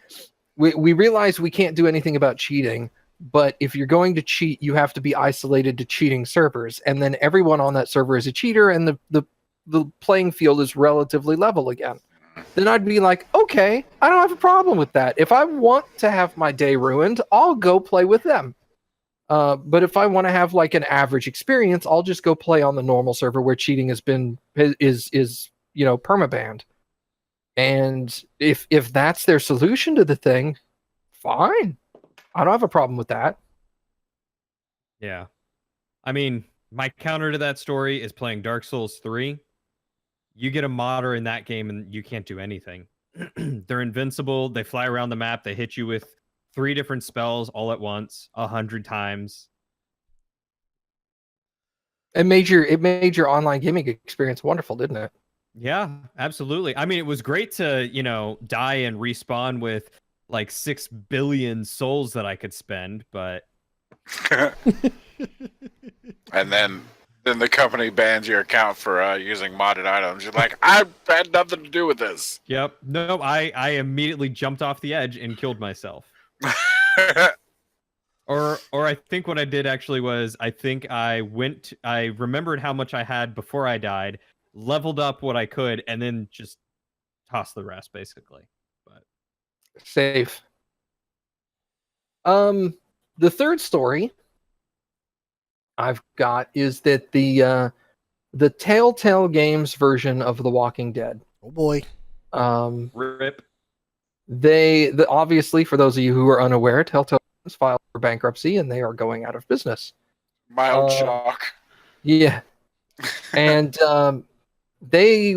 we realize we can't do anything about cheating, but if you're going to cheat, you have to be isolated to cheating servers, and then everyone on that server is a cheater, and the playing field is relatively level again. Then I'd be like, okay, I don't have a problem with that. If I want to have my day ruined, I'll go play with them. But if I want to have like an average experience, I'll just go play on the normal server where cheating is permabanned. And if that's their solution to the thing, fine. I don't have a problem with that. Yeah. I mean, my counter to that story is playing Dark Souls 3. You get a modder in that game and you can't do anything. They're invincible. They fly around the map. They hit you with 3 different spells all at once, 100 times. It made your online gaming experience wonderful, didn't it? Yeah, absolutely. I mean, it was great to, die and respawn with like 6 billion souls that I could spend, but and then the company bans your account for using modded items. You're like, I had nothing to do with this. Yep. No, I immediately jumped off the edge and killed myself. Or I think what I did actually was I remembered how much I had before I died, leveled up what I could, and then just tossed the rest basically. But safe. The third story I've got is that the Telltale Games version of The Walking Dead. Oh boy. Rip. Obviously, for those of you who are unaware, Telltale Games filed for bankruptcy and they are going out of business. Mild shock. Yeah. And they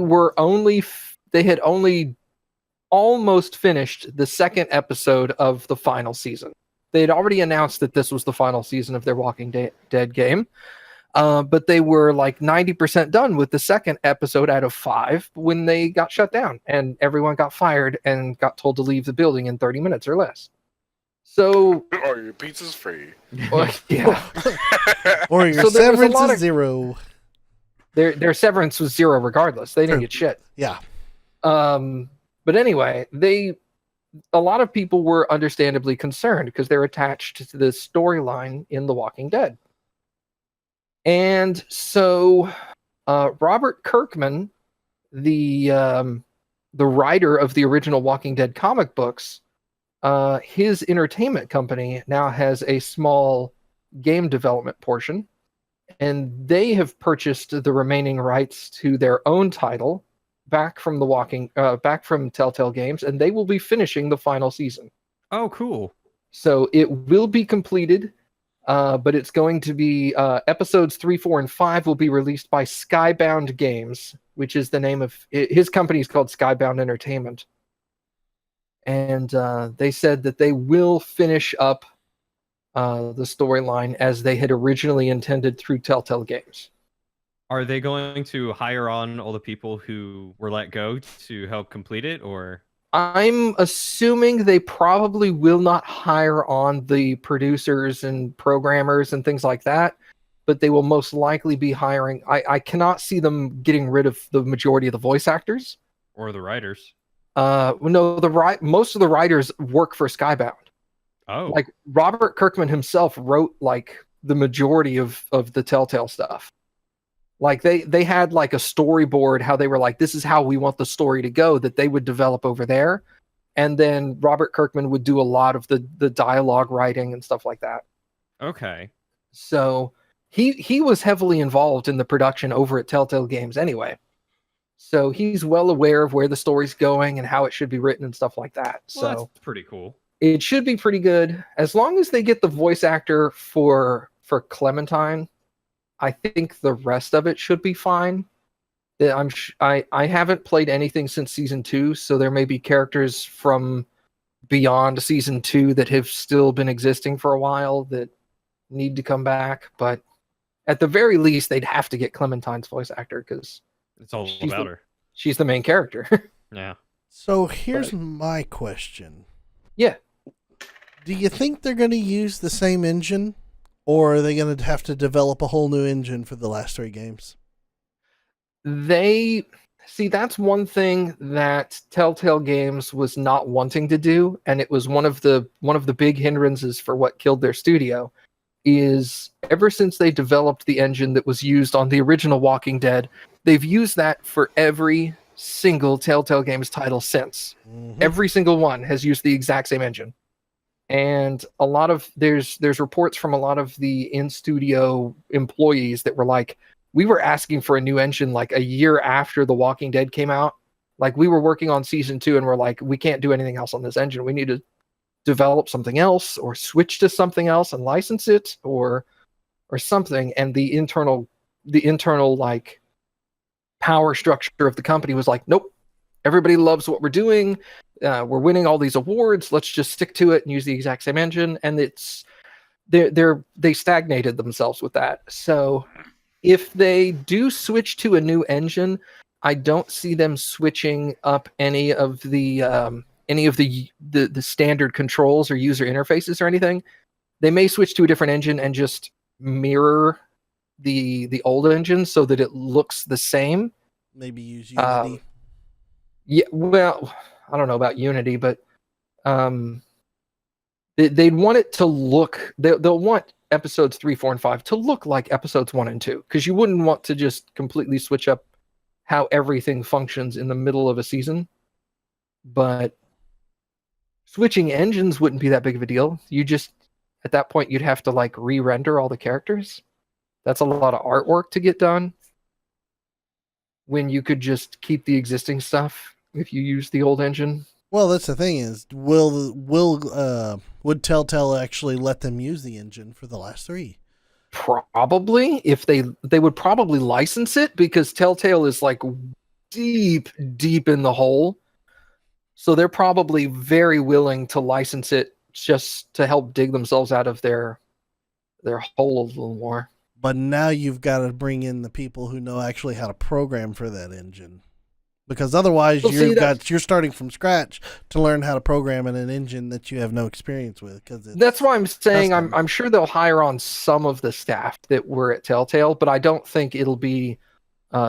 had only almost finished the second episode of the final season. They had already announced that this was the final season of their Walking Dead game. But they were like 90% done with the second episode out of 5 when they got shut down and everyone got fired and got told to leave the building in 30 minutes or less. So, or your pizza's free. Yeah. Or your severance is 0. Their severance was zero regardless. They didn't True. get shit. Yeah. But anyway, a lot of people were understandably concerned because they're attached to the storyline in The Walking Dead. And so Robert Kirkman, the writer of the original Walking Dead comic books, his entertainment company now has a small game development portion, and they have purchased the remaining rights to their own title back from Telltale Games, and they will be finishing the final season. Oh, cool. So it will be completed, but it's going to be episodes 3, 4, and 5 will be released by Skybound Games, which is the name of his company is called Skybound Entertainment. And they said that they will finish up the storyline as they had originally intended through Telltale Games. Are they going to hire on all the people who were let go to help complete it, or? I'm assuming they probably will not hire on the producers and programmers and things like that, but they will most likely be hiring. I cannot see them getting rid of the majority of the voice actors. Or the writers. No, most of the writers work for Skybound. Oh. Like Robert Kirkman himself wrote like the majority of the Telltale stuff. Like they had like a storyboard, how they were like, this is how we want the story to go, that they would develop over there. And then Robert Kirkman would do a lot of the dialogue writing and stuff like that. Okay. So he was heavily involved in the production over at Telltale Games anyway. So he's well aware of where the story's going and how it should be written and stuff like that. Well, So that's pretty cool. it should be pretty good. As long as they get the voice actor for Clementine, I think the rest of it should be fine. I haven't played anything since season 2, so there may be characters from beyond season 2 that have still been existing for a while that need to come back. But at the very least, they'd have to get Clementine's voice actor because it's all about her. She's the main character. Yeah. So here's my question. Yeah. Do you think they're going to use the same engine? Or are they going to have to develop a whole new engine for the last 3 games? That's one thing that Telltale Games was not wanting to do, and it was one of the big hindrances for what killed their studio. Is ever since they developed the engine that was used on the original Walking Dead, they've used that for every single Telltale Games title since. Mm-hmm. Every single one has used the exact same engine. And a lot of there's reports from a lot of the in-studio employees that were like, we were asking for a new engine like a year after The Walking Dead came out. Like we were working on season 2 and we're like, we can't do anything else on this engine. We need to develop something else or switch to something else and license it or something. And the internal like power structure of the company was like, nope, everybody loves what we're doing. We're winning all these awards. Let's just stick to it and use the exact same engine. And they stagnated themselves with that. So if they do switch to a new engine, I don't see them switching up any of the standard controls or user interfaces or anything. They may switch to a different engine and just mirror the old engine so that it looks the same. Maybe use Unity. Yeah, well, I don't know about Unity, but they'd want it to look. They'll want episodes 3, 4, and 5 to look like episodes 1 and 2, because you wouldn't want to just completely switch up how everything functions in the middle of a season. But switching engines wouldn't be that big of a deal. You just, at that point, you'd have to like re-render all the characters. That's a lot of artwork to get done, when you could just keep the existing stuff if you use the old engine. Well, that's the thing is, would Telltale actually let them use the engine for the last 3? Probably. If they would probably license it, because Telltale is like deep in the hole. So they're probably very willing to license it just to help dig themselves out of their hole a little more. But now you've got to bring in the people who know actually how to program for that engine. Because otherwise you're starting from scratch to learn how to program in an engine that you have no experience with. That's why I'm saying I'm sure they'll hire on some of the staff that were at Telltale, but I don't think it'll be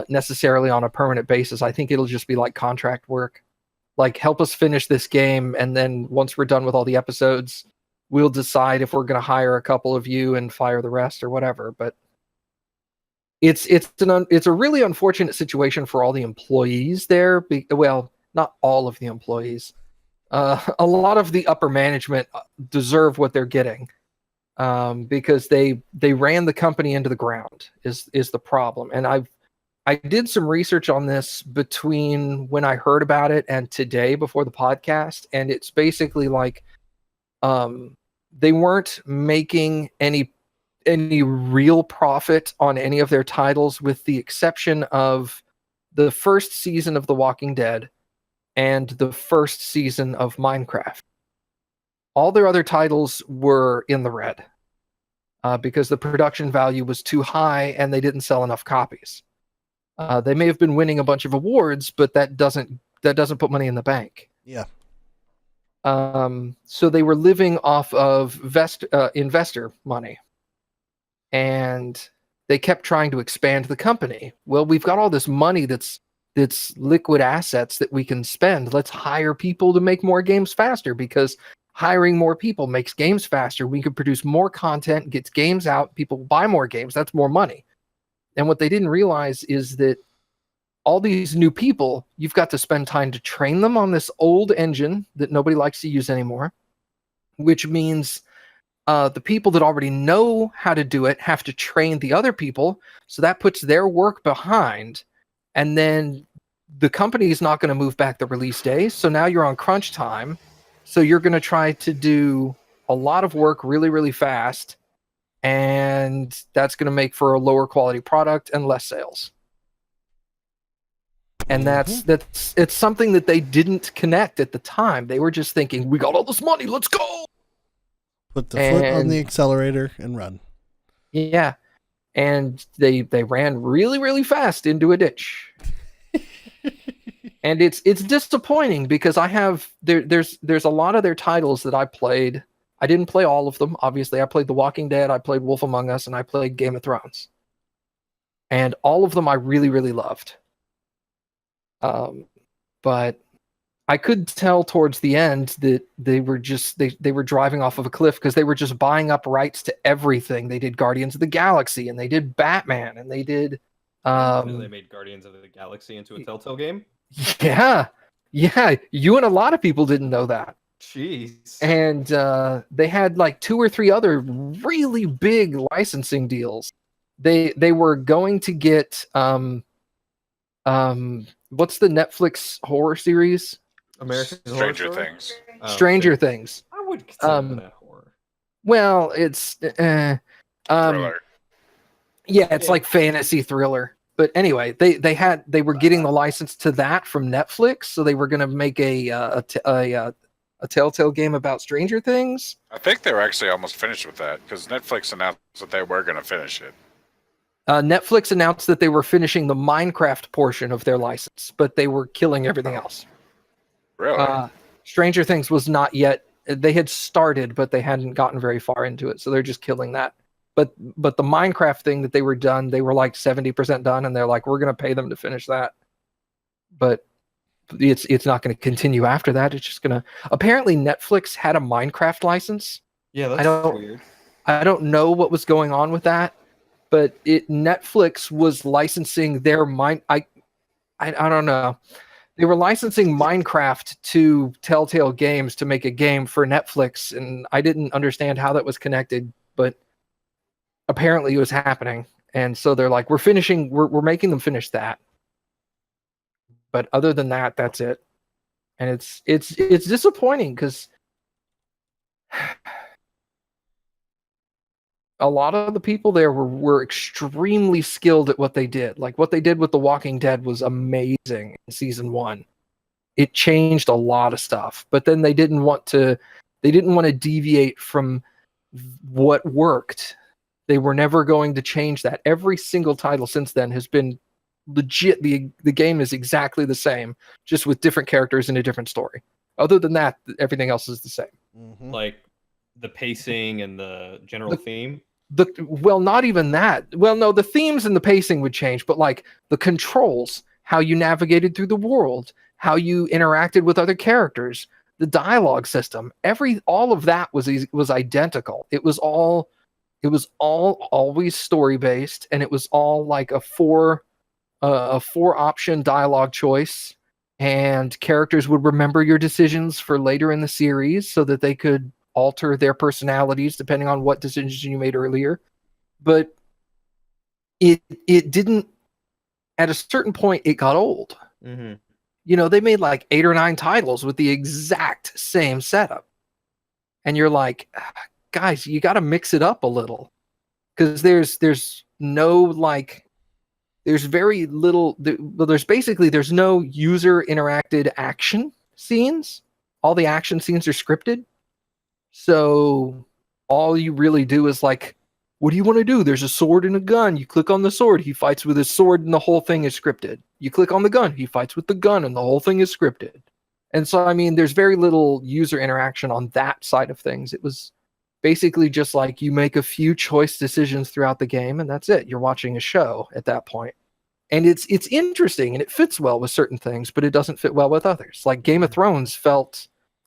necessarily on a permanent basis. I think it'll just be like contract work. Like, help us finish this game, and then once we're done with all the episodes, we'll decide if we're going to hire a couple of you and fire the rest or whatever. But it's a really unfortunate situation for all the employees there. Well, not all of the employees. A lot of the upper management deserve what they're getting, because they ran the company into the ground is the problem. And I did some research on this between when I heard about it and today before the podcast, and it's basically like they weren't making any real profit on any of their titles, with the exception of the first season of The Walking Dead and the first season of Minecraft. All their other titles were in the red because the production value was too high and they didn't sell enough copies. They may have been winning a bunch of awards, but that doesn't put money in the bank. Yeah. So they were living off of investor money, and they kept trying to expand the company. Well, we've got all this money that's liquid assets that we can spend. Let's hire people to make more games faster, because hiring more people makes games faster. We can produce more content, gets games out, people buy more games. That's more money. And what they didn't realize is that all these new people, you've got to spend time to train them on this old engine that nobody likes to use anymore, which means the people that already know how to do it have to train the other people. So that puts their work behind. And then the company is not going to move back the release day. So now you're on crunch time. So you're going to try to do a lot of work really, really fast. And that's going to make for a lower quality product and less sales. And it's something that they didn't connect at the time. They were just thinking, we got all this money, let's go. Put the foot on the accelerator and run. Yeah. And they ran really, really fast into a ditch. And it's disappointing, because there's a lot of their titles that I played. I didn't play all of them. Obviously, I played The Walking Dead, I played Wolf Among Us, and I played Game of Thrones. And all of them I really, really loved. But I could tell towards the end that they were just they were driving off of a cliff, because they were just buying up rights to everything. They did Guardians of the Galaxy, and they did Batman, and they did they made Guardians of the Galaxy into a Telltale game. Yeah. You and a lot of people didn't know that. Jeez. And they had like 2 or 3 other really big licensing deals. They were going to get what's the Netflix horror series? American Stranger Horror Things. Oh, Stranger Things. I would consider that horror. Well, it's Thriller. yeah, it's like fantasy thriller. But anyway, they were getting the license to that from Netflix, so they were going to make a Telltale game about Stranger Things. I think they were actually almost finished with that, because Netflix announced that they were going to finish it. Netflix announced that they were finishing the Minecraft portion of their license, but they were killing everything else. Really? Stranger Things was not yet. They had started, but they hadn't gotten very far into it, so they're just killing that. But the Minecraft thing that they were done, they were like 70% done, and they're like, we're going to pay them to finish that. But it's not going to continue after that. It's just going to. Apparently, Netflix had a Minecraft license. Yeah, that's weird. I don't know what was going on with that, but Netflix was licensing their I don't know. They were licensing Minecraft to Telltale Games to make a game for Netflix, and I didn't understand how that was connected, but apparently it was happening. And so they're like, we're making them finish that. But other than that, that's it. And it's disappointing, because a lot of the people there were extremely skilled at what they did. Like, what they did with The Walking Dead was amazing in season 1. It changed a lot of stuff, but then they didn't want to deviate from what worked. They were never going to change that. Every single title since then has been legit. The game is exactly the same, just with different characters and a different story. Other than that, everything else is the same. Mm-hmm. Like the pacing and the general theme. well, not even that. Well, no, the themes and the pacing would change, but like the controls, how you navigated through the world, how you interacted with other characters, the dialogue system, all of that was identical. It was all always story based, and it was all like a four option dialogue choice, and characters would remember your decisions for later in the series so that they could alter their personalities depending on what decisions you made earlier. But it didn't, at a certain point it got old. Mm-hmm. You know, they made like 8 or 9 titles with the exact same setup, and you're like, guys, you got to mix it up a little, because there's no like, there's very little, there's no user interacted action scenes. All the action scenes are scripted. So all you really do is like, what do you want to do? There's a sword and a gun. You click on the sword, he fights with his sword, and the whole thing is scripted. You click on the gun, he fights with the gun, and the whole thing is scripted. And so, I mean, there's very little user interaction on that side of things. It was basically just like you make a few choice decisions throughout the game, and that's it. You're watching a show at that point. And it's interesting, and it fits well with certain things, but it doesn't fit well with others. Like Game of Thrones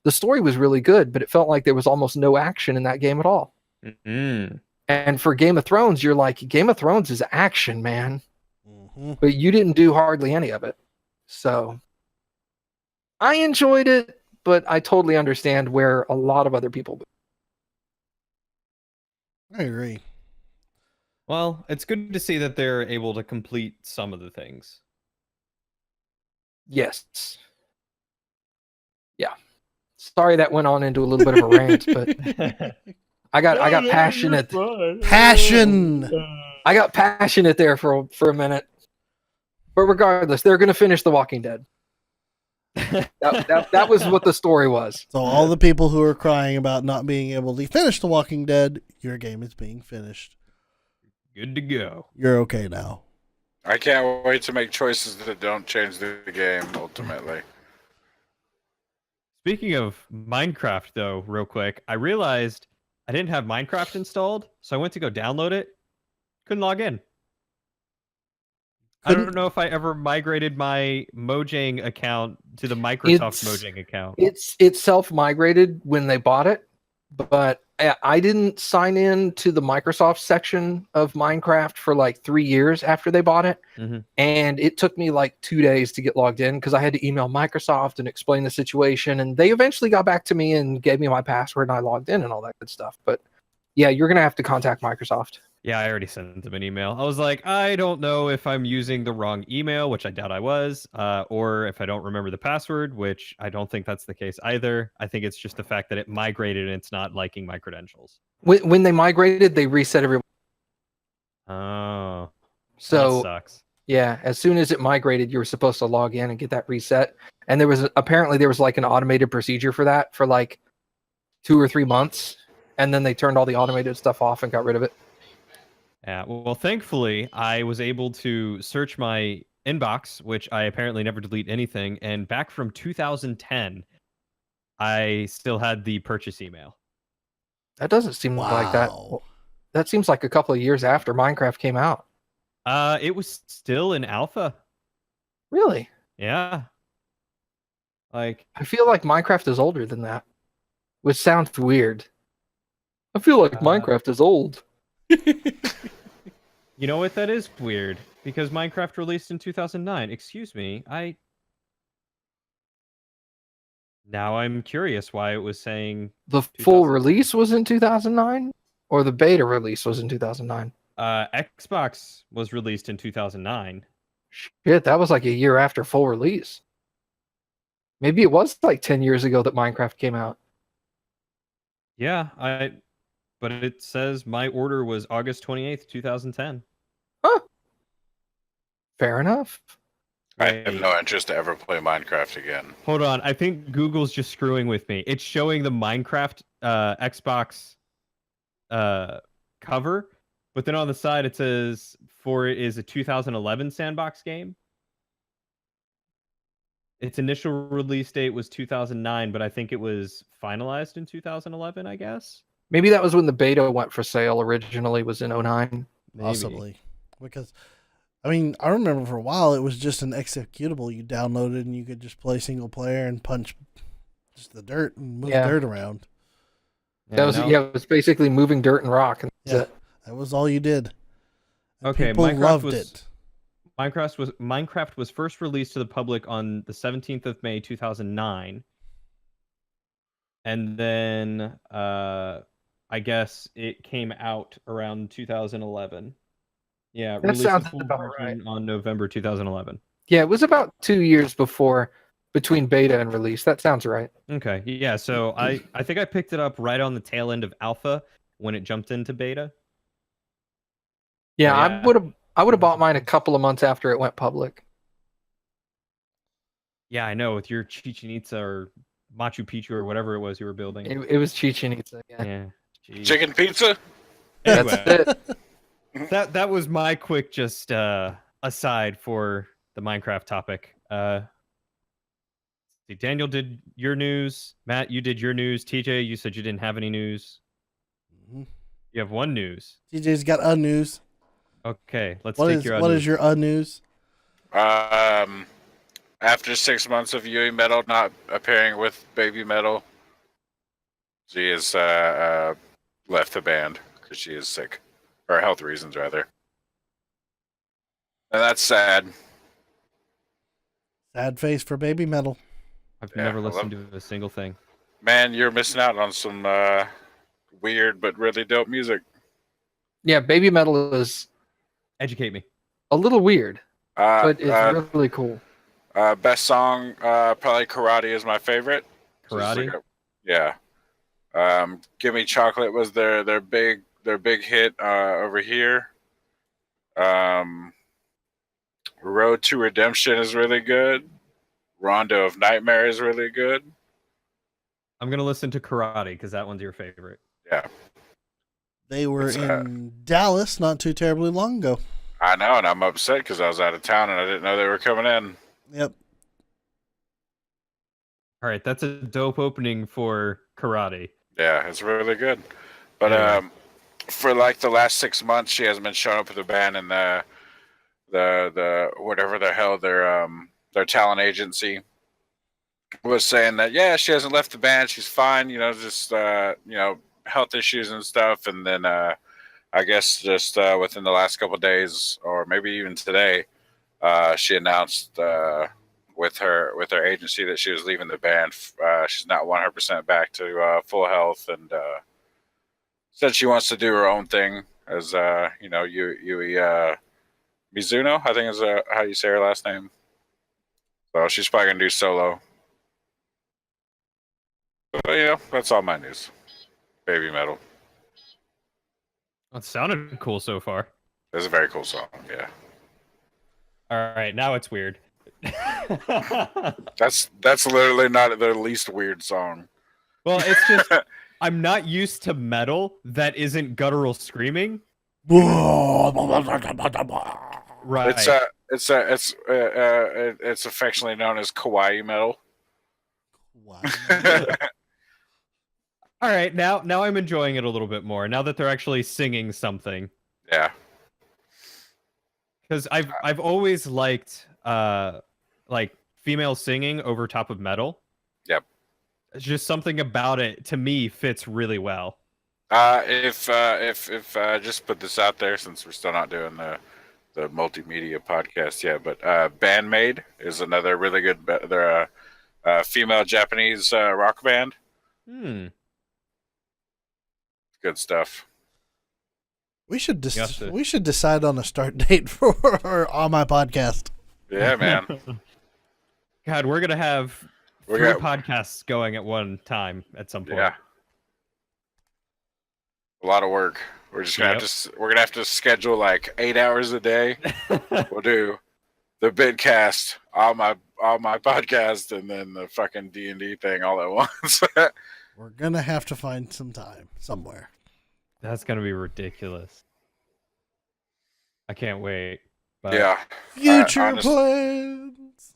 the story was really good, but it felt like there was almost no action in that game at all. Mm-hmm. And for Game of Thrones, you're like, Game of Thrones is action, man. Mm-hmm. But you didn't do hardly any of it. So I enjoyed it, but I totally understand where a lot of other people would. I agree. Well, it's good to see that they're able to complete some of the things. Yes. Yeah. Sorry that went on into a little bit of a rant, but I got passionate. Passion. I got passionate there for a minute. But regardless, they're going to finish The Walking Dead. That was what the story was. So all the people who are crying about not being able to finish The Walking Dead, your game is being finished. Good to go. You're okay now. I can't wait to make choices that don't change the game ultimately. Speaking of Minecraft, though, real quick, I realized I didn't have Minecraft installed, so I went to go download it. Couldn't log in. I don't know if I ever migrated my Mojang account to the Microsoft Mojang account. It's self-migrated when they bought it, but I didn't sign in to the Microsoft section of Minecraft for like 3 years after they bought it. Mm-hmm. And it took me like 2 days to get logged in because I had to email Microsoft and explain the situation. And they eventually got back to me and gave me my password, and I logged in and all that good stuff. But yeah, you're going to have to contact Microsoft. Yeah, I already sent them an email. I was like, I don't know if I'm using the wrong email, which I doubt I was, or if I don't remember the password, which I don't think that's the case either. I think it's just the fact that it migrated and it's not liking my credentials. When they migrated, they reset everyone. Oh, so that sucks. Yeah, as soon as it migrated, you were supposed to log in and get that reset. And there was like an automated procedure for that for like 2 or 3 months, and then they turned all the automated stuff off and got rid of it. Yeah, well, thankfully, I was able to search my inbox, which I apparently never delete anything, and back from 2010, I still had the purchase email. That doesn't seem like that. That seems like a couple of years after Minecraft came out. It was still in alpha. Really? Yeah. Like, I feel like Minecraft is older than that, which sounds weird. I feel like Minecraft is old. You know what? That is weird, because Minecraft released in 2009. Excuse me. Now I'm curious why it was saying the full release was in 2009, or the beta release was in 2009. Xbox was released in 2009. Shit, that was like a year after full release. Maybe it was like 10 years ago that Minecraft came out. Yeah, but it says my order was August 28th, 2010. Huh. Fair enough. I have no interest to ever play Minecraft again. Hold on, I think Google's just screwing with me. It's showing the Minecraft Xbox cover, but then on the side it says for it is a 2011 sandbox game. Its initial release date was 2009, but I think it was finalized in 2011, I guess. Maybe that was when the beta went for sale originally, was in 09. Maybe. Possibly. Because, I mean, I remember for a while it was just an executable you downloaded and you could just play single player and punch just the dirt and move dirt around. It was basically moving dirt and rock. And Yeah, that was all you did. And Okay, people loved it. Minecraft was first released to the public on the 17th of May 2009. And then I guess it came out around 2011. Yeah, That released sounds the full about version on November 2011. Yeah, it was about 2 years between beta and release. That sounds right. Okay, yeah, so I think I picked it up right on the tail end of alpha when it jumped into beta. Yeah, Yeah. I would have bought mine a couple of months after it went public. Yeah, I know, with your Chichen Itza or Machu Picchu or whatever it was you were building. It was Chichen Itza. Yeah. Yeah. Jeez. Chicken pizza? Anyway, That's it. that was my quick just aside for the Minecraft topic. See, Daniel did your news. Matt, you did your news. TJ, you said you didn't have any news. Mm-hmm. You have one news. TJ's got a news. Okay, let's What take is your what news. is your news? After 6 months of Yui Metal not appearing with Baby Metal, she has left the band because she is sick, or health reasons rather, and that's sad. Sad face for Baby Metal. I've Yeah, never I listened to a single thing. Man, you're missing out on some weird but really dope music. Yeah, Baby Metal is Educate me. a little weird, but it's Uh, really cool. best song, probably Karate is my favorite. Karate? Yeah. Gimme Chocolate was their big hit over here. Road to Redemption is really good. Rondo of Nightmare is really good. I'm gonna listen to Karate because that one's your favorite. Yeah, They were It's, in Dallas not too terribly long ago. I know, and I'm upset because I was out of town and I didn't know they were coming in. Yep. All right, that's a dope opening for Karate. Yeah, it's really good. But Anyway. for like the last 6 months, she hasn't been showing up with the band and the whatever the hell their talent agency was saying that she hasn't left the band, she's fine, just health issues and stuff. And then I guess just within the last couple of days, or maybe even today, she announced with her agency that she was leaving the band. She's not 100% back to full health, and said she wants to do her own thing as Yui Mizuno, I think is how you say her last name. So she's probably gonna do solo. But that's all my news. Baby Metal. It sounded cool so far. It's a very cool song. Yeah, All right, now it's weird. that's literally not the least weird song. Well, it's just I'm not used to metal that isn't guttural screaming. Right. It's affectionately known as kawaii metal. Wow. All right, now I'm enjoying it a little bit more. Now that they're actually singing something. Yeah. Because I've always liked like female singing over top of metal. Yep. It's just something about it to me fits really well. If just put this out there since we're still not doing the multimedia podcast yet, but Bandmaid is another really good. They're a female Japanese rock band. Good stuff. We should Yes, we should decide on a start date for on my podcast. Yeah, man. God, we're gonna have We three got- podcasts going at one time at some point. Yeah. A lot of work. We're just gonna we're gonna have to schedule like 8 hours a day. We'll do the Bitcast, all my podcast, and then the fucking D&D thing all at once. We're gonna have to find some time somewhere. That's gonna be ridiculous. I can't wait. But Yeah. Future plans.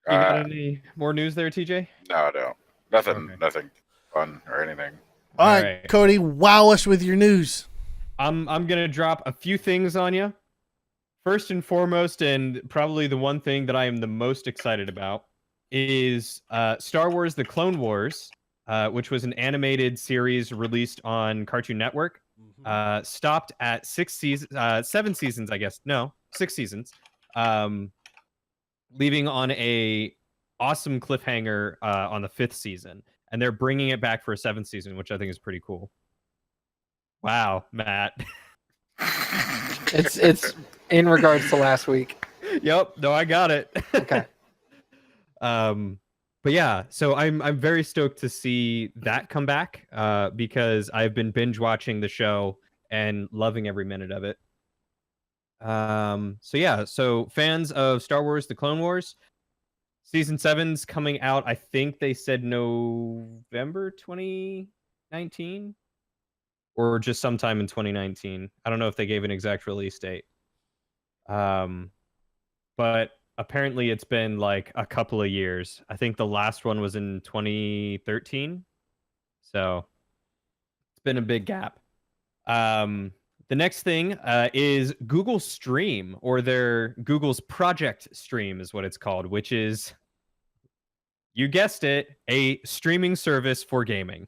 You got any more news there, TJ? No, I don't. Nothing. Okay. Nothing fun or anything. All right, Cody, wow us with your news. I'm gonna drop a few things on you. First and foremost, and probably the one thing that I am the most excited about, is Star Wars: The Clone Wars, which was an animated series released on Cartoon Network. Stopped at 7 seasons, I guess. No, 6 seasons. Leaving on a awesome cliffhanger on the 5th season, and they're bringing it back for a 7th season, which I think is pretty cool. Wow, Matt. It's in regards to last week. Yep. No, I got it. Okay. But yeah, so I'm very stoked to see that come back because I've been binge watching the show and loving every minute of it. So yeah, so fans of Star Wars: The Clone Wars, season 7's coming out. I think they said November 2019 or just sometime in 2019. I don't know if they gave an exact release date. But apparently it's been like a couple of years. I think the last one was in 2013. So it's been a big gap. The next thing is Google Stream, or their Google's Project Stream is what it's called, which is, you guessed it, a streaming service for gaming.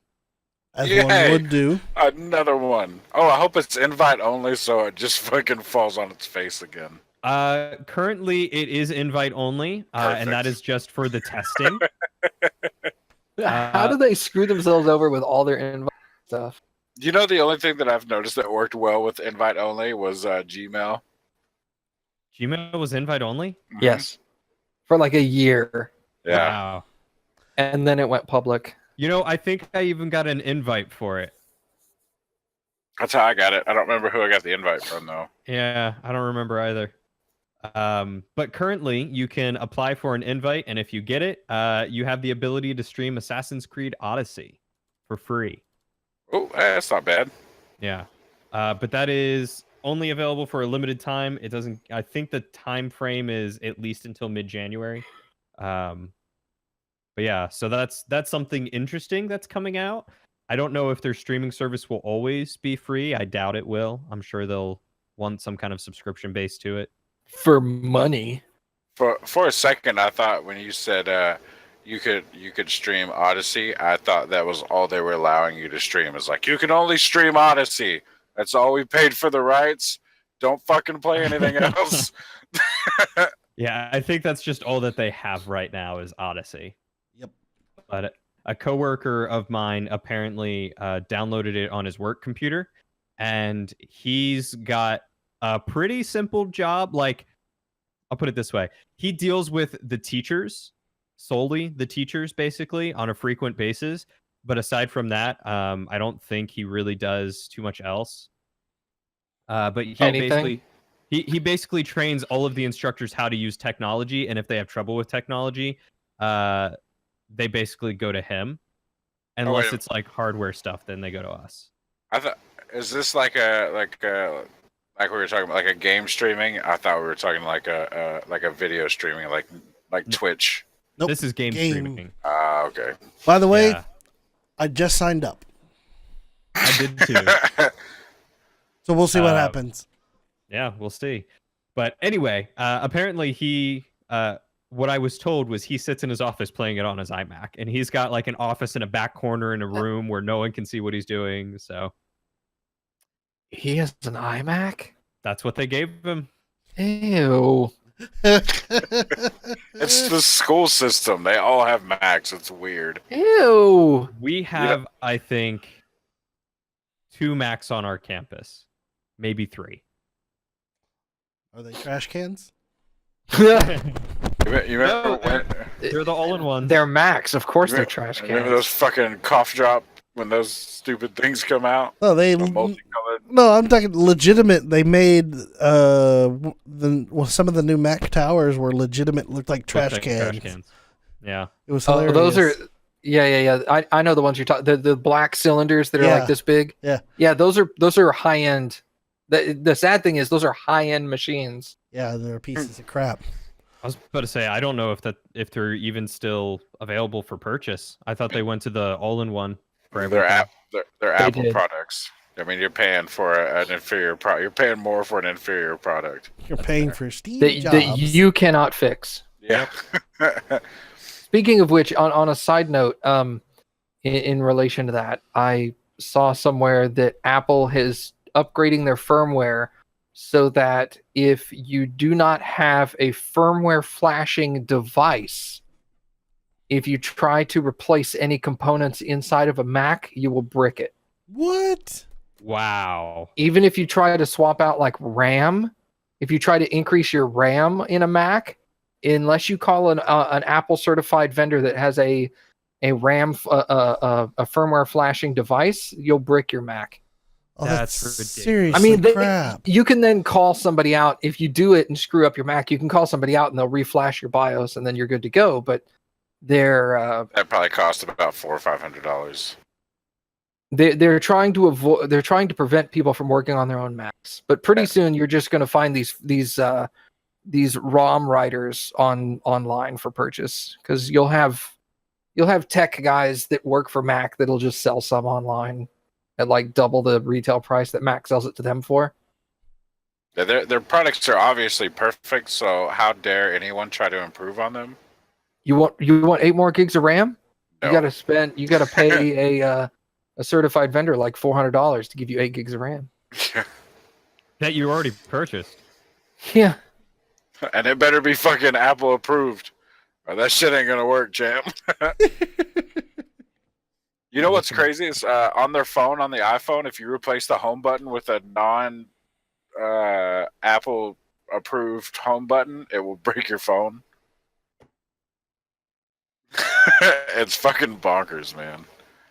As one would do. Another one. Oh, I hope it's invite only so it just fucking falls on its face again. Currently it is invite only, and that is just for the testing. How do they screw themselves over with all their invite stuff? You know, the only thing that I've noticed that worked well with invite only was Gmail. Gmail was invite only? Mm-hmm. Yes. For like a year. Yeah. Wow. And then it went public. You know, I think I even got an invite for it. That's how I got it. I don't remember who I got the invite from, though. Yeah, I don't remember either. But currently, you can apply for an invite, and if you get it, you have the ability to stream Assassin's Creed Odyssey for free. Oh, that's not bad. Yeah. But that is only available for a limited time. It doesn't. I think the time frame is at least until mid-January. But yeah, so that's something interesting that's coming out. I don't know if their streaming service will always be free. I doubt it will. I'm sure they'll want some kind of subscription base to it. For money. For a second, I thought when you said you could stream Odyssey, I thought that was all they were allowing you to stream. It's like, you can only stream Odyssey. That's all we paid for the rights. Don't fucking play anything else. Yeah, I think that's just all that they have right now is Odyssey. Yep. But a coworker of mine apparently downloaded it on his work computer, and he's got a pretty simple job. Like, I'll put it this way. He deals with the teachers, solely the teachers, basically, on a frequent basis. But aside from that, I don't think he really does too much else. But he basically trains all of the instructors how to use technology, and if they have trouble with technology, they basically go to him. Unless it's like hardware stuff, then they go to us. I thought, is this like we were talking about, like a game streaming? I thought we were talking like a video streaming, like Twitch. Nope. This is game streaming. Okay. By the way, I just signed up. I did too. So we'll see what happens. Yeah, we'll see. But anyway, apparently he, what I was told was he sits in his office playing it on his iMac, and he's got like an office in a back corner in a room where no one can see what he's doing. So he has an iMac? That's what they gave him. Ew. It's the school system. They all have Macs. It's weird. Ew. We have, I think, 2 Macs on our campus. Maybe 3. Are they trash cans? You remember when they're the all-in-ones. They're Macs. Of course they're trash cans. Remember those fucking cough drop when those stupid things come out? No, Multicolored. No, I'm talking legitimate. They made some of the new Mac towers were legitimate. Looked like trash cans. Yeah, it was hilarious. Those are. Yeah. I know the ones you're talking. The black cylinders that are like this big. Yeah. Those are high end. The sad thing is those are high end machines. Yeah, they're pieces of crap. I was about to say, I don't know if they're even still available for purchase. I thought they went to the all-in-one. for They're everything. they're They Apple did. products. I mean, you're paying for an inferior product. You're paying more for an inferior product. You're That's paying fair. for Steve That Jobs. you cannot fix. Yeah. Speaking of which, on a side note, in relation to that, I saw somewhere that Apple is upgrading their firmware so that if you do not have a firmware flashing device, if you try to replace any components inside of a Mac, you will brick it. What? Wow. Even if you try to swap out like RAM, if you try to increase your RAM in a Mac, unless you call an Apple certified vendor that has a RAM a firmware flashing device, you'll brick your Mac. Oh, that's That's ridiculous. seriously I mean, crap. you can then call somebody out if you do it and screw up your Mac. You can call somebody out and they'll reflash your BIOS and then you're good to go. But they're That probably cost about $400 or $500. they're trying to avoid, they're trying to prevent people from working on their own Macs. But pretty soon you're just going to find these ROM writers online for purchase, because you'll have tech guys that work for Mac that'll just sell some online at like double the retail price that Mac sells it to them for. Yeah, their products are obviously perfect, so how dare anyone try to improve on them? You want 8 more gigs of RAM? No. You got to pay a certified vendor like $400 to give you 8 gigs of RAM. That you already purchased. Yeah. And it better be fucking Apple approved, or that shit ain't gonna work, Jam. You know what's crazy is on their phone, on the iPhone, if you replace the home button with a non Apple approved home button, it will break your phone. It's fucking bonkers, man.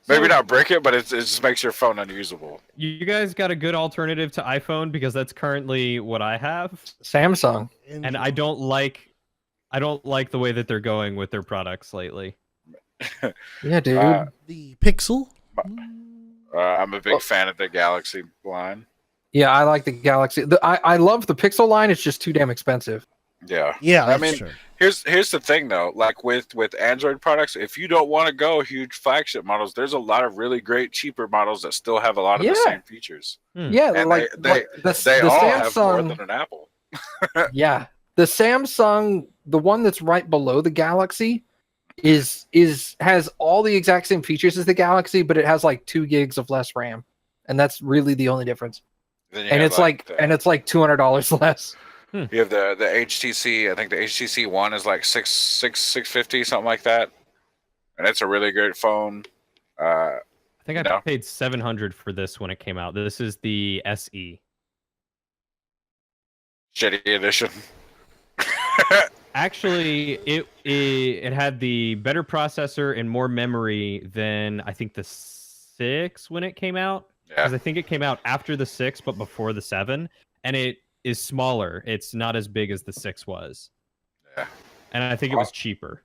Maybe So- not break it, but it just makes your phone unusable. You guys got a good alternative to iPhone, because that's currently what I have, Samsung. and I don't like the way that they're going with their products lately. Yeah, dude. The Pixel. I'm a big fan of the Galaxy line. Yeah, I like the Galaxy. I love the Pixel line. It's just too damn expensive. Yeah. Yeah, I that's mean, true. Here's the thing though, like with Android products, if you don't want to go huge flagship models, there's a lot of really great cheaper models that still have a lot of the Yeah. same features. Yeah, And like they the all have more Samsung. than an Apple. Yeah, the Samsung, the one that's right below the Galaxy, has all the exact same features as the Galaxy, but it has like 2 gigs of less RAM, and that's really the only difference. Then you And have, it's like $200 less. you have the HTC. I think the HTC One is like 650, something like that, and it's a really great phone. I think I No. paid $700 for this when it came out. This is the SE. Shitty edition. Actually, it had the better processor and more memory than I think the 6 when it came out. Because Yeah. I think it came out after the 6, but before the 7, and it is smaller. It's not as big as the 6 was. Yeah. And I think it was cheaper.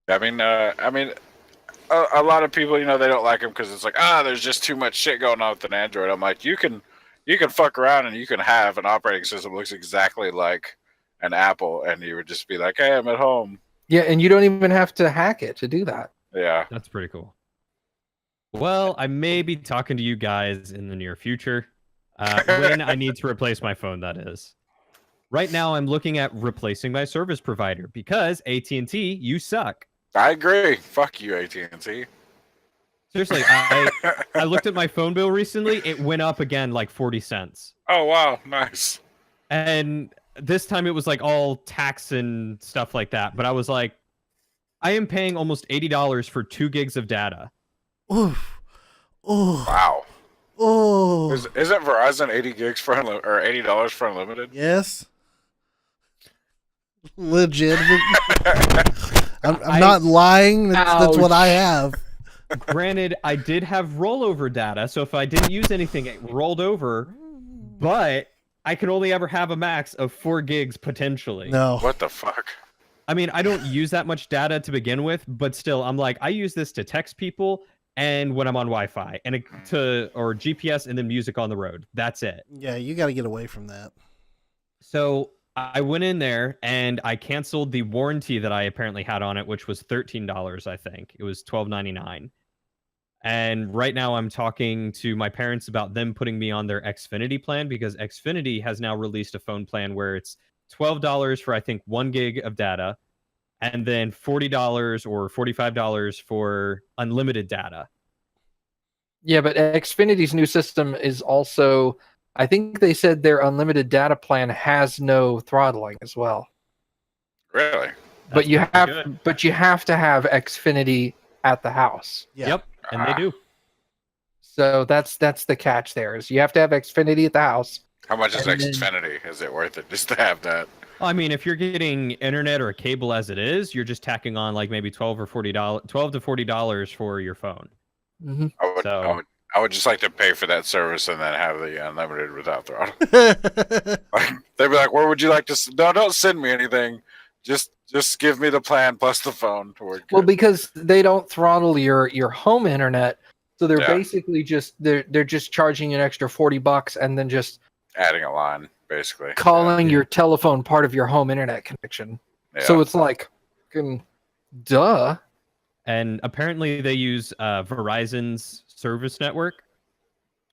I mean, a lot of people, they don't like them because it's like, there's just too much shit going on with an Android. I'm like, you can fuck around and you can have an operating system that looks exactly like an Apple, and you would just be like, hey, I'm at home. Yeah, and you don't even have to hack it to do that. Yeah. That's pretty cool. Well, I may be talking to you guys in the near future when I need to replace my phone, that is. Right now, I'm looking at replacing my service provider because AT&T, you suck. I agree. Fuck you, AT&T. Seriously, I looked at my phone bill recently. It went up again like 40 cents. Oh, wow. Nice. And this time it was like all tax and stuff like that. But I was like, I am paying almost $80 for 2 gigs of data. Oof. Oh. Wow. Oh. Isn't Verizon 80 gigs for or $80 for unlimited? Yes. Legit. I'm not lying. That's what I have. Granted, I did have rollover data, so if I didn't use anything, it rolled over. But I can only ever have a max of 4 gigs potentially. No. What the fuck? I mean, I don't use that much data to begin with, but still, I'm like, I use this to text people and when I'm on Wi-Fi and or GPS and then music on the road. That's it. Yeah, you got to get away from that. So I went in there and I canceled the warranty that I apparently had on it, which was $13. I think it was $12.99. And right now I'm talking to my parents about them putting me on their Xfinity plan because Xfinity has now released a phone plan where it's $12 for I think 1 gig of data, and then $40 or $45 for unlimited data. Yeah, but Xfinity's new system is also, I think they said their unlimited data plan has no throttling as well. Really? But you pretty have good. but you have to have Xfinity at the house. Yeah. Yep, and they do. So that's the catch there is you have to have Xfinity at the house. How much is And then- Xfinity? Is it worth it just to have that? I mean, if you're getting internet or cable as it is, you're just tacking on like maybe $12 to $40 for your phone. Mhm. I would just like to pay for that service and then have the unlimited without throttle. Like, they'd be like, "Where would you like to?" No, don't send me anything. Just give me the plan plus the phone. We're Well, good. because they don't throttle your home internet, so they're Yeah. basically just they're just charging an extra $40 and then just Adding a line, basically. calling your telephone part of your home internet connection. Yeah. So it's like, duh. And apparently they use Verizon's service network,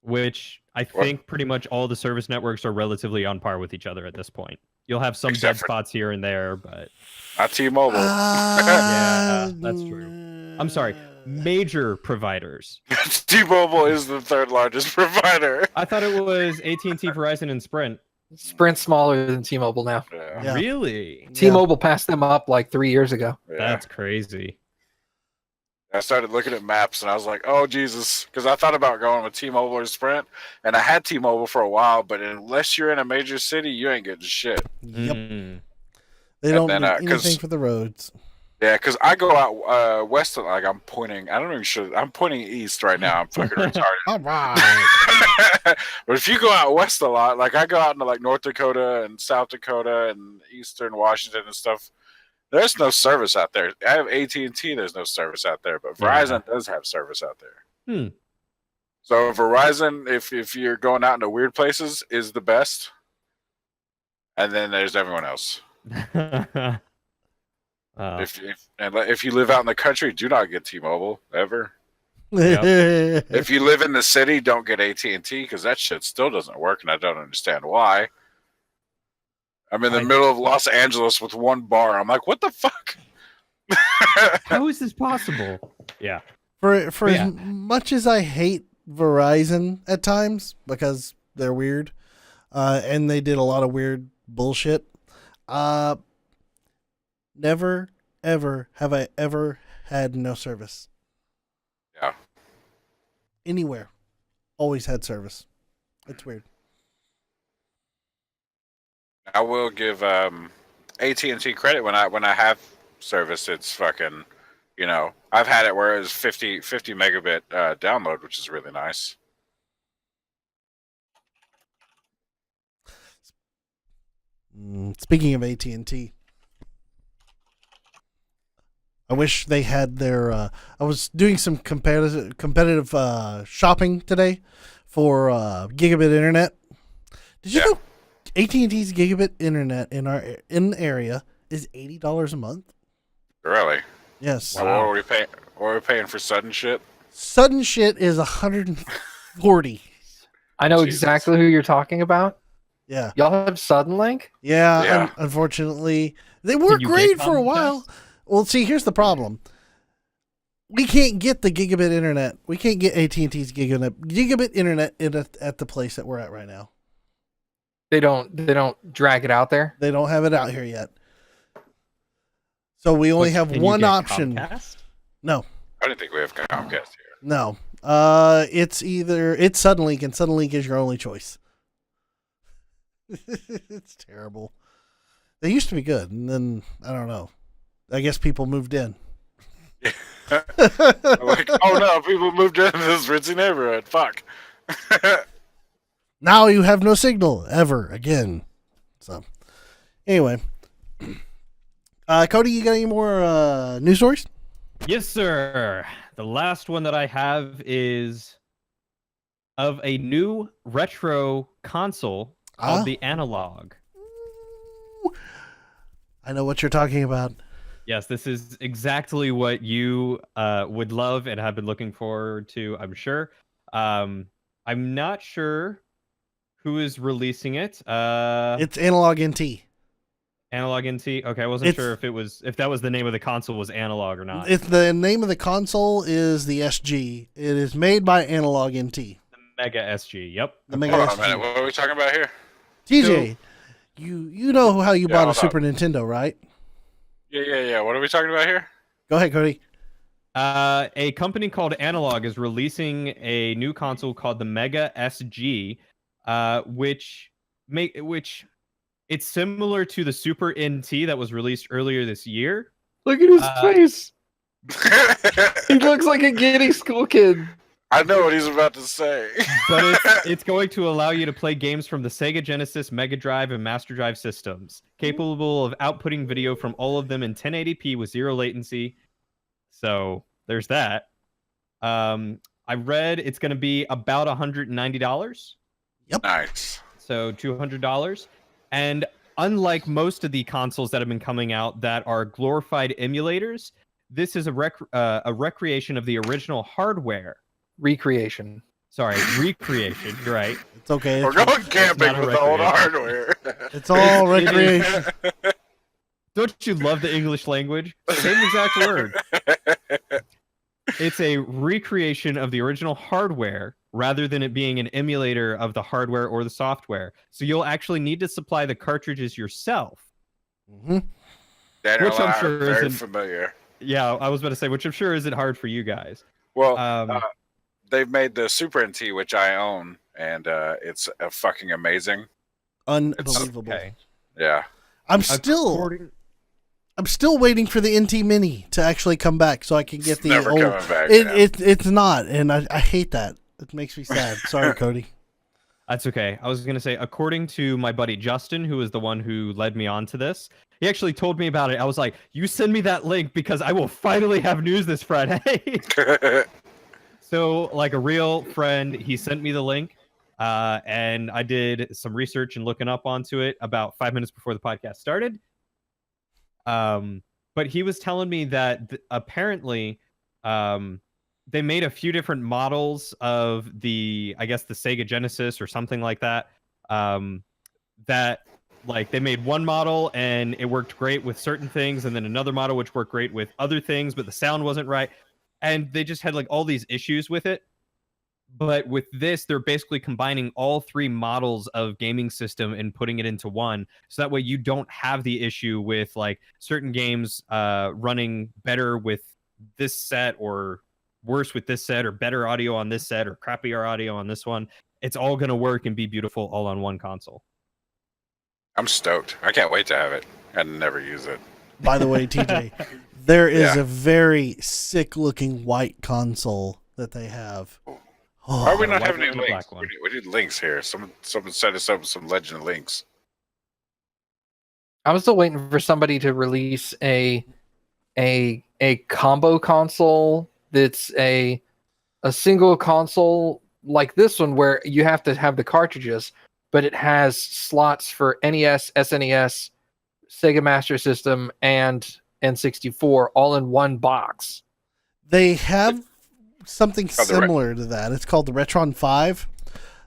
which I think pretty much all the service networks are relatively on par with each other at this point. You'll have some Except dead for- spots here and there, but Not T-Mobile. Yeah, that's true. I'm sorry, major providers. T-Mobile is the third largest provider. I thought it was AT&T, Verizon, and Sprint. Sprint's smaller than T-Mobile now. Yeah. Yeah. Really? T-Mobile passed them up like 3 years ago. Yeah. That's crazy. I started looking at maps and I was like, "Oh Jesus," because I thought about going with T-Mobile or Sprint, and I had T-Mobile for a while. But unless you're in a major city, you ain't getting shit. Yep. Mm. They don't then, do 'cause- anything for the roads. Yeah, because I go out west. Like I'm pointing. I don't even sure. I'm pointing east right now. I'm fucking retarded. All right. But if you go out west a lot, like I go out into like North Dakota and South Dakota and Eastern Washington and stuff, there's no service out there. I have AT&T. There's no service out there, but Verizon does have service out there. Hmm. So Verizon, if you're going out into weird places, is the best. And then there's everyone else. If you live out in the country, do not get T-Mobile ever. If you live in the city, don't get AT&T because that shit still doesn't work, and I don't understand why. I'm in the middle of Los Angeles with one bar. I'm like, what the fuck? How is this possible? Yeah. For Yeah. as much as I hate Verizon at times because they're weird, and they did a lot of weird bullshit, never ever have I ever had no service. Yeah. Anywhere, always had service. It's weird. I will give AT&T credit when I have service. It's fucking, I've had it where it was 50 megabit download, which is really nice. Speaking of AT&T, I wish they had their. I was doing some competitive shopping today for gigabit internet. Did you know AT&T's gigabit internet in the area is $80 a month? Really? Yes. Wow. What are we paying? What are we paying for sudden shit? Sudden shit is $140. I know Jesus. exactly who you're talking about. Yeah. Y'all have Sudden Link? Yeah. Unfortunately, they were Can you great get for a Comcast? while. Well, see, here's the problem. We can't get the gigabit internet. We can't get AT&T's gigabit internet at the place that we're at right now. They don't drag it out there. They don't have it out here yet. So we only have Can you one get option. Comcast? I didn't think we have Comcast here. No. It's Suddenlink, and Suddenlink is your only choice. It's terrible. They used to be good, and then I don't know. I guess people moved in. Like, oh no, people moved into this ritzy neighborhood. Fuck. Now you have no signal ever again. So, anyway, Cody, you got any more news stories? Yes, sir. The last one that I have is of a new retro console called the Analog. I know what you're talking about. Yes, this is exactly what you would love and have been looking forward to, I'm sure. I'm not sure who is releasing it. It's Analog NT. Analog NT. Okay, I wasn't sure if that was the name of the console was Analog or not. It's the name of the console is the SG. It is made by Analog NT. The Mega SG. Yep. The Mega Hold on a SG. minute. What are we talking about here? TJ, you know how you bought a hold Super on. Nintendo, right? Yeah. What are we talking about here? Go ahead, Cody. A company called Analog is releasing a new console called the Mega SG, which it's similar to the Super NT that was released earlier this year. Look at his face. He looks like a giddy school kid. I know what he's about to say. But it's going to allow you to play games from the Sega Genesis, Mega Drive, and Master Drive systems, capable of outputting video from all of them in 1080p with zero latency. So there's that. I read it's going to be about $190. Yep. Nice. So $200. And unlike most of the consoles that have been coming out that are glorified emulators, this is a recreation of the original hardware. Recreation. Sorry, recreation. You're right. It's okay. We're going camping not a with the old recreation. hardware. It's all recreation. Don't you love the English language? Same exact word. It's a recreation of the original hardware rather than it being an emulator of the hardware or the software. So you'll actually need to supply the cartridges yourself. Mm-hmm. Daniel Which and I'm I are sure very isn't- familiar. Yeah, I was about to say, which I'm sure isn't hard for you guys. Well, they've made the Super NT, which I own, and it's fucking amazing. Unbelievable. Okay. Yeah. I'm still waiting for the NT Mini to actually come back so I can get It's the never old. coming back. It's not, and I hate that. It makes me sad. Sorry, Cody. That's okay. I was going to say, according to my buddy Justin, who is the one who led me on to this, he actually told me about it. I was like, you send me that link because I will finally have news this Friday. So, like a real friend, he sent me the link, and I did some research and looking up onto it about 5 minutes before the podcast started. But he was telling me that apparently they made a few different models of I guess the Sega Genesis or something like that. That like they made one model and it worked great with certain things, and then another model which worked great with other things, but the sound wasn't right. And they just had like all these issues with it. But with this, they're basically combining all three models of gaming system and putting it into one. So that way you don't have the issue with like certain games running better with this set or worse with this set, or better audio on this set or crappier audio on this one. It's all going to work and be beautiful all on one console. I'm stoked. I can't wait to have it and never use it. By the way, TJ, there is Yeah. a very sick-looking white console that they have. Why are we Oh, not white having any one and a links? black one. We need links here. Someone set us up with some Legend links. I'm still waiting for somebody to release a combo console that's a single console like this one where you have to have the cartridges, but it has slots for NES, SNES, Sega Master System, and N64 all in one box. They have something Oh, similar to that. It's called the Retron 5.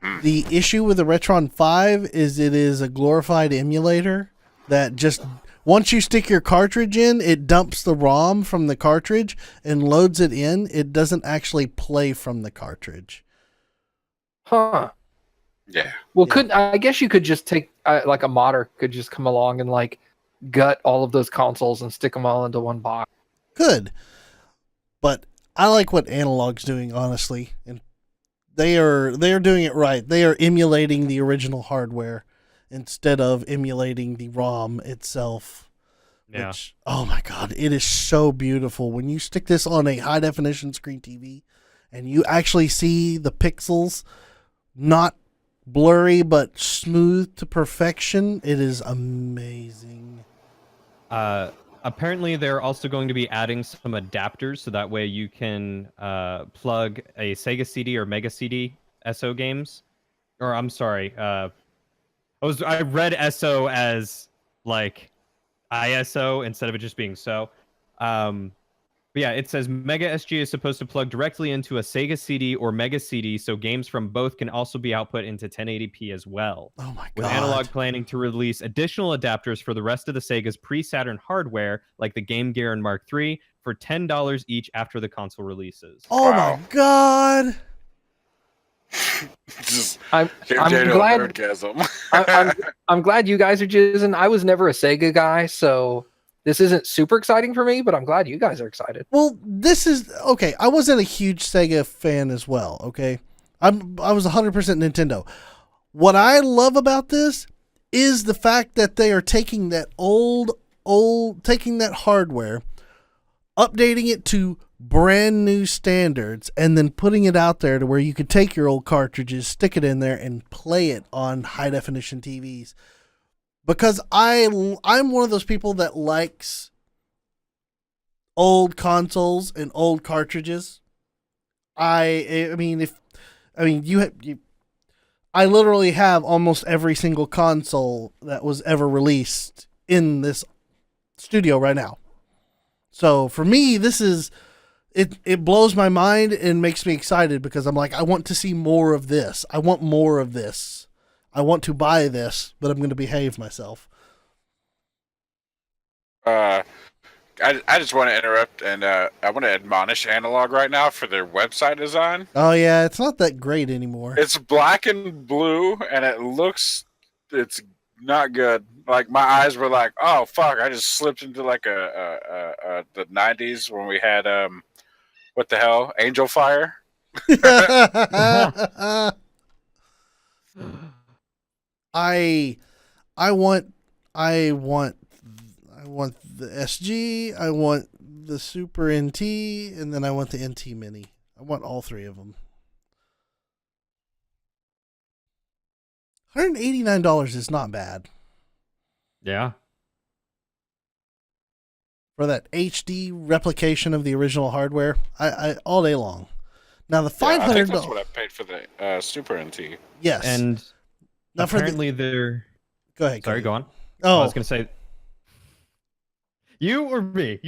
Mm. The issue with the Retron 5 is it is a glorified emulator that just once you stick your cartridge in, it dumps the ROM from the cartridge and loads it in. It doesn't actually play from the cartridge. Huh. Yeah. Well, Yeah. I guess you could just take like a modder could just come along and like gut all of those consoles and stick them all into one box. Good. But I like what Analog's doing, honestly. And they are doing it right. They are emulating the original hardware instead of emulating the ROM itself. Yeah. Which, oh my God, it is so beautiful. When you stick this on a high definition screen TV and you actually see the pixels not blurry but smooth to perfection, it is amazing. Apparently, they're also going to be adding some adapters, so that way you can plug a Sega CD or Mega CD SO games. Or I'm sorry, I read SO as like ISO instead of it just being so. But yeah, it says Mega SG is supposed to plug directly into a Sega CD or Mega CD, so games from both can also be output into 1080p as well. Oh my With god. Analog planning to release additional adapters for the rest of the Sega's pre-Saturn hardware, like the Game Gear and Mark III, for $10 each after the console releases. Oh Wow. my god. Just I'm give I'm Jado glad- a nerdgasm. I'm glad you guys are jizzing. I was never a Sega guy, so this isn't super exciting for me, but I'm glad you guys are excited. Well, this is okay. I wasn't a huge Sega fan as well. Okay, I was 100% Nintendo. What I love about this is the fact that they are taking that taking that hardware, updating it to brand new standards, and then putting it out there to where you could take your old cartridges, stick it in there, and play it on high definition TVs. Because I'm one of those people that likes old consoles and old cartridges. I literally have almost every single console that was ever released in this studio right now. So for me, this is it blows my mind and makes me excited because I'm like, I want to see more of this. I want more of this. I want to buy this, but I'm going to behave myself. I just want to interrupt and I want to admonish Analog right now for their website design. Oh yeah, it's not that great anymore. It's black and blue, and it's not good. Like my eyes were like, oh fuck! I just slipped into like the '90s when we had what the hell, Angel Fire. I want the SG, I want the Super NT, and then I want the NT Mini. I want all three of them. $189 is not bad Yeah. for that HD replication of the original hardware. I all day long. Now the I think $500. that's what I paid for the Super NT. Yes. And Now for apparently they're... go ahead. Sorry, go on. Oh, I was going to say... You or me?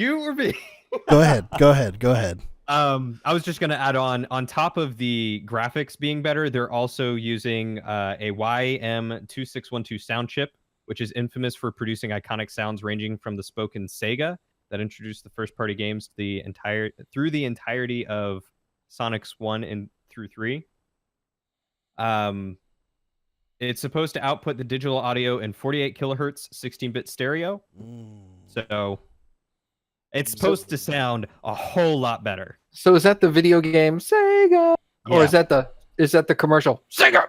go ahead. Go ahead. I was just going to add on top of the graphics being better, they're also using a YM2612 sound chip, which is infamous for producing iconic sounds ranging from the spoken Sega that introduced the first party games through the entirety of Sonic's 1 and through 3. It's supposed to output the digital audio in 48 kilohertz 16-bit stereo. So it's supposed to sound a whole lot better. So is that the video game Sega, or Yeah. is that the commercial Sega?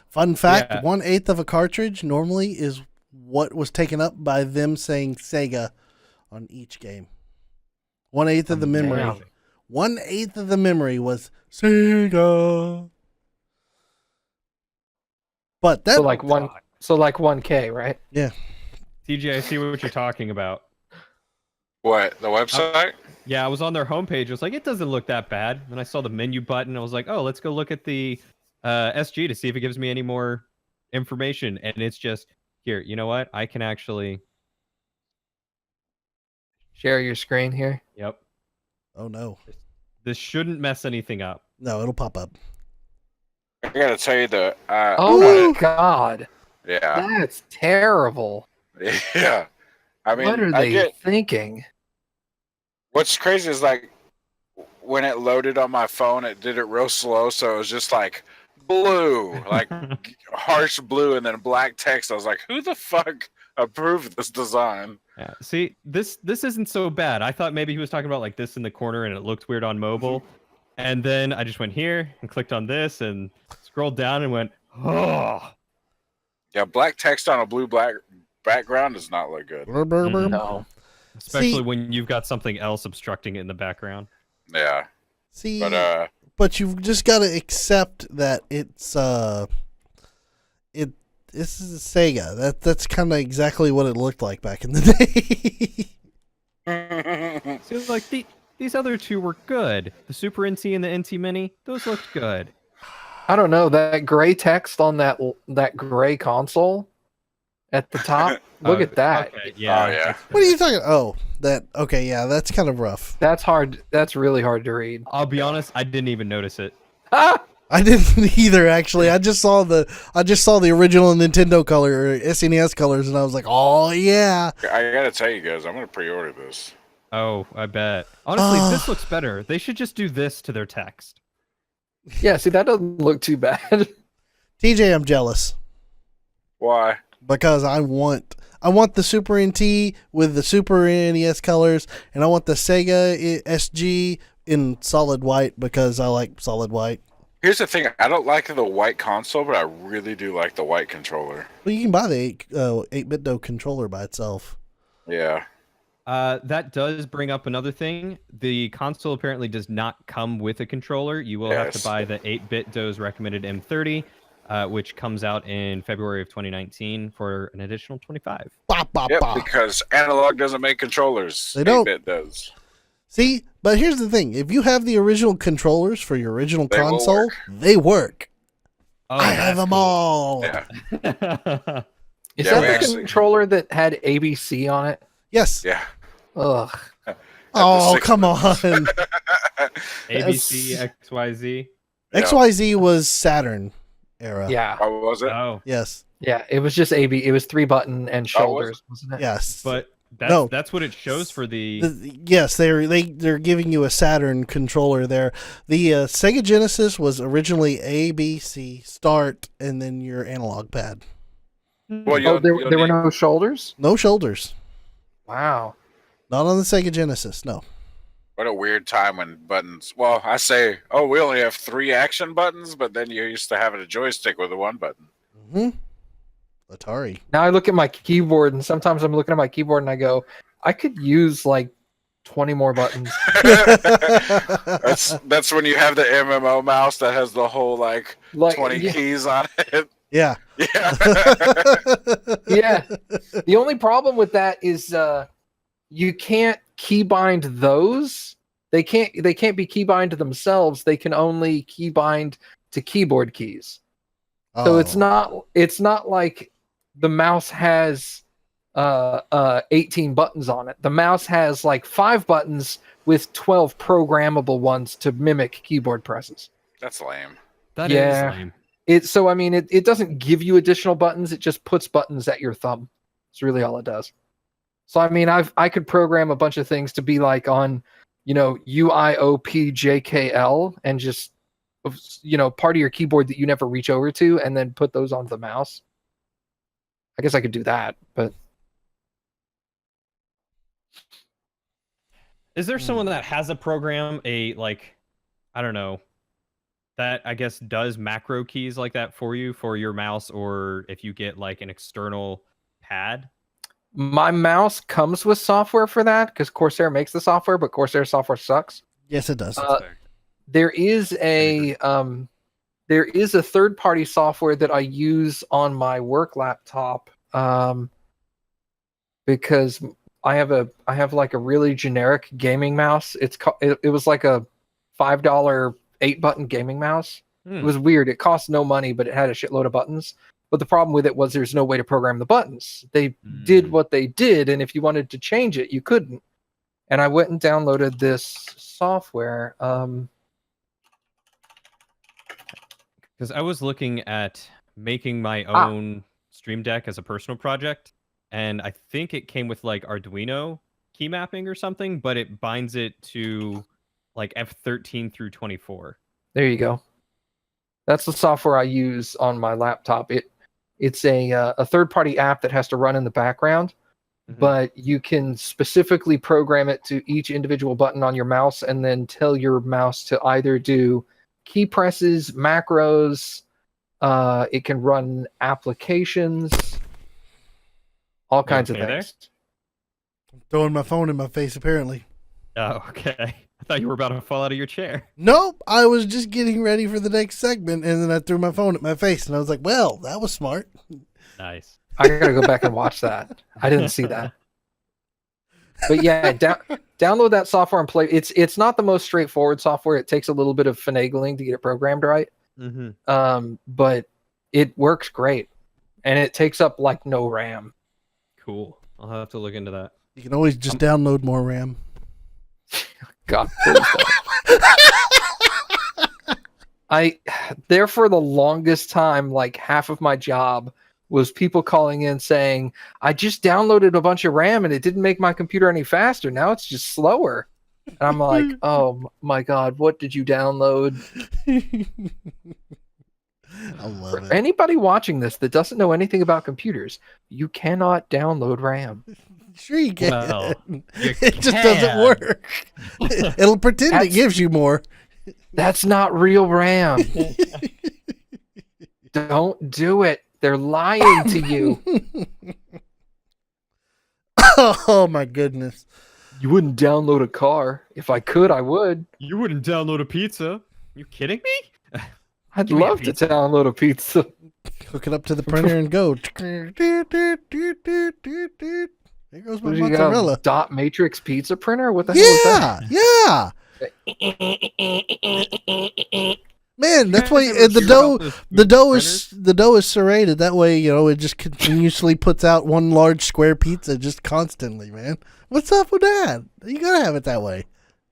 Fun fact, Yeah. 1/8 of a cartridge normally is what was taken up by them saying Sega on each game. 1/8 of the memory. Amazing. 1/8 of the memory was Sega. But that So like 1K, right? TJ, I see what you're talking about. What, the website? Yeah, I was on their homepage. I was like, it doesn't look that bad. Then I saw the menu button. I was like, oh, let's go look at the SG to see if it gives me any more information. And it's just, here, you know what? I can actually... Share your screen here. Yep. Oh no. This shouldn't mess anything up. No, it'll pop up. I gotta tell you the. Oh my god, Yeah, that's terrible. yeah. I mean, What are I they get. thinking? What's crazy is like when it loaded on my phone, it did it real slow, so it was just like blue, like harsh blue, and then black text. I was like, who the fuck approved this design? Yeah. See, this isn't so bad. I thought maybe he was talking about like this in the corner and it looked weird on mobile. And then I just went here and clicked on this and scrolled down and went, oh. Yeah, black text on a blue black background does not look good. Brr, brr, brr. No. Especially See- when you've got something else obstructing it in the background. Yeah, See, but but you've just got to accept that it's this is a Sega. That's kind of exactly what it looked like back in the day. So like these other two were good. The Super NT and the NT Mini, those looked good. I don't know, that gray text on that gray console at the top. Look at that. Okay, yeah. Oh, yeah. that's What are fair. you talking? Oh, that. Okay, yeah, that's kind of rough. That's hard. That's really hard to read. I'll be honest, I didn't even notice it. Ah! I didn't either. Actually, I just saw the original Nintendo color or SNES colors, and I was like, oh yeah. I gotta tell you guys, I'm gonna pre-order this. Oh, I bet. Honestly, Ah. this looks better. They should just do this to their text. Yeah, see, that doesn't look too bad. TJ, I'm jealous Why? because I want the Super NT with the Super NES colors, and I want the Sega SG in solid white because I like solid white. Here's the thing: I don't like the white console, but I really do like the white controller. Well, you can buy the 8-bit controller by itself. Yeah. That does bring up another thing. The console apparently does not come with a controller. You will have to Yes. buy the 8-bit DOS recommended M30, which comes out in February of 2019 for an additional $25. Bop, bop, Yep. bop. Because analog doesn't make controllers. They don't. 8-bit does. See, but here's the thing: if you have the original controllers for your original They will console, work. they work. Oh, I have them all. Yeah. Is Yeah, that we the actually- controller that had ABC on it? Yes. Yeah. Ugh. Oh, six come buttons. on. ABC, XYZ. Yeah. XYZ was Saturn era. Yeah. Oh, was it? Oh, Yes. Yeah. It was just AB. It was 3-button and shoulders, wasn't it? Yes. but that's, No. that's what it shows for the... Yes, they're giving you a Saturn controller there. The Sega Genesis was originally ABC start and then your analog pad. Well, Oh, there were no shoulders? No shoulders. Wow. Not on the Sega Genesis. No. What a weird time when buttons. Well, I say, oh, we only have 3 action buttons, but then you're used to having a joystick with a 1 button. Hmm. Atari. Now I look at my keyboard, and sometimes I'm looking at my keyboard and I go, I could use like 20 more buttons. That's when you have the MMO mouse that has the whole like Like, 20 yeah, keys on it. Yeah. Yeah. yeah. The only problem with that is you can't keybind those. They can't be keybind to themselves. They can only keybind to keyboard keys. So it's not like the mouse has 18 buttons on it. The mouse has like 5 buttons with 12 programmable ones to mimic keyboard presses. That's lame. That is Yeah. lame. It doesn't give you additional buttons, it just puts buttons at your thumb. It's really all it does. So I mean I could program a bunch of things to be like on, UIOPJKL and just part of your keyboard that you never reach over to and then put those onto the mouse. I guess I could do that, but Is there someone that has a program, I don't know, that I guess does macro keys like that for you for your mouse, or if you get like an external pad? my mouse comes with software for that because Corsair makes the software, but Corsair software sucks. Yes, it does. There is a third-party software that I use on my work laptop because I have like a really generic gaming mouse. It was like a $5 8-button gaming mouse. It was weird. It cost no money, but it had a shitload of buttons. But the problem with it was there's no way to program the buttons. They did what they did, and if you wanted to change it, you couldn't. And I went and downloaded this software. Because I was looking at making my own Stream Deck as a personal project, and I think it came with like Arduino key mapping or something, but it binds it to like F13 through 24. There you go. That's the software I use on my laptop. It's a third-party app that has to run in the background, but you can specifically program it to each individual button on your mouse and then tell your mouse to either do key presses, macros, it can run applications, all kinds of okay there? things. Throwing my phone in my face, apparently. Oh, okay. I thought you were about to fall out of your chair. Nope, I was just getting ready for the next segment, and then I threw my phone at my face, and I was like, well, that was smart. Nice. I gotta go back and watch that. I didn't see that. But yeah, download that software and play. It's not the most straightforward software. It takes a little bit of finagling to get it programmed right. But it works great, and it takes up like no RAM. Cool. I'll have to look into that. You can always just download more RAM. God, please don't. There for the longest time, like half of my job was people calling in saying, I just downloaded a bunch of RAM and it didn't make my computer any faster. Now it's just slower. And I'm like, oh my God, what did you download? I love For it. anybody watching this that doesn't know anything about computers, you cannot download RAM. Sure you can. Well, It just doesn't work. It'll pretend it gives you more. That's not real RAM. Don't do it. They're lying to you. Oh my goodness. You wouldn't download a car. If I could, I would. You wouldn't download a pizza. You kidding me? I'd Give me a love to pizza. download a pizza. Hook it up to the printer and go. There goes my What do you got? mozzarella. Dot matrix pizza printer? What the hell is that? Yeah. Man, that's why the dough is serrated. That way, it just continuously puts out one large square pizza just constantly, man. What's up with that? You gotta have it that way.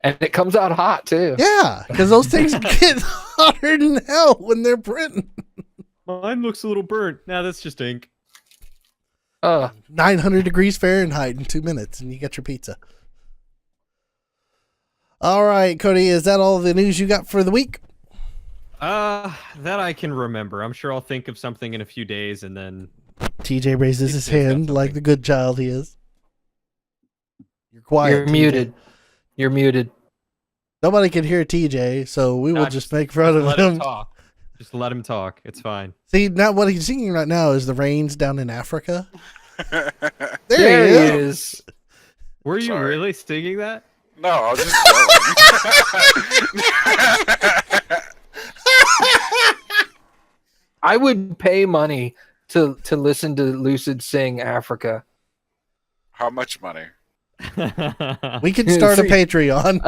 And it comes out hot too. Yeah, because those things get hotter than hell when they're printing. Mine looks a little burnt. Nah, that's just ink. 900 degrees Fahrenheit in 2 minutes, and you get your pizza. All right, Cody, is that all the news you got for the week? That I can remember. I'm sure I'll think of something in a few days, and then TJ raises his TJ's got hand like something. the good child he is. You're quiet. You're TJ. muted. You're muted. Nobody can hear TJ, so we will Nah, just make fun of let him him. talk. Just let him talk. It's fine. See, now what he's singing right now is the rains down in Africa. There he he is. is. Were you Sorry. really singing that? No, I was just going. I would pay money to listen to Lucid sing Africa. How much money? We can start a See- Patreon.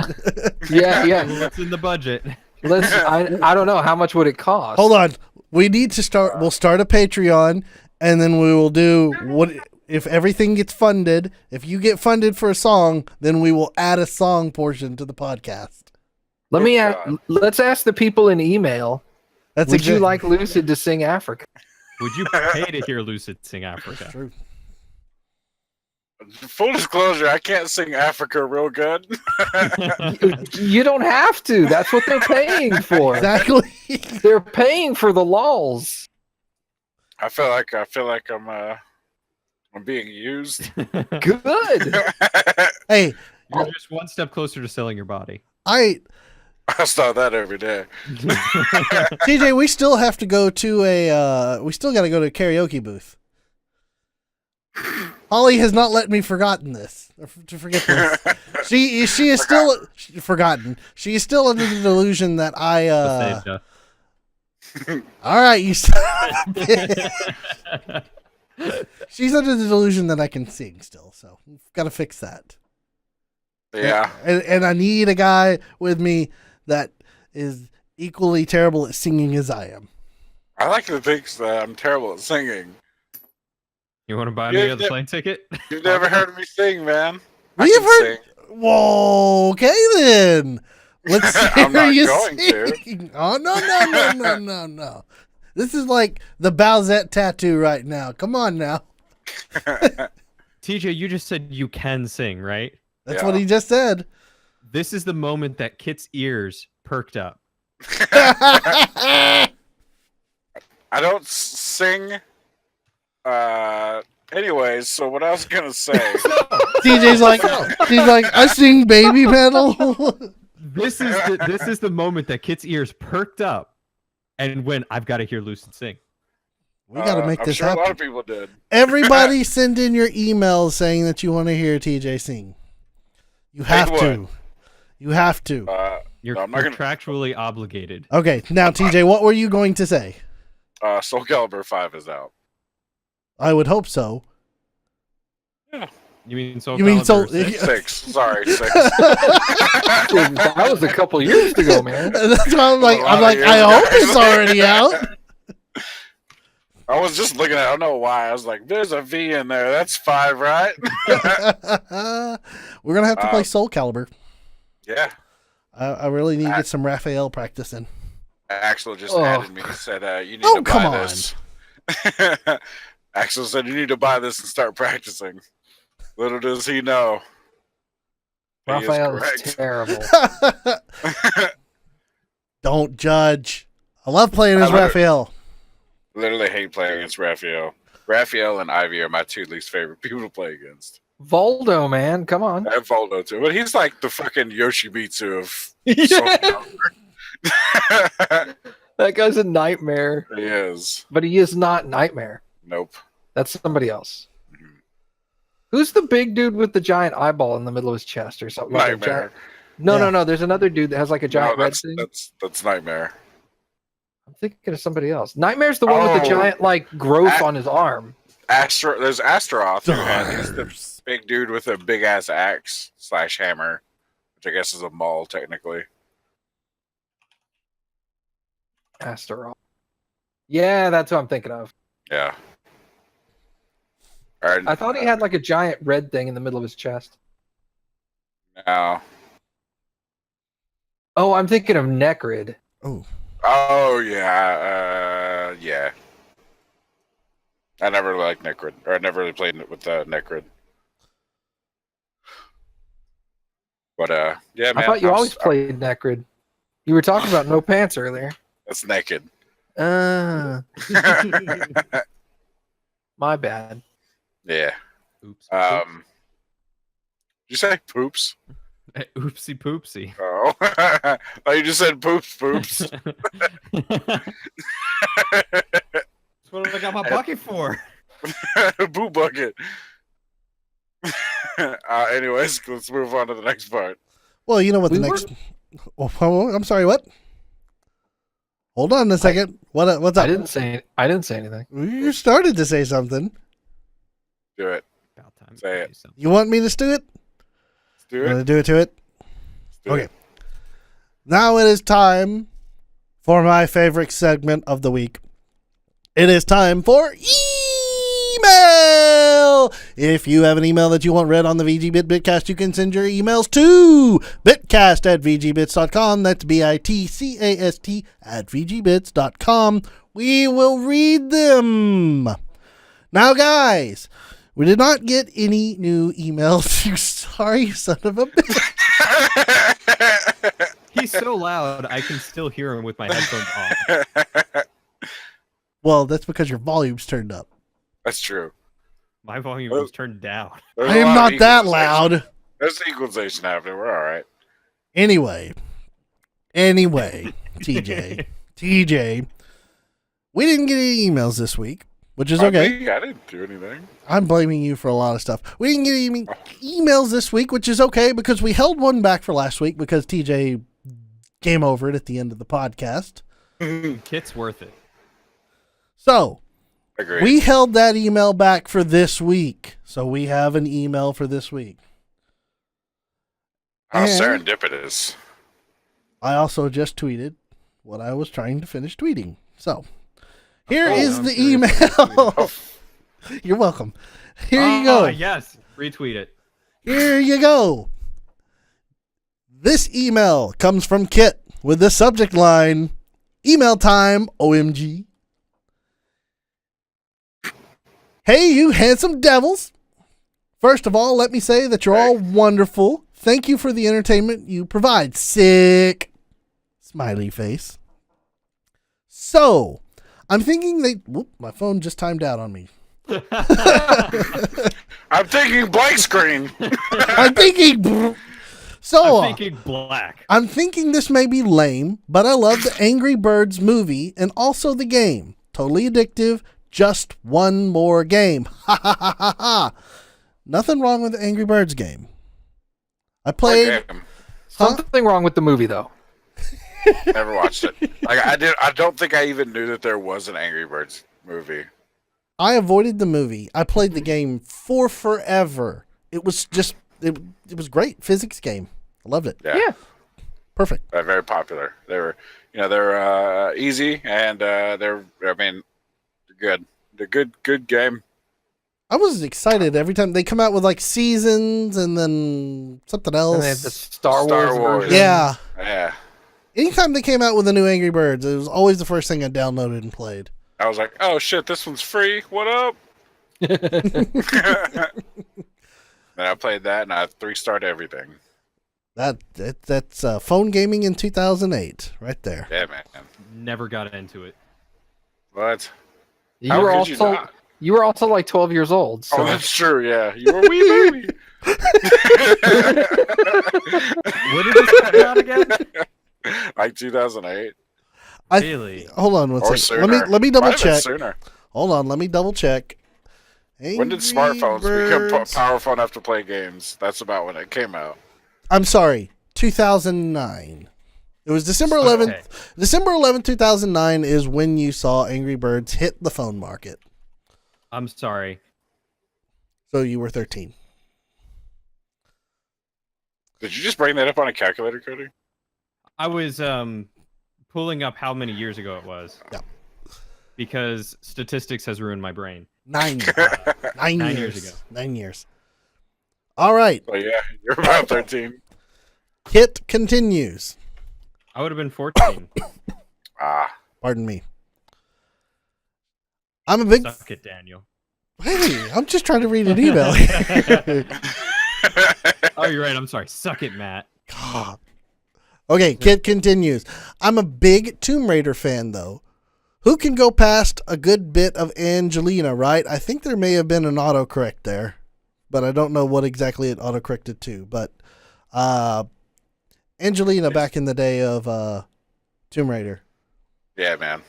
Yeah. What's in the budget? I don't know. How much would it cost? Hold on. We need to start. We'll start a Patreon, and then we will do what if everything gets funded. If you get funded for a song, then we will add a song portion to the podcast. Let's ask the people in email. That's Would you exact- like Lucid to sing Africa? Would you pay to hear Lucid sing Africa? True. Full disclosure, I can't sing Africa real good. You don't have to. That's what they're paying for. Exactly. They're paying for the lulls. I feel like I'm being used. Good. Hey, You're just one step closer to selling your body. I saw that every day. TJ, we still have to go to we still got to go to a karaoke booth. Holly has not let me forgotten this to forget this. She is still forgotten. She is still under the delusion that I Bethesda. all right, you she's under the delusion that I can sing still, so we've got to fix that. Yeah. And I need a guy with me that is equally terrible at singing as I am. I like to think that I'm terrible at singing. You want to buy me Yeah, a yeah. plane ticket? You've never heard me sing, man. I We've can heard. sing. Whoa, okay then. Let's I'm hear not you going to. sing. Oh no. This is like the Bowsette tattoo right now. Come on now. TJ, you just said you can sing, right? That's Yeah. what he just said. This is the moment that Kit's ears perked up. I don't sing. Anyways, so what I was gonna say. TJ's like, I sing baby metal. This is the moment that Kit's ears perked up, and when I've got to hear Lucid sing. We got to make I'm this sure a lot happen. of people did. Everybody send in your emails saying that you want to hear TJ sing. You have They to. would. You have to. You're No, I'm not gonna- contractually obligated. Okay, now TJ, what were you going to say? Soul Calibur 5 is out. I would hope so. Yeah. You mean Soul You mean Calibur Soul- 6? 6. Sorry, 6. That was a couple years ago, man. That's why I'm like, A lot of years I ago, hope it's actually. already out. I was just looking at it. I don't know why. I was like, there's a V in there. That's 5, right? We're gonna have to play Soul Calibur. Yeah. I really need to get some Raphael practice in. Axel just Oh. added me and said, you need Oh, to come buy on. this. Axel said, you need to buy this and start practicing. Little does he know. He is Raphael is correct. terrible. Don't judge. I love playing as I love it. Raphael. Literally hate playing against Raphael. Raphael and Ivy are my 2 least favorite people to play against. Voldo, man, come on. I have Voldo too, but he's like the fucking Yoshimitsu of Soul Calibur. That guy's a nightmare, He is. but he is not Nightmare. Nope. That's somebody else. Who's the big dude with the giant eyeball in the middle of his chest or something? Like a Nightmare. giant... No, Yeah. no. There's another dude that has like a giant No, red that's, thing. that's Nightmare. I'm thinking of somebody else. Nightmare's the one with the Oh. giant like growth on his arm. There's Astaroth, who has the big dude with a big ass axe / hammer, which I guess is a maul technically. Astaroth. Yeah, that's what I'm thinking of. Yeah. All right. I thought he had like a giant red thing in the middle of his chest. No. Oh, I'm thinking of Necrid. Oh, Oh yeah. Yeah. I never really liked Necrid, or I never really played with Necrid. But yeah, man. I thought you always played Necrid. You were talking about no pants earlier. That's naked. My bad. Yeah. Oops. Did you say poops? Oopsie poopsie. Oh, oh, you just said poops. That's what I got my bucket for. Poop bucket. Anyways, let's move on to the next part. well, you know what the We next. Oh, I'm sorry. What? Hold on a second. What's up? I didn't say anything. You started to say something. Do it. About time. Say to it. do something. You want me to do it? Let's do You it. want to do it to it? Let's do Okay. it. Now it is time for my favorite segment of the week. It is time for email. If you have an email that you want read on the VGBit Bitcast, you can send your emails to bitcast@vgbits.com. That's BITCAST @vgbits.com. We will read them. Now, guys, we did not get any new emails. You sorry son of a bitch. He's so loud, I can still hear him with my headphones on. Well, that's because your volume's turned up. That's true. My volume was turned down. There's I a am lot not of that equalization. loud. There's equalization happening. We're all right. Anyway, TJ, we didn't get any emails this week, which is okay. Me? I didn't do anything. I'm blaming you for a lot of stuff. We didn't get any emails this week, which is okay because we held one back for last week because TJ came over it at the end of the podcast. Kit's worth it. So Agreed. we held that email back for this week. So we have an email for this week. How And serendipitous. I also just tweeted what I was trying to finish tweeting. So here is I'm the curious what you email. You're welcome. Here you Oh, go. yes. Retweet it. Here you go. This email comes from Kit with the subject line, email time, OMG. Hey, you handsome devils. First of all, let me say that you're all wonderful. Thank you for the entertainment you provide. Sick. Smiley face. So, I'm thinking whoop, my phone just timed out on me. I'm thinking blank screen. I'm thinking. So, I'm thinking black. I'm thinking this may be lame, but I love the Angry Birds movie and also the game. Totally addictive. Just one more game. Ha ha ha ha ha. Nothing wrong with the Angry Birds game. I played. Okay. Something wrong with the movie though. Never watched it. Like I don't think I even knew that there was an Angry Birds movie. I avoided the movie. I played the game for forever. it was just it was great physics game. I loved it. Yeah. Yeah. Perfect. They're very popular. They were, they're easy and they're good. They're good game. I was excited every time they come out with like seasons and then something else. And they have the Star Star Wars Wars. version. Yeah. Yeah. Anytime they came out with a new Angry Birds, it was always the first thing I downloaded and played. I was like, oh shit, this one's free. What up? Then I played that and I 3-starred everything. That's phone gaming in 2008, right there. Yeah, man. Never got into it. What? You How were could you also not? you were also like 12 years old. So. Oh, that's true. Yeah, you were a wee baby. What did this come out again? Like 2008 Really? Hold on one or second. sooner. Let me double Might have been check. Sooner. Hold on, let me double check. When did Angry smartphones become Birds- powerful enough to play games? That's about when it came out. I'm sorry, 2009. It was December 11th. Okay. December 11th, 2009 is when you saw Angry Birds hit the phone market. I'm sorry. So you were 13. Did you just bring that up on a calculator, Cody? I was pulling up how many years ago it was. Yeah. Because statistics has ruined my brain. 9 9 years. years ago. 9 years. All right. Oh yeah, you're about 13. Kit continues. I would have been 14. Pardon me. I'm a big. Suck it, Daniel. Hey, I'm just trying to read an email here. Oh, you're right. I'm sorry. Suck it, Matt. God. Okay, Kit continues. I'm a big Tomb Raider fan, though. Who can go past a good bit of Angelina, right? I think there may have been an autocorrect there, but I don't know what exactly it autocorrected to. But Angelina back in the day of Tomb Raider. Yeah, man.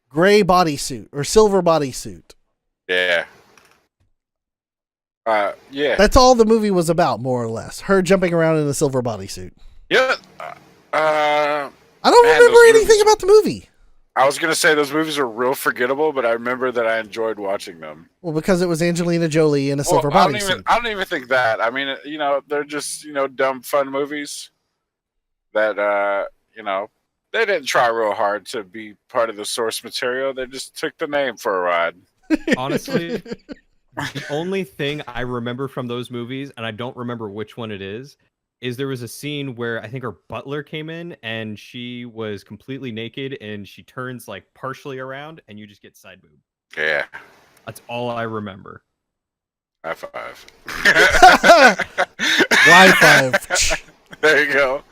Gray bodysuit or silver bodysuit. Yeah. Yeah. That's all the movie was about, more or less. Her jumping around in a silver bodysuit. Yeah. I don't Man, remember those anything movies- about the movie. I was gonna say those movies are real forgettable, but I remember that I enjoyed watching them. Well, because it was Angelina Jolie in a silver Well, bodysuit. I don't even think that. I mean, they're just dumb fun movies that they didn't try real hard to be part of the source material. They just took the name for a ride. Honestly, the only thing I remember from those movies, and I don't remember which one it is there was a scene where I think her butler came in and she was completely naked and she turns like partially around and you just get side boob. Yeah. That's all I remember. High five. Y5. There you go.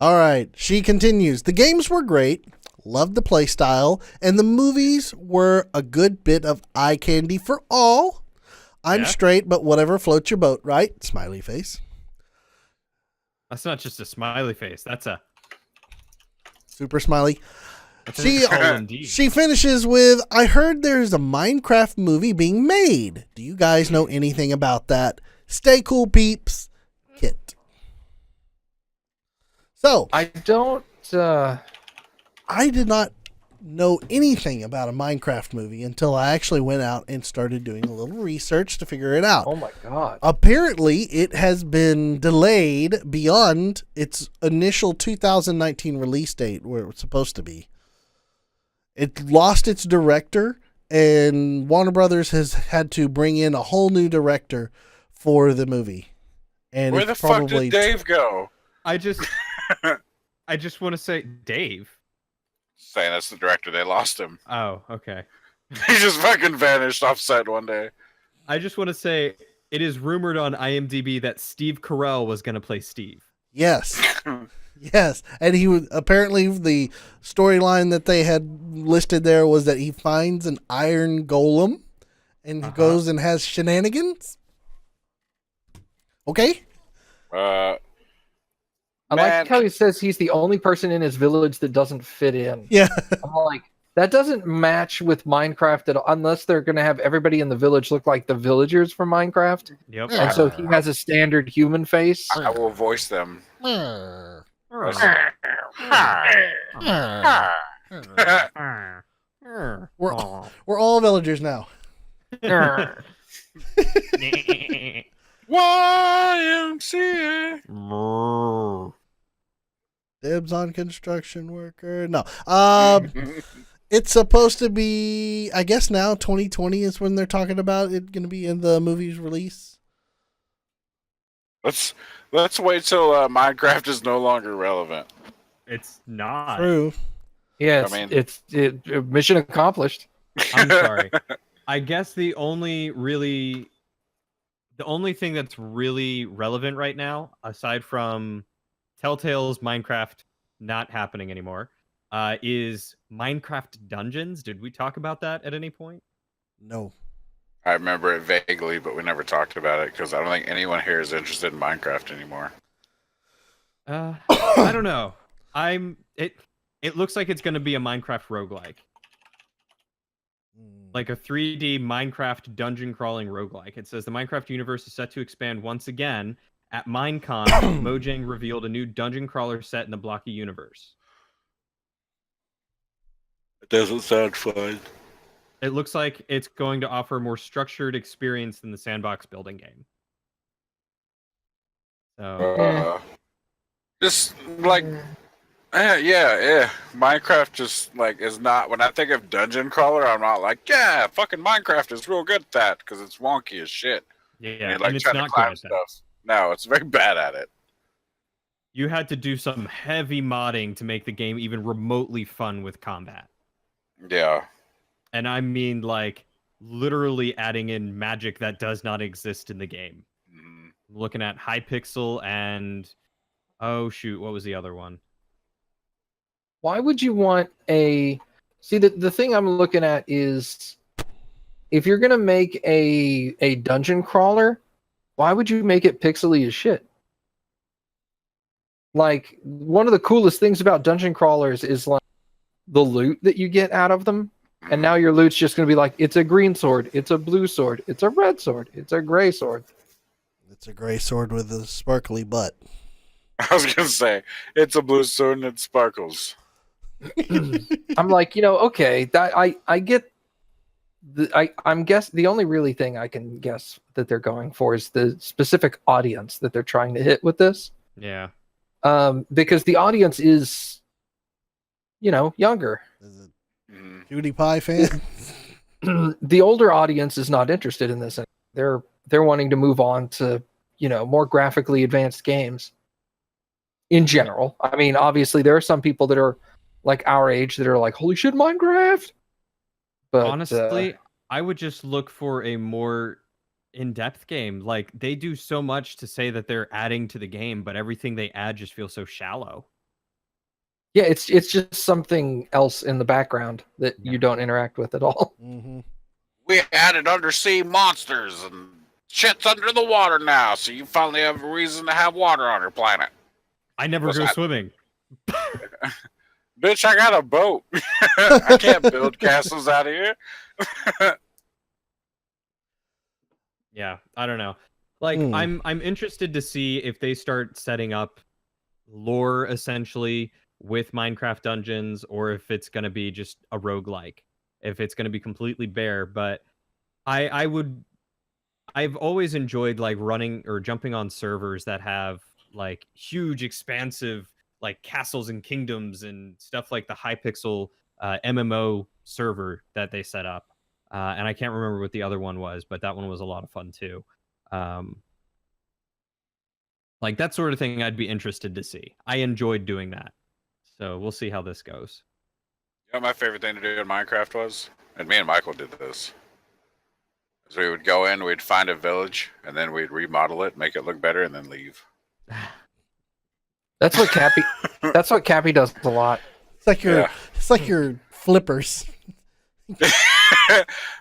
All right. She continues. The games were great. Loved the play style. And the movies were a good bit of eye candy for all. I'm Yeah. straight, but whatever floats your boat, right? Smiley face. That's not just a smiley face. That's a Super smiley. that's She- an oh, indeed. She finishes with, I heard there's a Minecraft movie being made. Do you guys know anything about that? Stay cool, peeps. Kit. So, I don't. I did not know anything about a Minecraft movie until I actually went out and started doing a little research to figure it out. Oh my god. Apparently, it has been delayed beyond its initial 2019 release date where it was supposed to be. It lost its director, and Warner Brothers has had to bring in a whole new director for the movie. And Where it's the fuck probably did Dave go? I just want to say Dave. Saying that's the director. They lost him. Oh, okay. He just fucking vanished off set one day. I just want to say it is rumored on IMDb that Steve Carell was going to play Steve. Yes. Yes. And he was apparently the storyline that they had listed there was that he finds an iron golem and he goes and has shenanigans. Okay. I Man. like how he says he's the only person in his village that doesn't fit in. Yeah. I'm like, that doesn't match with Minecraft at all, unless they're going to have everybody in the village look like the villagers from Minecraft. Yep. Yeah. And so he has a standard human face. I will voice them. We're all villagers now. YMCA. Dibs on construction worker. No. It's supposed to be, I guess now 2020 is when they're talking about it going to be in the movie's release. Let's wait till Minecraft is no longer relevant. It's not. True. Yeah, I mean- it's mission accomplished. I'm sorry. I guess the only thing that's really relevant right now, aside from Telltale's Minecraft not happening anymore, is Minecraft Dungeons. Did we talk about that at any point? No. I remember it vaguely, but we never talked about it because I don't think anyone here is interested in Minecraft anymore. I don't know. It looks like it's going to be a Minecraft roguelike. Like a 3D Minecraft dungeon crawling roguelike. It says the Minecraft universe is set to expand once again. At Minecon, Mojang revealed a new dungeon crawler set in the blocky universe. It doesn't sound fun. It looks like it's going to offer a more structured experience than the sandbox building game. So, Just like, yeah. Minecraft just like is not. When I think of dungeon crawler, I'm not like, yeah, fucking Minecraft is real good at that because it's wonky as shit. yeah, Like and it's trying to not climb good at that. stuff. No, it's very bad at it. You had to do some heavy modding to make the game even remotely fun with combat. Yeah. And I mean, like, literally adding in magic that does not exist in the game. Mhm. Looking at Hypixel and... Oh, shoot, what was the other one? Why would you want a... See, the thing I'm looking at is... If you're going to make a dungeon crawler, why would you make it pixely as shit? Like, one of the coolest things about dungeon crawlers is, like, the loot that you get out of them. And now your loot's just going to be like, it's a green sword, it's a blue sword, it's a red sword, it's a gray sword. It's a gray sword with a sparkly butt. I was gonna say it's a blue sword and it sparkles. I'm like, okay, that I get. I'm guess the only really thing I can guess that they're going for is the specific audience that they're trying to hit with this. Yeah. Because the audience is, younger. Is it Mhm. PewDiePie fan? The older audience is not interested in this. They're wanting to move on to, more graphically advanced games. In general, I mean, obviously there are some people that are like our age that are like, "Holy shit, Minecraft!" But Honestly, I would just look for a more in-depth game. Like, they do so much to say that they're adding to the game, but everything they add just feels so shallow. yeah, it's just something else in the background that Yeah. you don't interact with at all. Mm-hmm. We added undersea monsters and shit's under the water now, so you finally have a reason to have water on your planet. I never What's go that? swimming. Bitch, I got a boat. I can't build castles out of here. Yeah, I don't know. Like, I'm interested to see if they start setting up lore essentially with Minecraft Dungeons, or if it's going to be just a roguelike, if it's going to be completely bare. But I've always enjoyed like running or jumping on servers that have like huge expansive like castles and kingdoms and stuff, like the Hypixel MMO server that they set up. And I can't remember what the other one was, but that one was a lot of fun too. Like that sort of thing I'd be interested to see. I enjoyed doing that. So we'll see how this goes. You know what my favorite thing to do in Minecraft was? And me and Michael did this. Is we would go in, we'd find a village, and then we'd remodel it, make it look better, and then leave. That's what Cappy. That's what Cappy does a lot. It's like your flippers.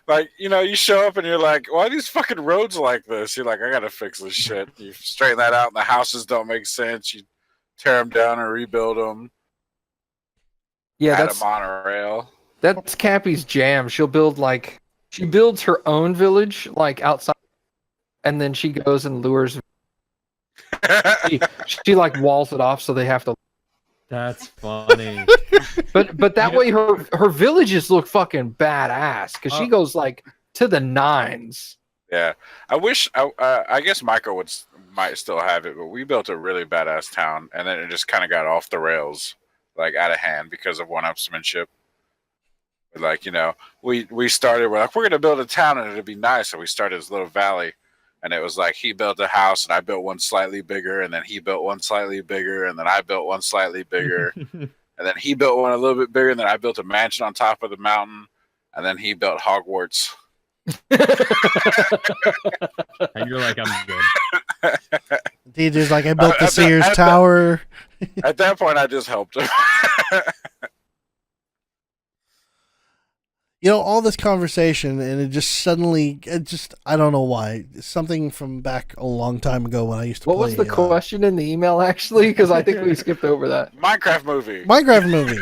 Like, you show up and you're like, why are these fucking roads like this? You're like, I gotta fix this shit. You straighten that out and the houses don't make sense. You tear them down and rebuild them. Yeah, Add a monorail. that's Cappy's jam. She builds her own village like outside, and then she goes and lures. She like walls it off so they have to. That's funny. But that way her villages look fucking badass because she goes like to the nines. Yeah, I guess Michael might still have it, but we built a really badass town, and then it just kind of got off the rails, like out of hand because of one-upsmanship. Like we started. We're like, we're gonna build a town, and it'll be nice. And we started this little valley, and it was like he built a house, and I built one slightly bigger, and then he built one slightly bigger, and then I built one slightly bigger, and then he built one a little bit bigger, and then I built a mansion on top of the mountain, and then he built Hogwarts. And you're like, I'm good. DJ's like, I built the Sears Tower. At that point, I just helped him. All this conversation, and it just suddenly, I don't know why. Something from back a long time ago when I used to play. What was the question in the email, actually? Because I think we skipped over that. Minecraft movie.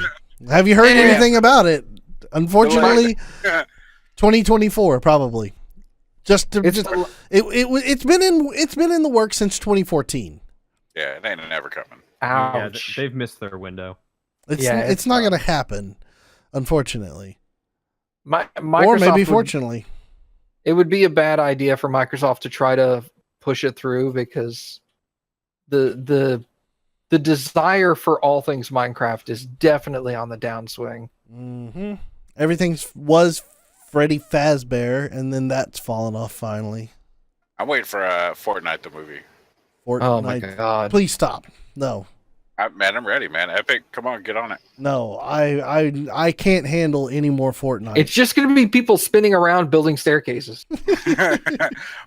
Have you heard anything about it? Unfortunately, 2024 probably. It's been in the works since 2014. Yeah, it ain't never coming. Ouch. Yeah, they've missed their window. It's not going to happen, unfortunately. Microsoft Or maybe fortunately. It would be a bad idea for Microsoft to try to push it through because the desire for all things Minecraft is definitely on the downswing. Mm-hmm. Everything was Freddy Fazbear, and then that's fallen off finally. I'm waiting for Fortnite the movie. Fortnite. Oh my god! Please stop. No. Man, I'm ready, man. Epic, come on, get on it. No, I can't handle any more Fortnite. It's just going to be people spinning around building staircases.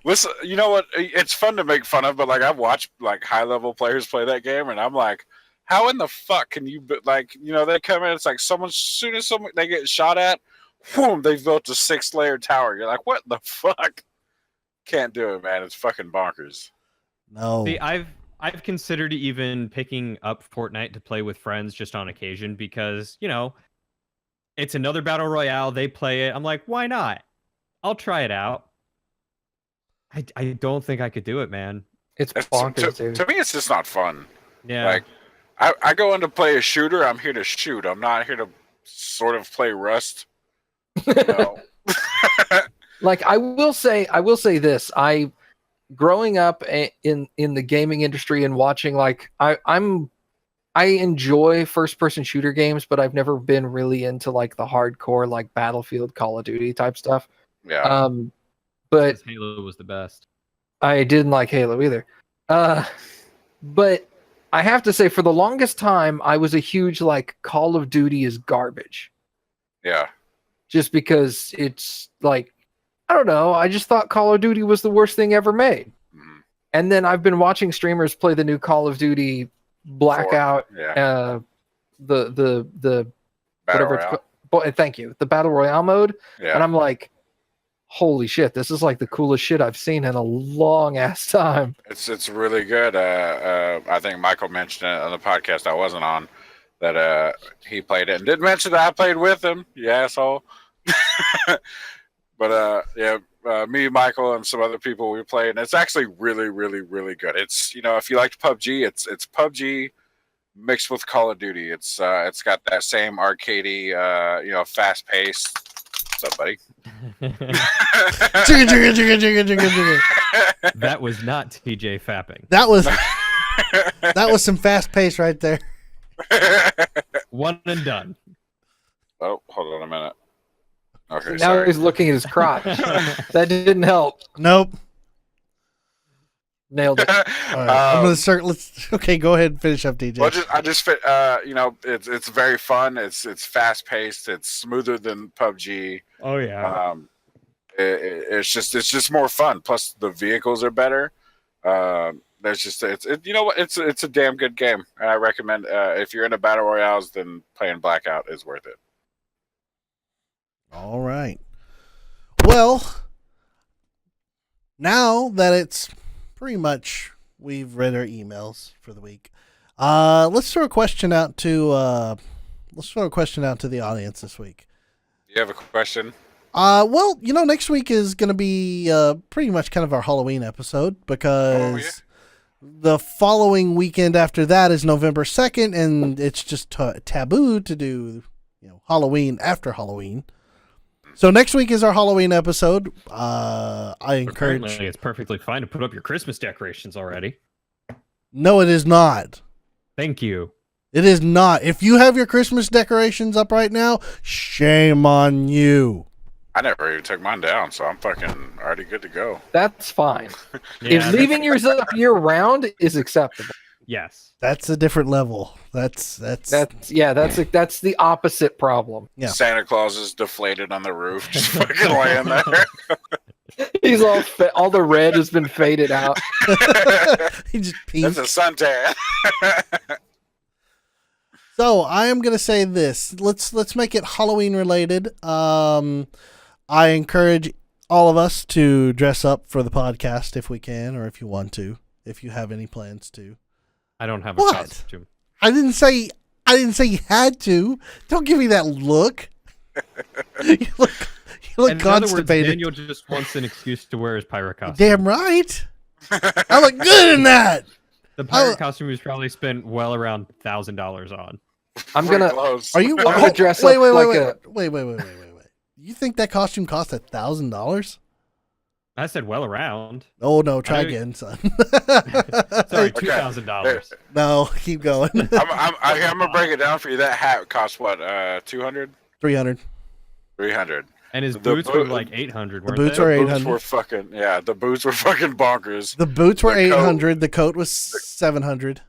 Listen, you know what? It's fun to make fun of, but like I've watched like high level players play that game, and I'm like, how in the fuck can you they come in? It's like as soon as they get shot at, boom, they've built a 6-layer tower. You're like, what the fuck? Can't do it, man. It's fucking bonkers. No. See, I've considered even picking up Fortnite to play with friends just on occasion because, it's another battle royale. They play it. I'm like, why not? I'll try it out. I don't think I could do it, man. It's bonkers, dude. To me, it's just not fun. Yeah. Like, I go in to play a shooter. I'm here to shoot. I'm not here to sort of play Rust. Like, I will say this. Growing up in the gaming industry and watching, like, I enjoy first-person shooter games, but I've never been really into like the hardcore, like Battlefield, Call of Duty type stuff. Yeah. But Halo was the best. I didn't like Halo either. But I have to say, for the longest time, I was a huge like Call of Duty is garbage. Yeah. Just because it's like, I don't know. I just thought Call of Duty was the worst thing ever made. Mm-hmm. And then I've been watching streamers play the new Call of Duty Blackout, Yeah. the Battle whatever Royale. it's called. Thank you. The Battle Royale mode. Yeah. And I'm like, holy shit, this is like the coolest shit I've seen in a long ass time. It's really good. I think Michael mentioned it on the podcast I wasn't on that he played it and didn't mention that I played with him. You asshole. But me, Michael, and some other people we played, and it's actually really, really, really good. It's if you liked PUBG, it's PUBG mixed with Call of Duty. It's got that same arcadey, fast pace. What's up, buddy? That was not TJ fapping. That was some fast pace right there. One and done. Oh, hold on a minute. Okay, Now sorry. he's looking at his crotch. That didn't help. Nope. Nailed it. All right, I'm gonna start. Okay, go ahead and finish up, DJ. Well, I just fit. It's very fun. It's fast paced. It's smoother than PUBG. Oh yeah. It's just more fun. Plus the vehicles are better. It's a damn good game, and I recommend if you're into battle royales, then playing Blackout is worth it. All right. Well, now that it's pretty much we've read our emails for the week, let's throw a question out to the audience this week. You have a question? Well, next week is going to be pretty much kind of our Halloween episode because the following weekend after that is November 2nd, and it's just taboo to do Halloween after Halloween. So next week is our Halloween episode. I encourage. Apparently, it's perfectly fine to put up your Christmas decorations already. No, it is not. Thank you. It is not. If you have your Christmas decorations up right now, shame on you. I never even took mine down, so I'm fucking already good to go. That's fine. Yeah, If leaving yours up year round is acceptable. yes. That's a different level. That's the opposite problem. Yeah. Santa Claus is deflated on the roof, just fucking laying there. He's all the red has been faded out. He just That's a suntan. So I am gonna say this. Let's make it Halloween related. I encourage all of us to dress up for the podcast if we can, or if you want to, if you have any plans to. I don't have a What? costume. I didn't say you had to. Don't give me that look. you look In other words, constipated. Daniel just wants an excuse to wear his pirate costume. Damn right. I look good in that. The pirate costume was probably spent well around $1,000 on. I'm Pretty gonna. close. Are you I'm gonna dress wait, up wait, wait, like wait, a. wait. You think that costume cost $1,000? I said well around. Oh no, try I mean- again, son. Sorry, Okay. $2,000. No, keep going. I'm gonna break it down for you. That hat cost what? 200, 300. 300. And his The boots were boot- like 800, weren't boots they? are The boots 800. were fucking The boots were fucking bonkers. The boots were The coat- 800. The coat was 700.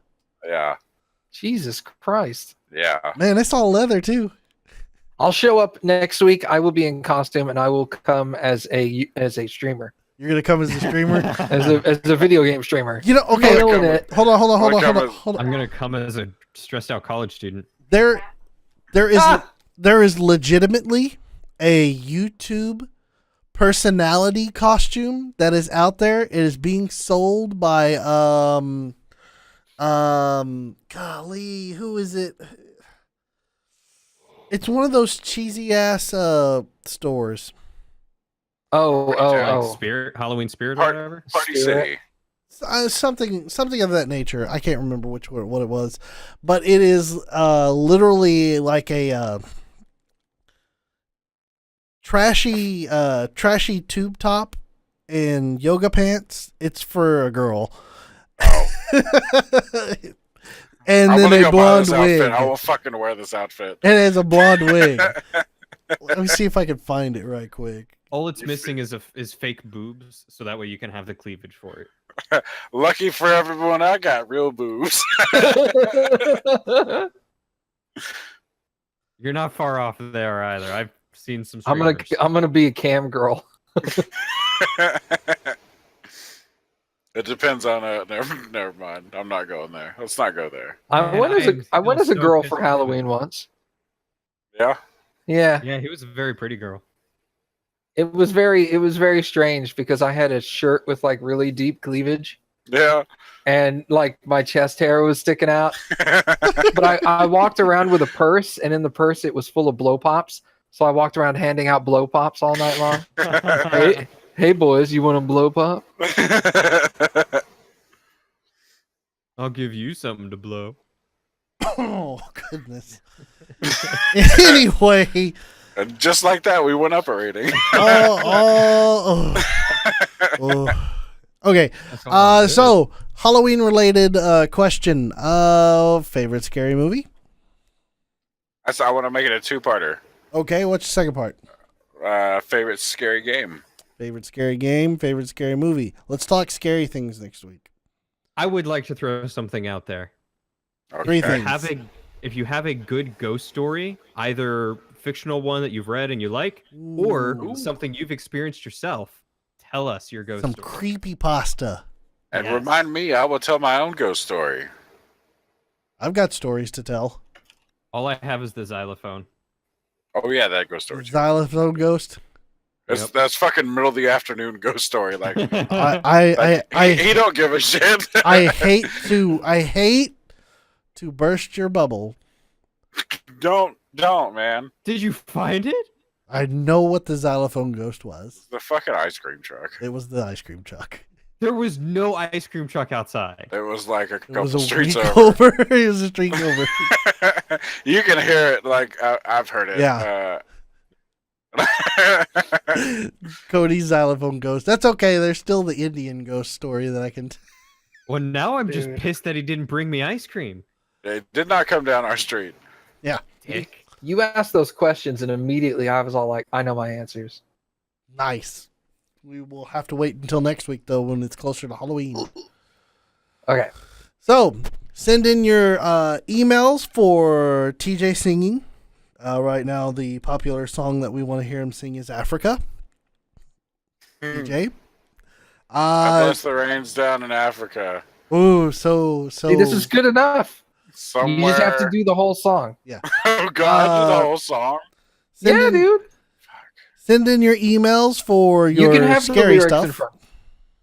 Yeah, Jesus Christ! yeah. Man, it's all leather too. I'll show up next week. I will be in costume, and I will come as a streamer, You're gonna come as a streamer. as a video game streamer. You know, okay. Killing it. Hold on. I'm going to come as a stressed out college student. There is Ah! there is legitimately a YouTube personality costume that is out there. It is being sold by golly, who is it? It's one of those cheesy ass stores. Oh. Spirit, Halloween Spirit or Part- whatever. Party Spirit. City. Something of that nature. I can't remember what it was, but it is literally like a trashy tube top and yoga pants. It's for a girl. And I'm then gonna a go buy blonde this wig. outfit. I will fucking wear this outfit. And it has a blonde wig. Let me see if I can find it right quick. All it's missing is fake boobs, so that way you can have the cleavage for it. Lucky for everyone, I got real boobs. You're not far off there either. I've seen some. I'm gonna be a cam girl. It depends on never mind. I'm not going there. Let's not go there. I went as a girl for Halloween once. Yeah. Yeah, Yeah, he was a very pretty girl. it was very strange because I had a shirt with like really deep cleavage Yeah. and like my chest hair was sticking out. But I walked around with a purse, and in the purse it was full of blow pops. So I walked around handing out blow pops all night long. Hey boys, you want a blow pop? I'll give you something to blow. Oh goodness. Anyway, And just like that, we went up a rating. Okay. That's all it is. So Halloween related question. Favorite scary movie? I want to make it a two-parter. Okay, what's your second part? Favorite scary game. Favorite scary game, favorite scary movie. Let's talk scary things next week. I would like to throw something out there. Three Okay. things. If you have a good ghost story, either fictional one that you've read and you like, or Ooh. something you've experienced yourself, tell us your ghost Some story. creepy pasta. And Yes. remind me, I will tell my own ghost story. I've got stories to tell. All I have is the xylophone. Oh yeah, that ghost story. Xylophone ghost. That's fucking middle of the afternoon ghost story. Like, I he don't give a shit. I hate to burst your bubble. don't, man. Did you find it? I know what the xylophone ghost was. The fucking ice cream truck. It was the ice cream truck. There was no ice cream truck outside. It was like a It was couple a streets week over. over. It was a street over. You can hear it. Like I've heard it. Yeah. Cody's xylophone ghost. That's okay. There's still the Indian ghost story that I can. Well, now I'm just Dude. pissed that he didn't bring me ice cream. It did not come down our street. Dick. You asked those questions, and immediately I was all like, I know my answers. Nice. We will have to wait until next week, though, when it's closer to Halloween. Okay. So, send in your emails for TJ singing. Right now, the popular song that we want to hear him sing is Africa. TJ. God bless the rains down in Africa. Ooh, so. See, this is good enough. Somewhere. You just have to do the whole song. Oh God, the whole song. Dude. Send in your emails for You your can have the scary lyrics in stuff.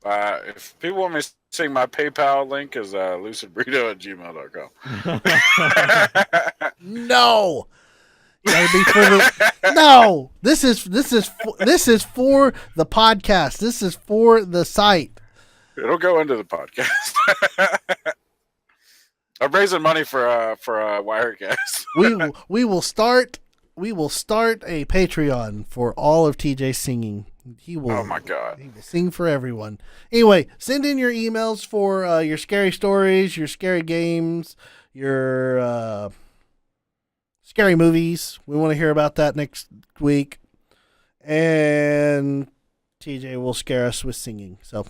front. If people want me to sing, my PayPal link is lucidburrito@gmail.com. No. Gotta be for the no. This is for the podcast. This is for the site. It'll go into the podcast. I'm raising money for Wirecast. We will start a Patreon for all of TJ singing. He will. Oh my God. He will sing for everyone. Anyway, send in your emails for your scary stories, your scary games, your scary movies. We want to hear about that next week. And TJ will scare us with singing. So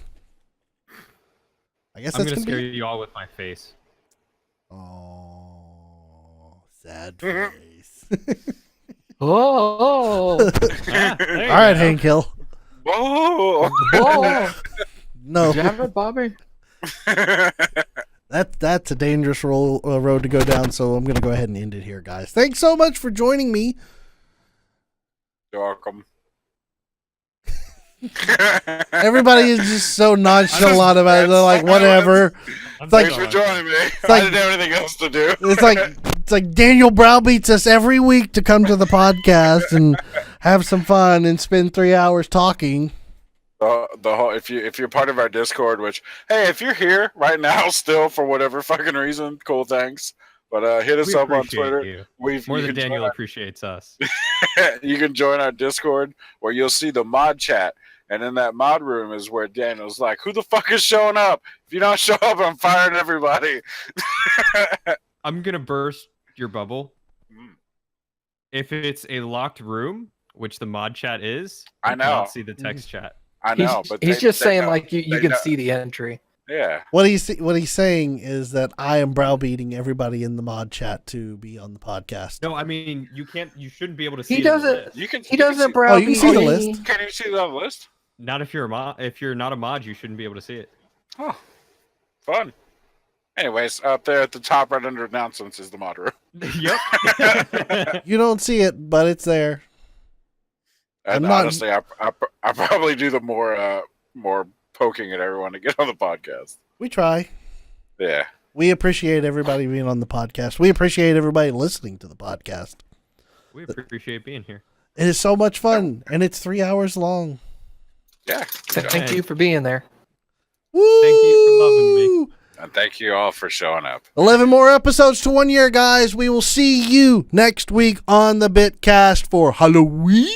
I guess I'm that's gonna scare be... you all with my face. Oh, sad face. Oh. All right, Hank Hill. Whoa! Whoa. No, Damn it, Bobby. that's a dangerous road to go down. So I'm gonna go ahead and end it here, guys. Thanks so much for joining me. You're welcome. Everybody is just so nonchalant about it. They're like, whatever. I'm like- Thanks for joining me. like- I didn't have anything else to do. It's like Daniel browbeats us every week to come to the podcast and have some fun and spend 3 hours talking. The whole if you're part of our Discord, which hey, if you're here right now still for whatever fucking reason, cool, thanks. But hit us We up on appreciate Twitter. you. More More than Daniel appreciates us. You can join our Discord where you'll see the mod chat. And in that mod room is where Daniel's like, who the fuck is showing up? If you don't show up, I'm firing everybody. I'm gonna burst your bubble. If it's a locked room, which the mod chat is, I you know. cannot see the text chat. I know, He's, but he's just saying, know. like, you They can know. see the entry. Yeah. What he's saying is that I am browbeating everybody in the mod chat to be on the podcast. No, I mean you can't. You shouldn't be able to see. He it on the doesn't. list. You can. He doesn't Oh, browbeat. you can see the me. list. Can you see it on the list? Not if you're a mod. If you're not a mod, you shouldn't be able to see it. Oh, fun. Anyways, up there at the top right under announcements is the mod room. Yep. You don't see it, but it's there. And I'm not- honestly, I probably do the more poking at everyone to get on the podcast. We try. Yeah. We appreciate everybody being on the podcast. We appreciate everybody listening to the podcast. We appreciate being here. It is so much fun, and it's 3 hours long. Yeah. Thank you for being there. Woo! Thank you for loving me. And thank you all for showing up. 11 more episodes to 1 year, guys. We will see you next week on the Bitcast for Halloween,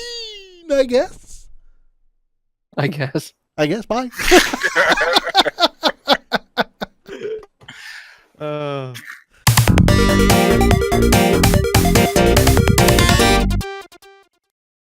I guess. I guess. Bye.